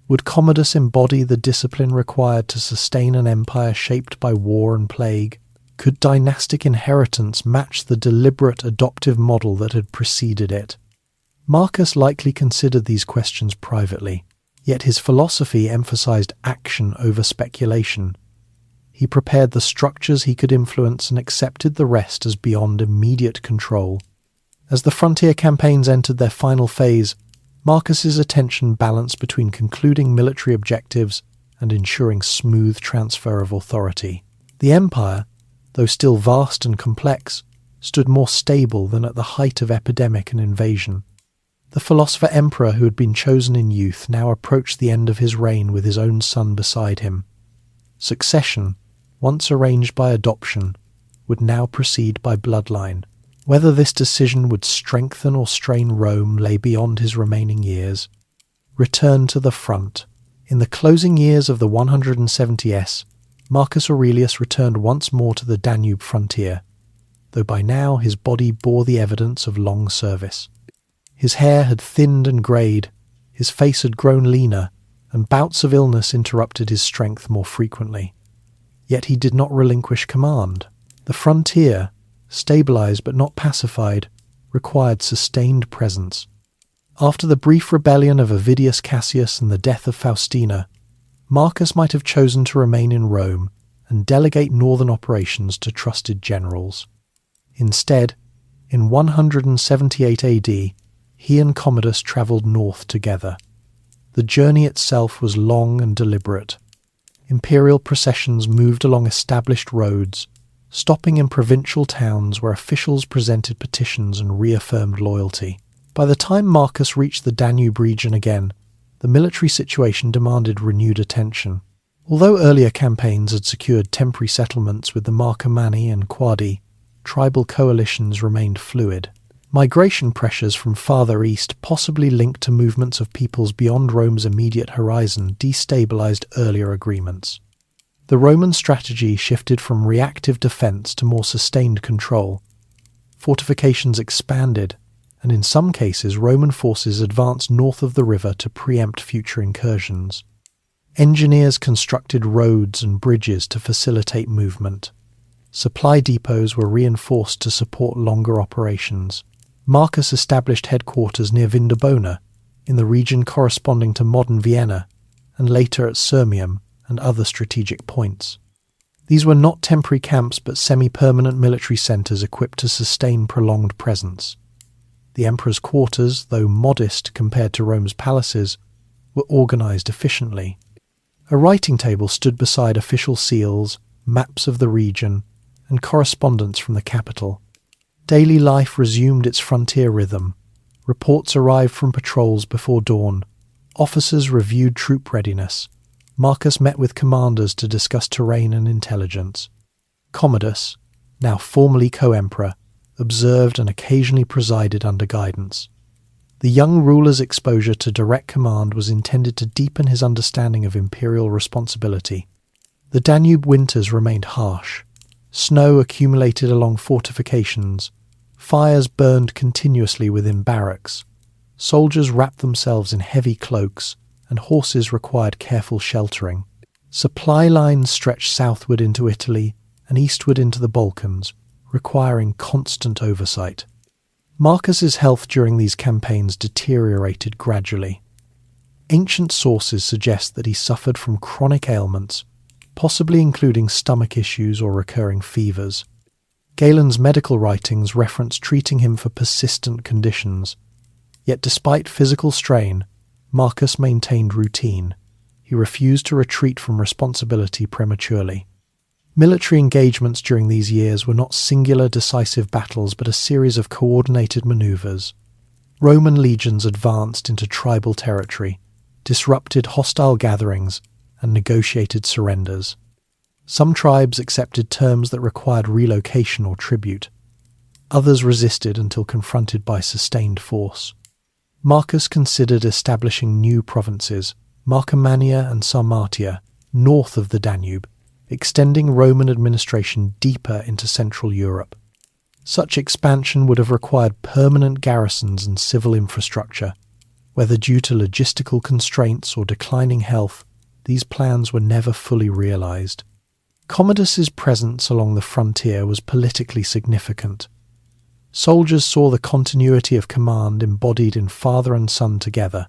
Speaker 1: Would Commodus embody the discipline required to sustain an empire shaped by war and plague? Could dynastic inheritance match the deliberate adoptive model that had preceded it? Marcus likely considered these questions privately, yet his philosophy emphasized action over speculation. He prepared the structures he could influence and accepted the rest as beyond immediate control. As the frontier campaigns entered their final phase, Marcus's attention balanced between concluding military objectives and ensuring smooth transfer of authority. The empire, though still vast and complex, stood more stable than at the height of epidemic and invasion. The philosopher emperor who had been chosen in youth now approached the end of his reign with his own son beside him. Succession, once arranged by adoption, would now proceed by bloodline. Whether this decision would strengthen or strain Rome lay beyond his remaining years. Return to the front. In the closing years of the 170s, Marcus Aurelius returned once more to the Danube frontier, though by now his body bore the evidence of long service. His hair had thinned and greyed, his face had grown leaner, and bouts of illness interrupted his strength more frequently. Yet he did not relinquish command. The frontier, stabilized but not pacified, required sustained presence. After the brief rebellion of Avidius Cassius and the death of Faustina, Marcus might have chosen to remain in Rome and delegate northern operations to trusted generals. Instead, in 178 AD, he and Commodus travelled north together. The journey itself was long and deliberate. Imperial processions moved along established roads, stopping in provincial towns where officials presented petitions and reaffirmed loyalty. By the time Marcus reached the Danube region again, the military situation demanded renewed attention. Although earlier campaigns had secured temporary settlements with the Marcomanni and Quadi, tribal coalitions remained fluid. Migration pressures from farther east, possibly linked to movements of peoples beyond Rome's immediate horizon, destabilized earlier agreements. The Roman strategy shifted from reactive defense to more sustained control. Fortifications expanded, and in some cases Roman forces advanced north of the river to preempt future incursions. Engineers constructed roads and bridges to facilitate movement. Supply depots were reinforced to support longer operations. Marcus established headquarters near Vindabona, in the region corresponding to modern Vienna, and later at Sirmium and other strategic points. These were not temporary camps but semi-permanent military centres equipped to sustain prolonged presence. The emperor's quarters, though modest compared to Rome's palaces, were organised efficiently. A writing table stood beside official seals, maps of the region, and correspondence from the capital. Daily life resumed its frontier rhythm. Reports arrived from patrols before dawn. Officers reviewed troop readiness. Marcus met with commanders to discuss terrain and intelligence. Commodus, now formally co-emperor, observed and occasionally presided under guidance. The young ruler's exposure to direct command was intended to deepen his understanding of imperial responsibility. The Danube winters remained harsh. Snow accumulated along fortifications. Fires burned continuously within barracks. Soldiers wrapped themselves in heavy cloaks, and horses required careful sheltering. Supply lines stretched southward into Italy and eastward into the Balkans, requiring constant oversight. Marcus's health during these campaigns deteriorated gradually. Ancient sources suggest that he suffered from chronic ailments, possibly including stomach issues or recurring fevers. Galen's medical writings reference treating him for persistent conditions. Yet despite physical strain, Marcus maintained routine. He refused to retreat from responsibility prematurely. Military engagements during these years were not singular decisive battles but a series of coordinated maneuvers. Roman legions advanced into tribal territory, disrupted hostile gatherings, and negotiated surrenders. Some tribes accepted terms that required relocation or tribute. Others resisted until confronted by sustained force. Marcus considered establishing new provinces, Marcomannia and Sarmatia, north of the Danube, extending Roman administration deeper into Central Europe. Such expansion would have required permanent garrisons and civil infrastructure. Whether due to logistical constraints or declining health, these plans were never fully realized. Commodus's presence along the frontier was politically significant. Soldiers saw the continuity of command embodied in father and son together.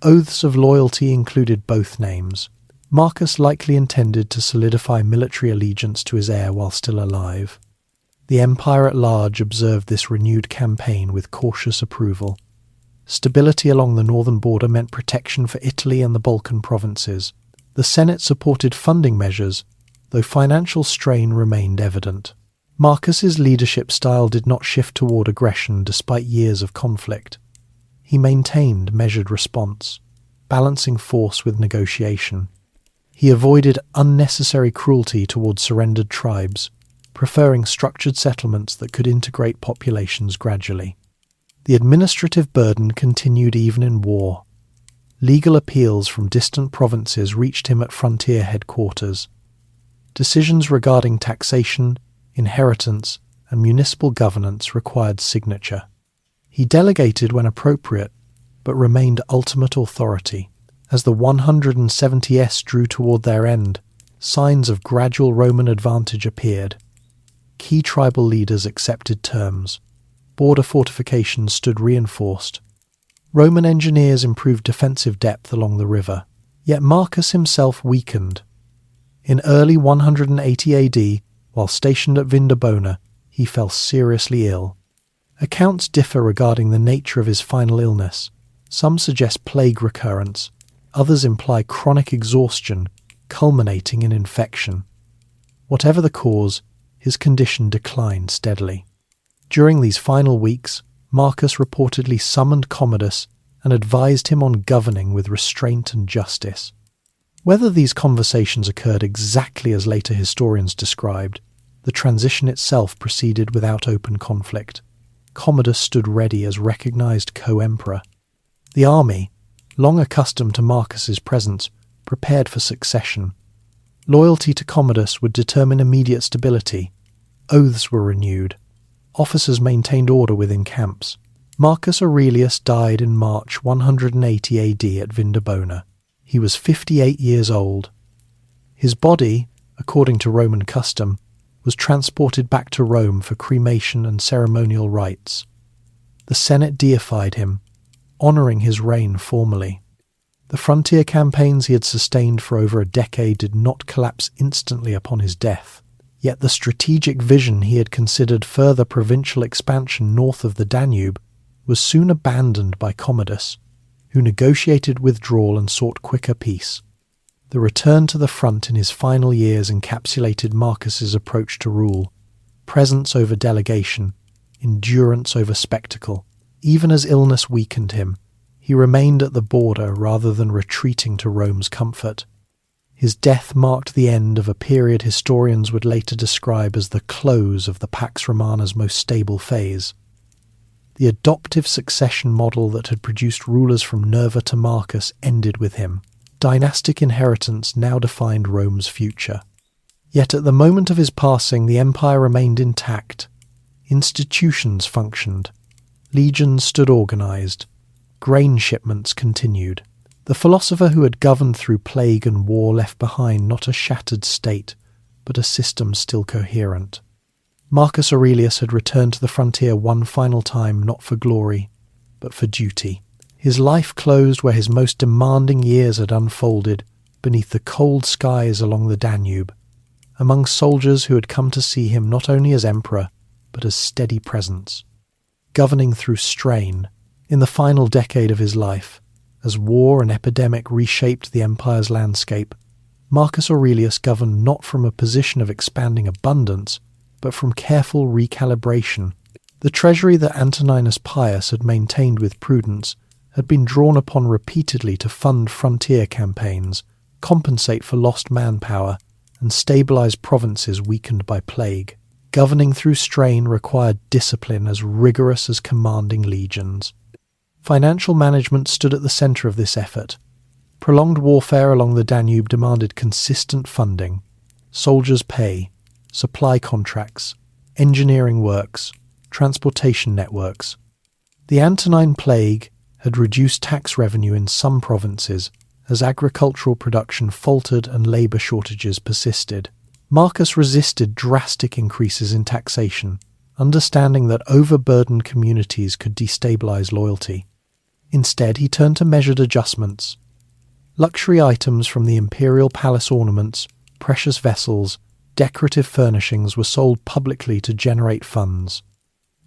Speaker 1: Oaths of loyalty included both names. Marcus likely intended to solidify military allegiance to his heir while still alive. The empire at large observed this renewed campaign with cautious approval. Stability along the northern border meant protection for Italy and the Balkan provinces. The Senate supported funding measures, though financial strain remained evident. Marcus's leadership style did not shift toward aggression despite years of conflict. He maintained measured response, balancing force with negotiation. He avoided unnecessary cruelty toward surrendered tribes, preferring structured settlements that could integrate populations gradually. The administrative burden continued even in war. Legal appeals from distant provinces reached him at frontier headquarters. Decisions regarding taxation, inheritance, and municipal governance required signature. He delegated when appropriate, but remained ultimate authority. As the 170s drew toward their end, signs of gradual Roman advantage appeared. Key tribal leaders accepted terms. Border fortifications stood reinforced. Roman engineers improved defensive depth along the river. Yet Marcus himself weakened. In early 180 AD, while stationed at Vindabona, he fell seriously ill. Accounts differ regarding the nature of his final illness. Some suggest plague recurrence, others imply chronic exhaustion, culminating in infection. Whatever the cause, his condition declined steadily. During these final weeks, Marcus reportedly summoned Commodus and advised him on governing with restraint and justice. Whether these conversations occurred exactly as later historians described, the transition itself proceeded without open conflict. Commodus stood ready as recognized co-emperor. The army, long accustomed to Marcus's presence, prepared for succession. Loyalty to Commodus would determine immediate stability. Oaths were renewed. Officers maintained order within camps. Marcus Aurelius died in March 180 AD at Vindabona. He was 58 years old. His body, according to Roman custom, was transported back to Rome for cremation and ceremonial rites. The Senate deified him, honouring his reign formally. The frontier campaigns he had sustained for over a decade did not collapse instantly upon his death, yet the strategic vision he had considered further provincial expansion north of the Danube was soon abandoned by Commodus, who negotiated withdrawal and sought quicker peace. The return to the front in his final years encapsulated Marcus's approach to rule: presence over delegation, endurance over spectacle. Even as illness weakened him, he remained at the border rather than retreating to Rome's comfort. His death marked the end of a period historians would later describe as the close of the Pax Romana's most stable phase. The adoptive succession model that had produced rulers from Nerva to Marcus ended with him. Dynastic inheritance now defined Rome's future. Yet at the moment of his passing, the empire remained intact. Institutions functioned. Legions stood organized. Grain shipments continued. The philosopher who had governed through plague and war left behind not a shattered state, but a system still coherent. Marcus Aurelius had returned to the frontier one final time, not for glory, but for duty. His life closed where his most demanding years had unfolded, beneath the cold skies along the Danube, among soldiers who had come to see him not only as emperor, but as steady presence. Governing through strain, in the final decade of his life, as war and epidemic reshaped the empire's landscape, Marcus Aurelius governed not from a position of expanding abundance, but from careful recalibration. The treasury that Antoninus Pius had maintained with prudence had been drawn upon repeatedly to fund frontier campaigns, compensate for lost manpower, and stabilize provinces weakened by plague. Governing through strain required discipline as rigorous as commanding legions. Financial management stood at the center of this effort. Prolonged warfare along the Danube demanded consistent funding, soldiers' pay, supply contracts, engineering works, transportation networks. The Antonine Plague had reduced tax revenue in some provinces as agricultural production faltered and labour shortages persisted. Marcus resisted drastic increases in taxation, understanding that overburdened communities could destabilize loyalty. Instead, he turned to measured adjustments. Luxury items from the imperial palace ornaments, precious vessels, decorative furnishings were sold publicly to generate funds.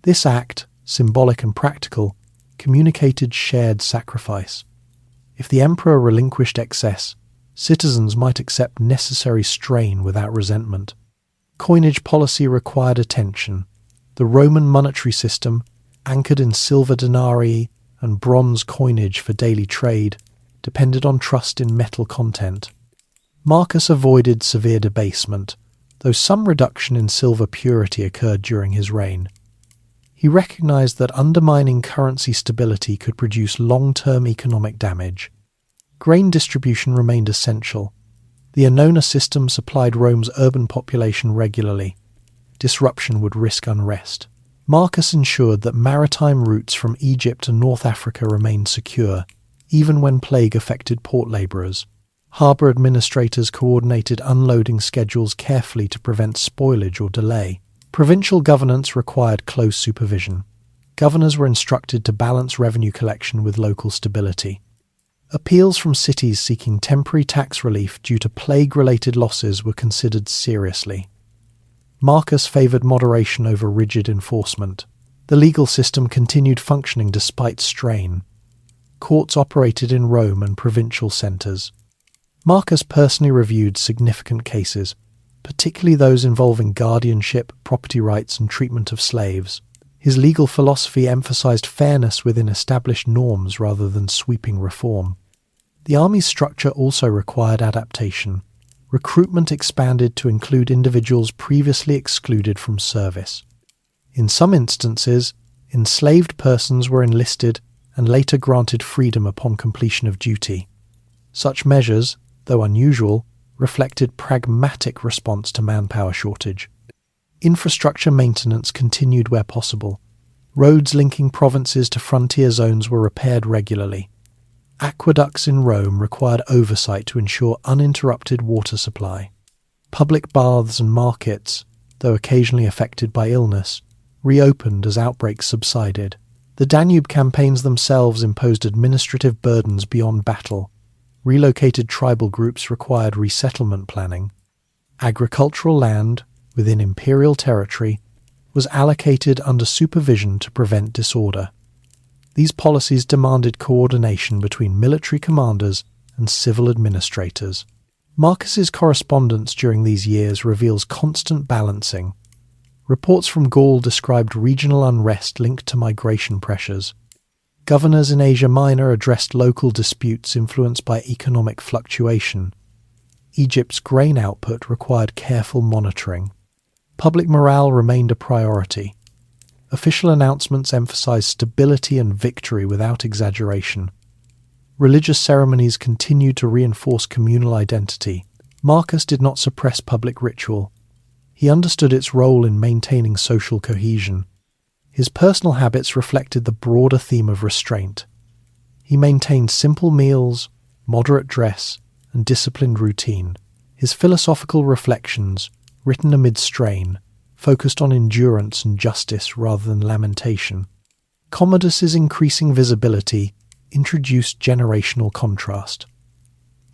Speaker 1: This act, symbolic and practical, communicated shared sacrifice. If the emperor relinquished excess, citizens might accept necessary strain without resentment. Coinage policy required attention. The Roman monetary system, anchored in silver denarii and bronze coinage for daily trade, depended on trust in metal content. Marcus avoided severe debasement, though some reduction in silver purity occurred during his reign. He recognized that undermining currency stability could produce long-term economic damage. Grain distribution remained essential. The Annona system supplied Rome's urban population regularly. Disruption would risk unrest. Marcus ensured that maritime routes from Egypt to North Africa remained secure, even when plague affected port labourers. Harbour administrators coordinated unloading schedules carefully to prevent spoilage or delay. Provincial governance required close supervision. Governors were instructed to balance revenue collection with local stability. Appeals from cities seeking temporary tax relief due to plague-related losses were considered seriously. Marcus favoured moderation over rigid enforcement. The legal system continued functioning despite strain. Courts operated in Rome and provincial centres. Marcus personally reviewed significant cases, particularly those involving guardianship, property rights, and treatment of slaves. His legal philosophy emphasized fairness within established norms rather than sweeping reform. The army's structure also required adaptation. Recruitment expanded to include individuals previously excluded from service. In some instances, Enslaved persons were enlisted and later granted freedom upon completion of duty. Such measures, though unusual, reflected pragmatic response to manpower shortage. Infrastructure maintenance continued where possible. Roads linking provinces to frontier zones were repaired regularly. Aqueducts in Rome required oversight to ensure uninterrupted water supply. Public baths and markets, though occasionally affected by illness, reopened as outbreaks subsided. The Danube campaigns themselves imposed administrative burdens beyond battle. Relocated tribal groups required resettlement planning. Agricultural land, within imperial territory, was allocated under supervision to prevent disorder. These policies demanded coordination between military commanders and civil administrators. Marcus's correspondence during these years reveals constant balancing. Reports from Gaul described regional unrest linked to migration pressures. Governors in Asia Minor addressed local disputes influenced by economic fluctuation. Egypt's grain output required careful monitoring. Public morale remained a priority. Official announcements emphasized stability and victory without exaggeration. Religious ceremonies continued to reinforce communal identity. Marcus did not suppress public ritual. He understood its role in maintaining social cohesion. His personal habits reflected the broader theme of restraint. He maintained simple meals, moderate dress, and disciplined routine. His philosophical reflections, written amid strain, focused on endurance and justice rather than lamentation. Commodus's increasing visibility introduced generational contrast.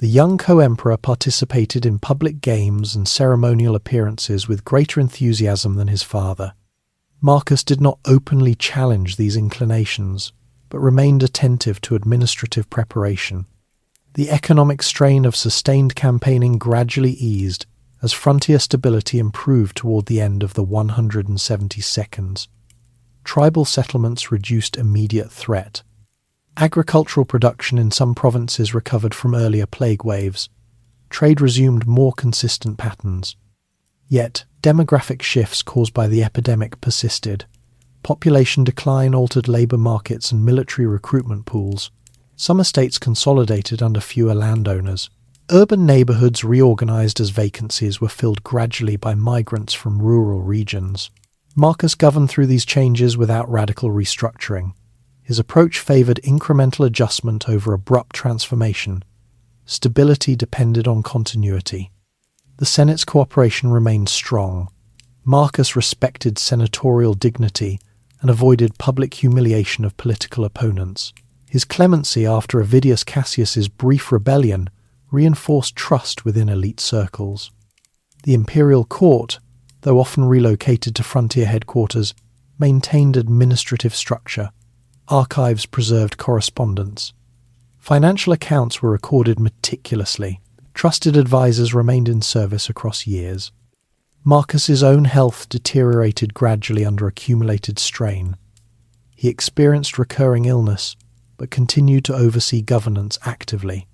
Speaker 1: The young co-emperor participated in public games and ceremonial appearances with greater enthusiasm than his father. Marcus did not openly challenge these inclinations, but remained attentive to administrative preparation. The economic strain of sustained campaigning gradually eased as frontier stability improved toward the end of the 172nd. Tribal settlements reduced immediate threat. Agricultural production in some provinces recovered from earlier plague waves. Trade resumed more consistent patterns. Yet, demographic shifts caused by the epidemic persisted. Population decline altered labour markets and military recruitment pools. Some estates consolidated under fewer landowners. Urban neighbourhoods reorganised as vacancies were filled gradually by migrants from rural regions. Marcus governed through these changes without radical restructuring. His approach favoured incremental adjustment over abrupt transformation. Stability depended on continuity. The Senate's cooperation remained strong. Marcus respected senatorial dignity and avoided public humiliation of political opponents. His clemency after Avidius Cassius's brief rebellion reinforced trust within elite circles. The imperial court, though often relocated to frontier headquarters, maintained administrative structure. Archives preserved correspondence. Financial accounts were recorded meticulously. Trusted advisors remained in service across years. Marcus's own health deteriorated gradually under accumulated strain. He experienced recurring illness, but continued to oversee governance actively.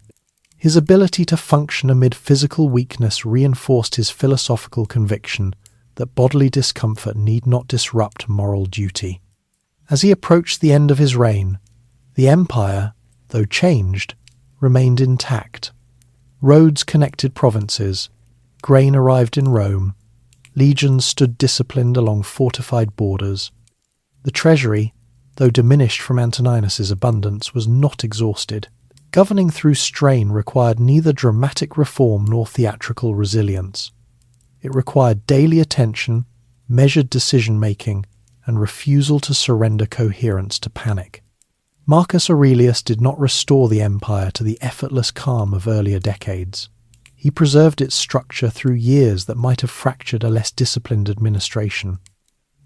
Speaker 1: His ability to function amid physical weakness reinforced his philosophical conviction that bodily discomfort need not disrupt moral duty. As he approached the end of his reign, the empire, though changed, remained intact. Roads connected provinces, grain arrived in Rome, legions stood disciplined along fortified borders. The treasury, though diminished from Antoninus's abundance, was not exhausted. Governing through strain required neither dramatic reform nor theatrical resilience. It required daily attention, measured decision-making, and refusal to surrender coherence to panic. Marcus Aurelius did not restore the empire to the effortless calm of earlier decades. He preserved its structure through years that might have fractured a less disciplined administration.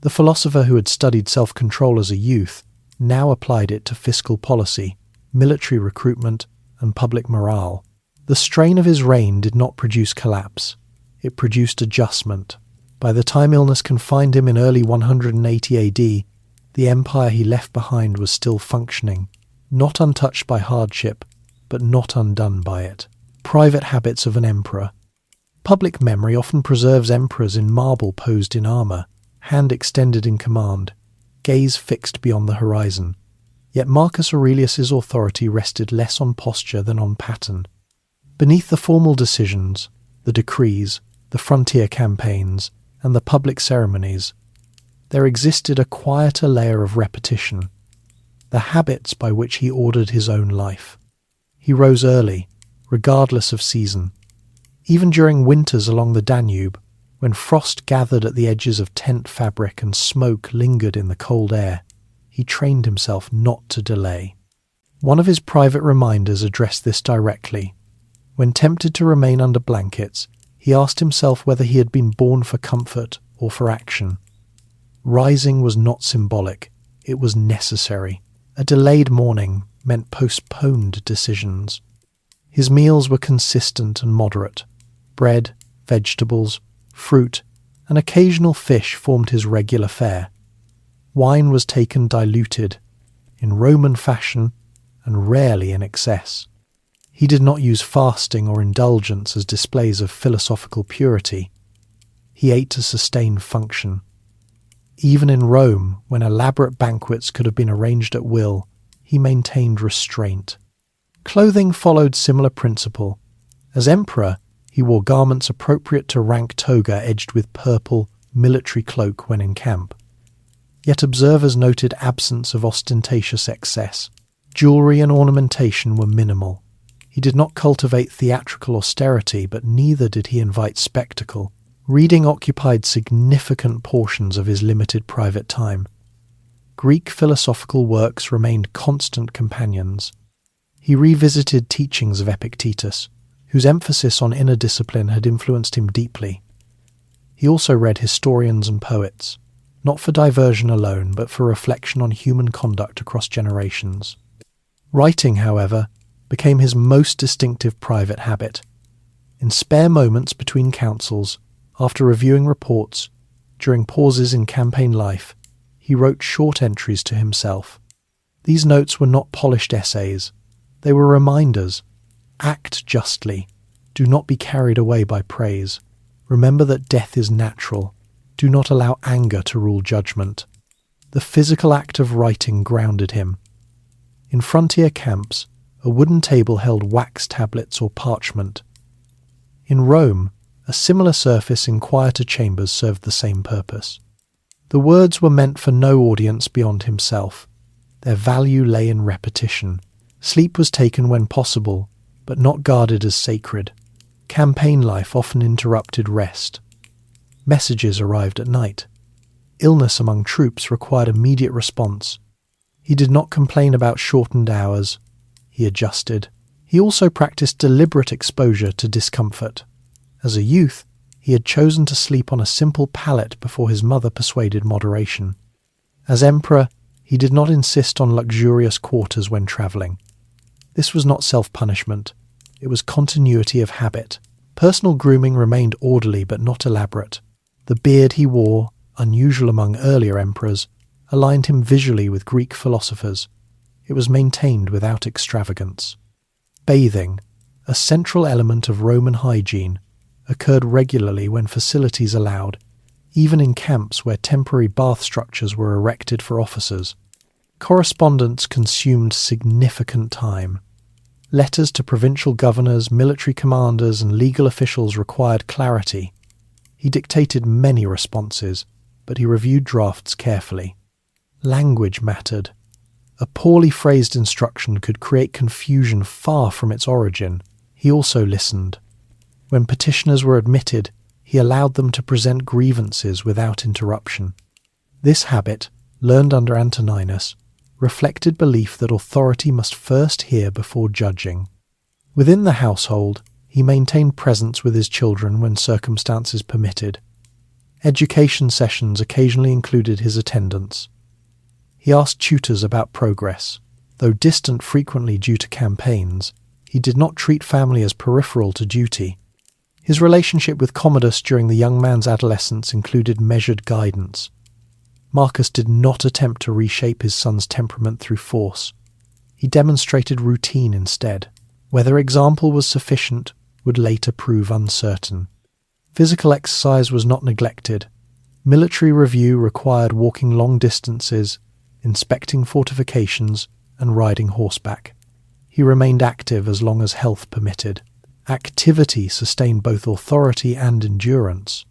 Speaker 1: The philosopher who had studied self-control as a youth now applied it to fiscal policy, military recruitment, and public morale. The strain of his reign did not produce collapse. It produced adjustment. By the time illness confined him in early 180 AD, the empire he left behind was still functioning, not untouched by hardship, but not undone by it. Private habits of an emperor. Public memory often preserves emperors in marble posed in armour, hand extended in command. gaze fixed beyond the horizon. Yet Marcus Aurelius's authority rested less on posture than on pattern. Beneath the formal decisions, the decrees, the frontier campaigns, and the public ceremonies, there existed a quieter layer of repetition, the habits by which he ordered his own life. He rose early, regardless of season. Even during winters along the Danube, when frost gathered at the edges of tent fabric and smoke lingered in the cold air, he trained himself not to delay. One of his private reminders addressed this directly. When tempted to remain under blankets, he asked himself whether he had been born for comfort or for action. Rising was not symbolic, it was necessary. A delayed morning meant postponed decisions. His meals were consistent and moderate. Bread, vegetables, fruit, and occasional fish formed his regular fare. Wine was taken diluted, in Roman fashion, and rarely in excess. He did not use fasting or indulgence as displays of philosophical purity. He ate to sustain function. Even in Rome, when elaborate banquets could have been arranged at will, he maintained restraint. Clothing followed similar principle. As emperor, he wore garments appropriate to rank toga edged with purple, military cloak when in camp. Yet observers noted absence of ostentatious excess. Jewelry and ornamentation were minimal. He did not cultivate theatrical austerity, but neither did he invite spectacle. Reading occupied significant portions of his limited private time. Greek philosophical works remained constant companions. He revisited teachings of Epictetus, whose emphasis on inner discipline had influenced him deeply. He also read historians and poets, not for diversion alone, but for reflection on human conduct across generations. Writing, however, became his most distinctive private habit. In spare moments between councils, after reviewing reports, during pauses in campaign life, he wrote short entries to himself. These notes were not polished essays. They were reminders. Act justly. Do not be carried away by praise. Remember that death is natural. Do not allow anger to rule judgment. The physical act of writing grounded him. In frontier camps, a wooden table held wax tablets or parchment. In Rome, a similar surface in quieter chambers served the same purpose. The words were meant for no audience beyond himself. Their value lay in repetition. Sleep was taken when possible, but not guarded as sacred. Campaign life often interrupted rest. Messages arrived at night. Illness among troops required immediate response. He did not complain about shortened hours. He adjusted. He also practiced deliberate exposure to discomfort. As a youth, he had chosen to sleep on a simple pallet before his mother persuaded moderation. As emperor, he did not insist on luxurious quarters when travelling. This was not self-punishment. It was continuity of habit. Personal grooming remained orderly but not elaborate. The beard he wore, unusual among earlier emperors, aligned him visually with Greek philosophers. It was maintained without extravagance. Bathing, a central element of Roman hygiene, occurred regularly when facilities allowed, even in camps where temporary bath structures were erected for officers. Correspondence consumed significant time. Letters to provincial governors, military commanders, and legal officials required clarity. He dictated many responses, but he reviewed drafts carefully. Language mattered. A poorly phrased instruction could create confusion far from its origin. He also listened. When petitioners were admitted, he allowed them to present grievances without interruption. This habit, learned under Antoninus, reflected belief that authority must first hear before judging. Within the household, he maintained presence with his children when circumstances permitted. Education sessions occasionally included his attendance. He asked tutors about progress. Though distant frequently due to campaigns, he did not treat family as peripheral to duty. His relationship with Commodus during the young man's adolescence included measured guidance. Marcus did not attempt to reshape his son's temperament through force. He demonstrated routine instead. Whether example was sufficient would later prove uncertain. Physical exercise was not neglected. Military review required walking long distances, inspecting fortifications, and riding horseback. He remained active as long as health permitted. Activity sustained both authority and endurance.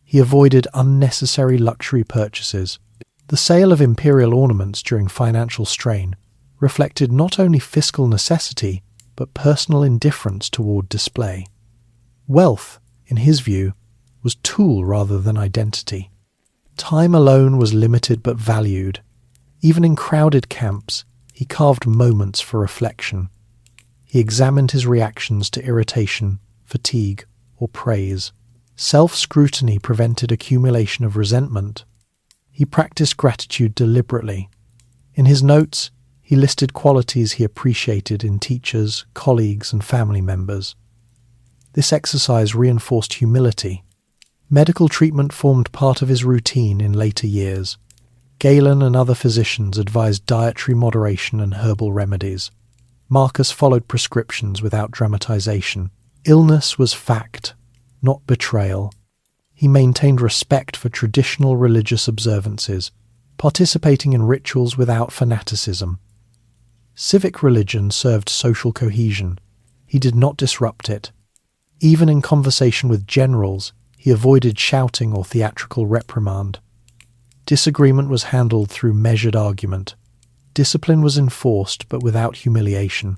Speaker 1: He avoided unnecessary luxury purchases. The sale of imperial ornaments during financial strain reflected not only fiscal necessity, but personal indifference toward display. Wealth, in his view, was tool rather than identity. Time alone was limited but valued. Even in crowded camps, he carved moments for reflection. He examined his reactions to irritation, fatigue, or praise. Self-scrutiny prevented accumulation of resentment. He practiced gratitude deliberately. In his notes, he listed qualities he appreciated in teachers, colleagues, and family members. This exercise reinforced humility. Medical treatment formed part of his routine in later years. Galen and other physicians advised dietary moderation and herbal remedies. Marcus followed prescriptions without dramatization. Illness was fact, not betrayal. He maintained respect for traditional religious observances, participating in rituals without fanaticism. Civic religion served social cohesion. He did not disrupt it. Even in conversation with generals, he avoided shouting or theatrical reprimand. Disagreement was handled through measured argument. Discipline was enforced, but without humiliation.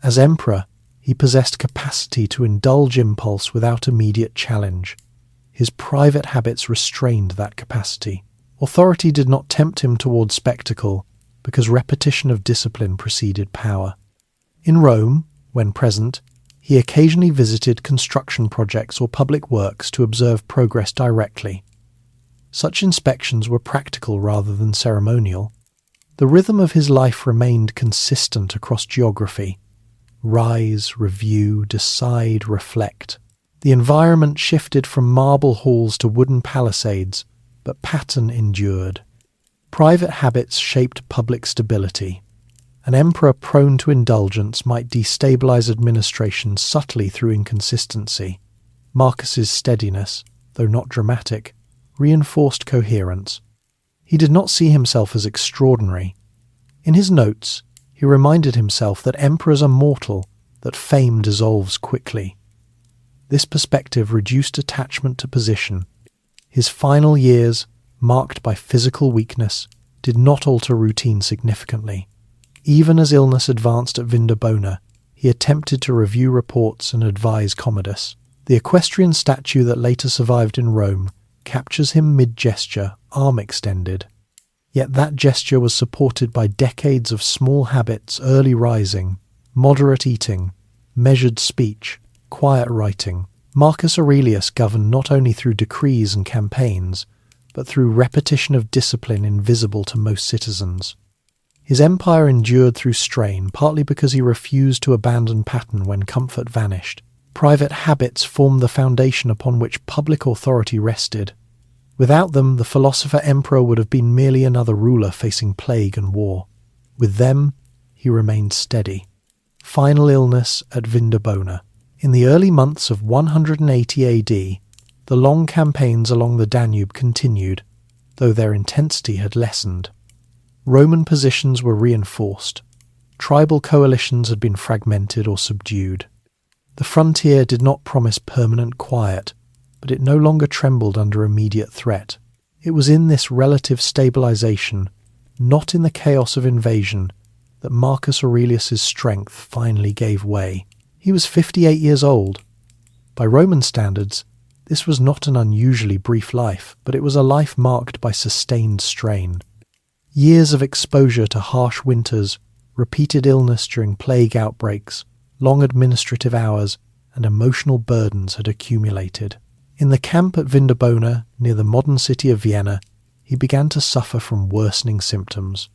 Speaker 1: As emperor, he possessed capacity to indulge impulse without immediate challenge. His private habits restrained that capacity. Authority did not tempt him toward spectacle, because repetition of discipline preceded power. In Rome, when present, he occasionally visited construction projects or public works to observe progress directly. Such inspections were practical rather than ceremonial. The rhythm of his life remained consistent across geography. Rise, review, decide, reflect. The environment shifted from marble halls to wooden palisades, but pattern endured. Private habits shaped public stability. An emperor prone to indulgence might destabilize administration subtly through inconsistency. Marcus's steadiness, though not dramatic, reinforced coherence. He did not see himself as extraordinary. In his notes, he reminded himself that emperors are mortal, that fame dissolves quickly. This perspective reduced attachment to position. His final years, marked by physical weakness, did not alter routine significantly. Even as illness advanced at Vindabona, he attempted to review reports and advise Commodus. The equestrian statue that later survived in Rome captures him mid-gesture, arm extended. Yet that gesture was supported by decades of small habits: early rising, moderate eating, measured speech, quiet writing. Marcus Aurelius governed not only through decrees and campaigns, but through repetition of discipline invisible to most citizens. His empire endured through strain, partly because he refused to abandon pattern when comfort vanished. Private habits formed the foundation upon which public authority rested. Without them, the philosopher-emperor would have been merely another ruler facing plague and war. With them, he remained steady. Final illness at Vindabona. In the early months of 180 AD, the long campaigns along the Danube continued, though their intensity had lessened. Roman positions were reinforced. Tribal coalitions had been fragmented or subdued. The frontier did not promise permanent quiet, but it no longer trembled under immediate threat. It was in this relative stabilization, not in the chaos of invasion, that Marcus Aurelius's strength finally gave way. He was 58 years old. By Roman standards, this was not an unusually brief life, but it was a life marked by sustained strain. Years of exposure to harsh winters, repeated illness during plague outbreaks, long administrative hours, and emotional burdens had accumulated. In the camp at Vindabona, near the modern city of Vienna, he began to suffer from worsening symptoms.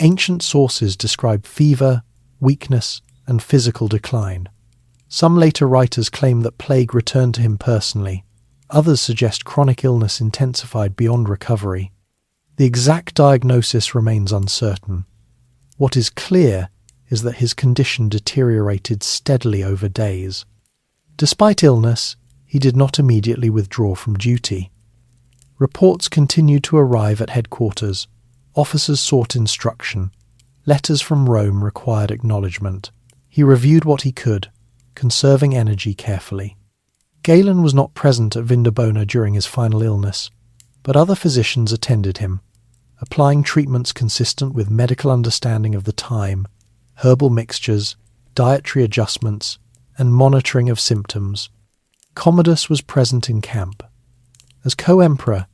Speaker 1: Ancient sources describe fever, weakness, and physical decline. Some later writers claim that plague returned to him personally. Others suggest chronic illness intensified beyond recovery. The exact diagnosis remains uncertain. What is clear is that his condition deteriorated steadily over days. Despite illness, he did not immediately withdraw from duty. Reports continued to arrive at headquarters. Officers sought instruction. Letters from Rome required acknowledgement. He reviewed what he could, conserving energy carefully. Galen was not present at Vindabona during his final illness, but other physicians attended him, applying treatments consistent with medical understanding of the time, herbal mixtures, dietary adjustments, and monitoring of symptoms. Commodus was present in camp. As co-emperor,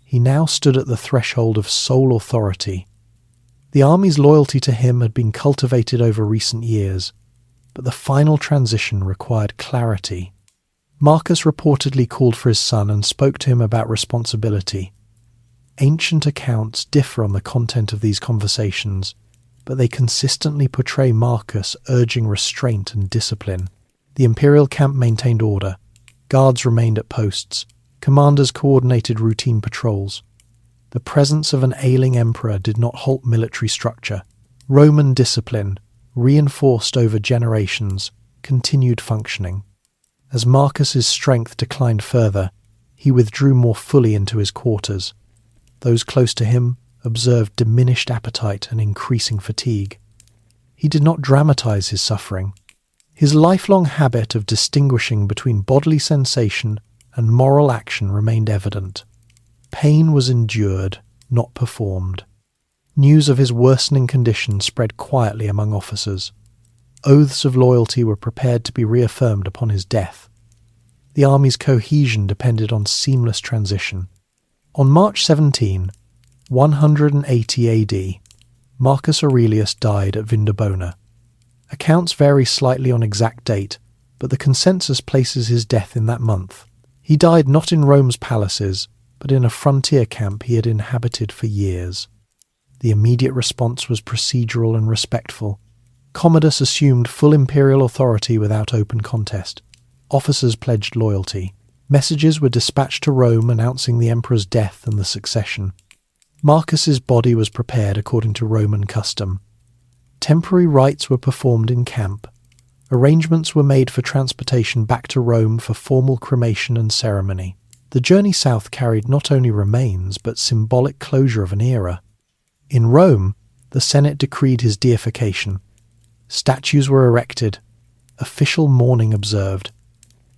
Speaker 1: he now stood at the threshold of sole authority. The army's loyalty to him had been cultivated over recent years, but the final transition required clarity. Marcus reportedly called for his son and spoke to him about responsibility. Ancient accounts differ on the content of these conversations, but they consistently portray Marcus urging restraint and discipline. The imperial camp maintained order. Guards remained at posts. Commanders coordinated routine patrols. The presence of an ailing emperor did not halt military structure. Roman discipline, reinforced over generations, continued functioning. As Marcus's strength declined further, he withdrew more fully into his quarters. Those close to him observed diminished appetite and increasing fatigue. He did not dramatize his suffering. His lifelong habit of distinguishing between bodily sensation and moral action remained evident. Pain was endured, not performed. News of his worsening condition spread quietly among officers. Oaths of loyalty were prepared to be reaffirmed upon his death. The army's cohesion depended on seamless transition. On March 17, 180 AD, Marcus Aurelius died at Vindabona. Accounts vary slightly on exact date, but the consensus places his death in that month. He died not in Rome's palaces, but in a frontier camp he had inhabited for years. The immediate response was procedural and respectful. Commodus assumed full imperial authority without open contest. Officers pledged loyalty. Messages were dispatched to Rome announcing the emperor's death and the succession. Marcus's body was prepared according to Roman custom. Temporary rites were performed in camp. Arrangements were made for transportation back to Rome for formal cremation and ceremony. The journey south carried not only remains but symbolic closure of an era. In Rome, the Senate decreed his deification. Statues were erected. Official mourning observed.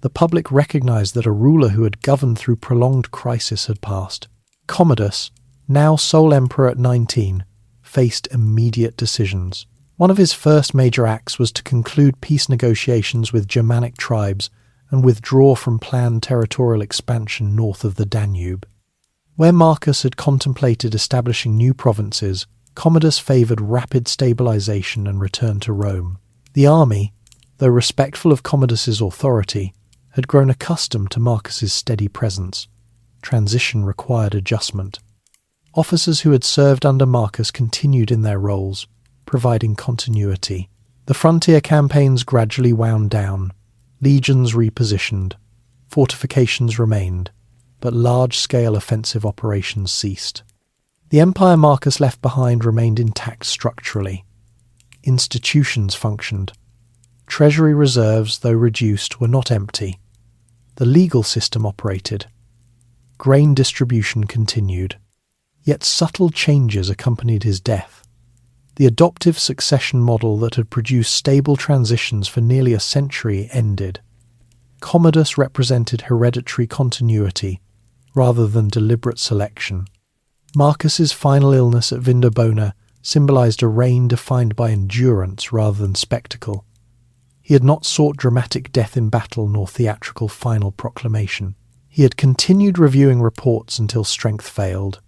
Speaker 1: The public recognized that a ruler who had governed through prolonged crisis had passed. Commodus, now sole emperor at 19, faced immediate decisions. One of his first major acts was to conclude peace negotiations with Germanic tribes and withdraw from planned territorial expansion north of the Danube. Where Marcus had contemplated establishing new provinces, Commodus favoured rapid stabilisation and return to Rome. The army, though respectful of Commodus's authority, had grown accustomed to Marcus's steady presence. Transition required adjustment. Officers who had served under Marcus continued in their roles, providing continuity. The frontier campaigns gradually wound down. Legions repositioned. Fortifications remained, but large-scale offensive operations ceased. The empire Marcus left behind remained intact structurally. Institutions functioned. Treasury reserves, though reduced, were not empty. The legal system operated. Grain distribution continued. Yet subtle changes accompanied his death. The adoptive succession model that had produced stable transitions for nearly a century ended. Commodus represented hereditary continuity rather than deliberate selection. Marcus's final illness at Vindabona symbolized a reign defined by endurance rather than spectacle. He had not sought dramatic death in battle nor theatrical final proclamation. He had continued reviewing reports until strength failed.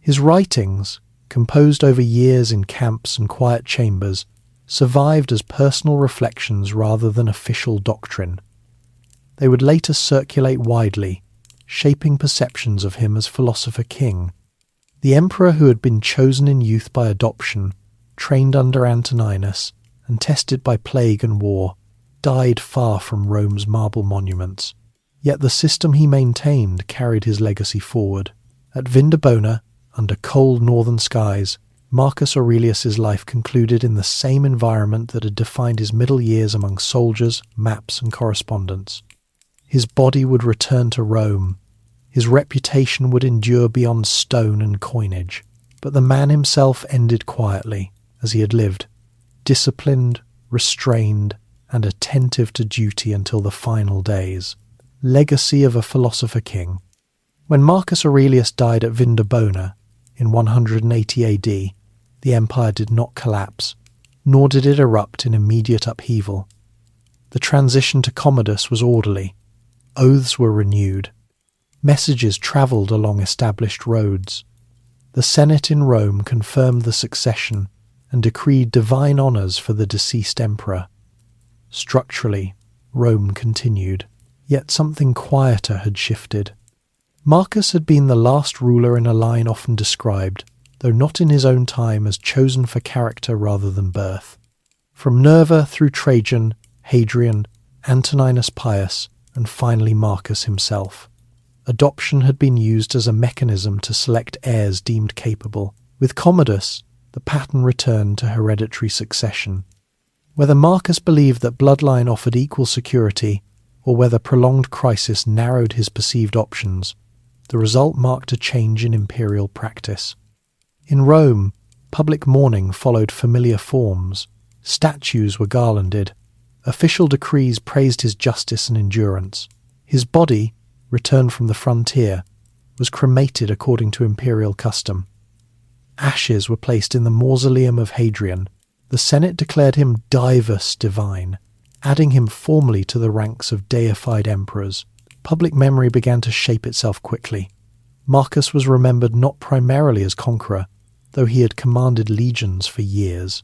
Speaker 1: His writings, composed over years in camps and quiet chambers, survived as personal reflections rather than official doctrine. They would later circulate widely, shaping perceptions of him as philosopher king. The emperor who had been chosen in youth by adoption, trained under Antoninus, and tested by plague and war, died far from Rome's marble monuments. Yet the system he maintained carried his legacy forward. At Vindabona, under cold northern skies, Marcus Aurelius's life concluded in the same environment that had defined his middle years among soldiers, maps, and correspondence. His body would return to Rome. His reputation would endure beyond stone and coinage, but the man himself ended quietly, as he had lived, disciplined, restrained, and attentive to duty until the final days. Legacy of a philosopher king. When Marcus Aurelius died at Vindabona in 180 AD, the empire did not collapse, nor did it erupt in immediate upheaval. The transition to Commodus was orderly. Oaths were renewed. Messages travelled along established roads. The Senate in Rome confirmed the succession and decreed divine honours for the deceased emperor. Structurally, Rome continued, yet something quieter had shifted. Marcus had been the last ruler in a line often described, though not in his own time, as chosen for character rather than birth. From Nerva through Trajan, Hadrian, Antoninus Pius, and finally Marcus himself, adoption had been used as a mechanism to select heirs deemed capable. With Commodus, the pattern returned to hereditary succession. Whether Marcus believed that bloodline offered equal security, or whether prolonged crisis narrowed his perceived options, the result marked a change in imperial practice. In Rome, public mourning followed familiar forms. Statues were garlanded. Official decrees praised his justice and endurance. His body, returned from the frontier, was cremated according to imperial custom. Ashes were placed in the mausoleum of Hadrian. The Senate declared him divus divine, adding him formally to the ranks of deified emperors. Public memory began to shape itself quickly. Marcus was remembered not primarily as conqueror, though he had commanded legions for years.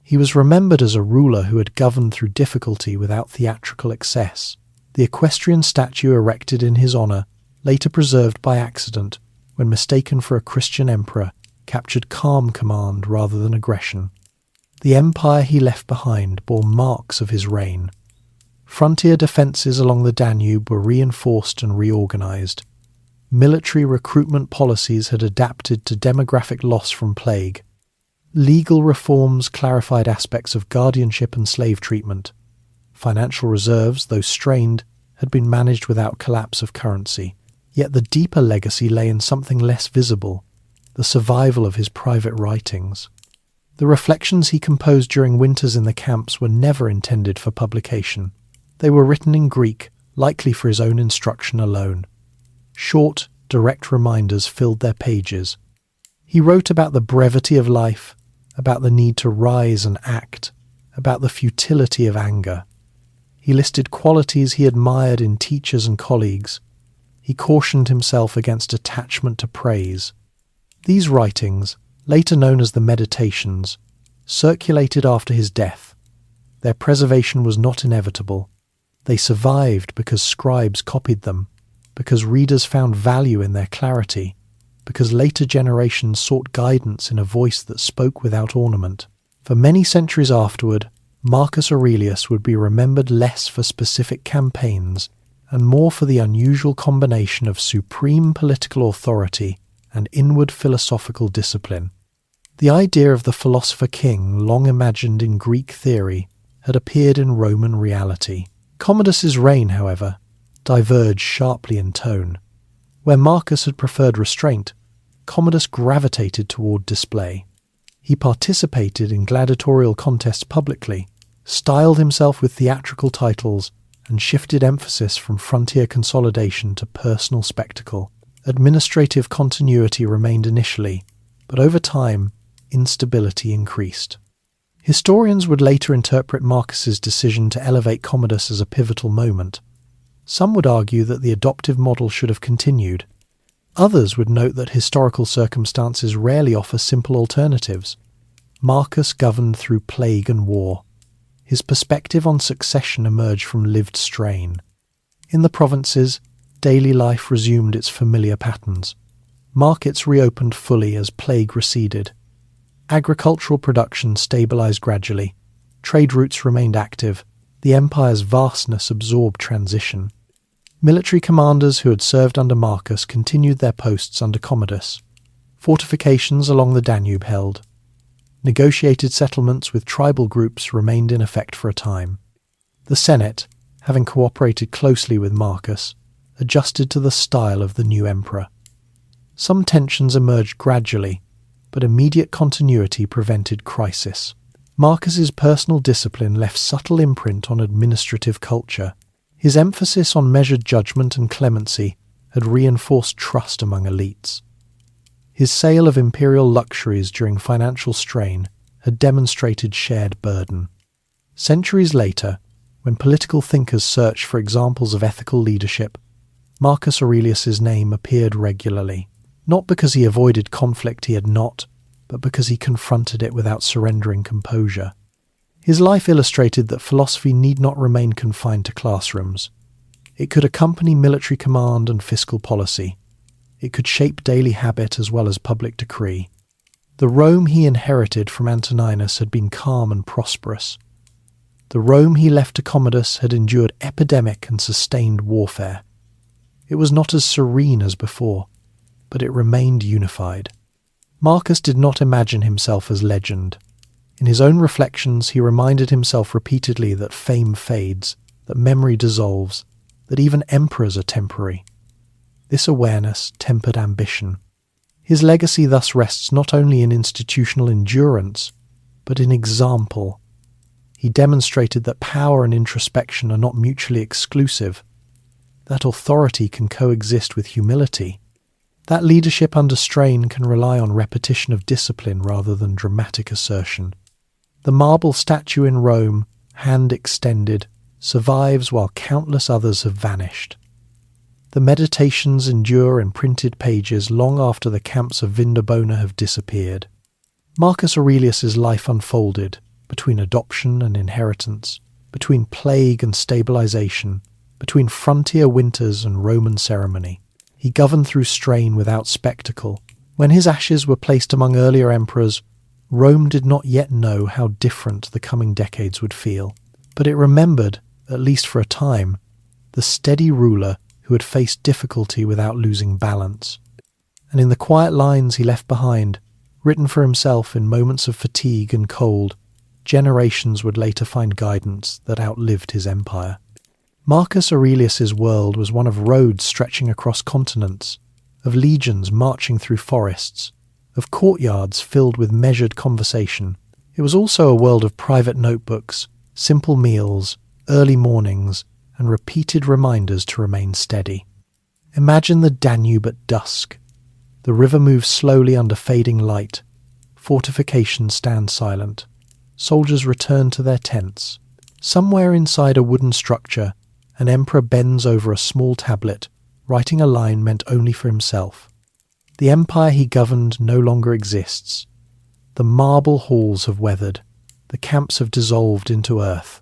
Speaker 1: He was remembered as a ruler who had governed through difficulty without theatrical excess. The equestrian statue erected in his honour, later preserved by accident when mistaken for a Christian emperor, captured calm command rather than aggression. The empire he left behind bore marks of his reign. Frontier defences along the Danube were reinforced and reorganised. Military recruitment policies had adapted to demographic loss from plague. Legal reforms clarified aspects of guardianship and slave treatment. Financial reserves, though strained, had been managed without collapse of currency. Yet the deeper legacy lay in something less visible, the survival of his private writings. The reflections he composed during winters in the camps were never intended for publication. They were written in Greek, likely for his own instruction alone. Short, direct reminders filled their pages. He wrote about the brevity of life, about the need to rise and act, about the futility of anger. He listed qualities he admired in teachers and colleagues. He cautioned himself against attachment to praise. These writings, later known as the Meditations, circulated after his death. Their preservation was not inevitable. They survived because scribes copied them, because readers found value in their clarity, because later generations sought guidance in a voice that spoke without ornament. For many centuries afterward, Marcus Aurelius would be remembered less for specific campaigns and more for the unusual combination of supreme political authority and inward philosophical discipline. The idea of the philosopher king, long imagined in Greek theory, had appeared in Roman reality. Commodus's reign, however, diverged sharply in tone. Where Marcus had preferred restraint, Commodus gravitated toward display. He participated in gladiatorial contests publicly, styled himself with theatrical titles, and shifted emphasis from frontier consolidation to personal spectacle. Administrative continuity remained initially, but over time, instability increased. Historians would later interpret Marcus's decision to elevate Commodus as a pivotal moment. Some would argue that the adoptive model should have continued. Others would note that historical circumstances rarely offer simple alternatives. Marcus governed through plague and war. His perspective on succession emerged from lived strain. In the provinces, daily life resumed its familiar patterns. Markets reopened fully as plague receded. Agricultural production stabilized gradually. Trade routes remained active. The empire's vastness absorbed transition. Military commanders who had served under Marcus continued their posts under Commodus. Fortifications along the Danube held. Negotiated settlements with tribal groups remained in effect for a time. The Senate, having cooperated closely with Marcus, adjusted to the style of the new emperor. Some tensions emerged gradually, but immediate continuity prevented crisis. Marcus's personal discipline left subtle imprint on administrative culture. His emphasis on measured judgment and clemency had reinforced trust among elites. His sale of imperial luxuries during financial strain had demonstrated shared burden. Centuries later, when political thinkers searched for examples of ethical leadership, Marcus Aurelius's name appeared regularly, not because he avoided conflict he had not, but because he confronted it without surrendering composure. His life illustrated that philosophy need not remain confined to classrooms. It could accompany military command and fiscal policy. It could shape daily habit as well as public decree. The Rome he inherited from Antoninus had been calm and prosperous. The Rome he left to Commodus had endured epidemic and sustained warfare. It was not as serene as before, but it remained unified. Marcus did not imagine himself as legend. In his own reflections, he reminded himself repeatedly that fame fades, that memory dissolves, that even emperors are temporary. This awareness tempered ambition. His legacy thus rests not only in institutional endurance, but in example. He demonstrated that power and introspection are not mutually exclusive, that authority can coexist with humility, that leadership under strain can rely on repetition of discipline rather than dramatic assertion. The marble statue in Rome, hand extended, survives while countless others have vanished. The meditations endure in printed pages long after the camps of Vindabona have disappeared. Marcus Aurelius's life unfolded between adoption and inheritance, between plague and stabilization, between frontier winters and Roman ceremony. He governed through strain without spectacle. When his ashes were placed among earlier emperors, Rome did not yet know how different the coming decades would feel. But it remembered, at least for a time, the steady ruler who had faced difficulty without losing balance. And in the quiet lines he left behind, written for himself in moments of fatigue and cold, generations would later find guidance that outlived his empire. Marcus Aurelius's world was one of roads stretching across continents, of legions marching through forests, of courtyards filled with measured conversation. It was also a world of private notebooks, simple meals, early mornings, and repeated reminders to remain steady. Imagine the Danube at dusk. The river moves slowly under fading light. Fortifications stand silent. Soldiers return to their tents. Somewhere inside a wooden structure, an emperor bends over a small tablet, writing a line meant only for himself. The empire he governed no longer exists. The marble halls have weathered. The camps have dissolved into earth.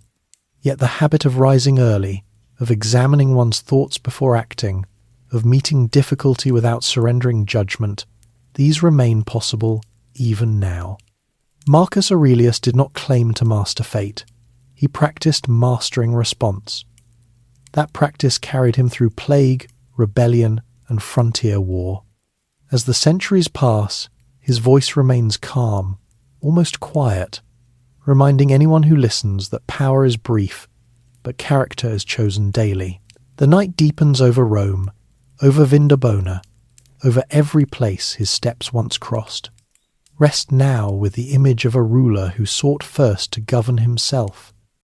Speaker 1: Yet the habit of rising early, of examining one's thoughts before acting, of meeting difficulty without surrendering judgment, these remain possible even now. Marcus Aurelius did not claim to master fate. He practiced mastering response. That practice carried him through plague, rebellion, and frontier war. As the centuries pass, his voice remains calm, almost quiet, reminding anyone who listens that power is brief, but character is chosen daily. The night deepens over Rome, over Vindabona, over every place his steps once crossed. Rest now with the image of a ruler who sought first to govern himself,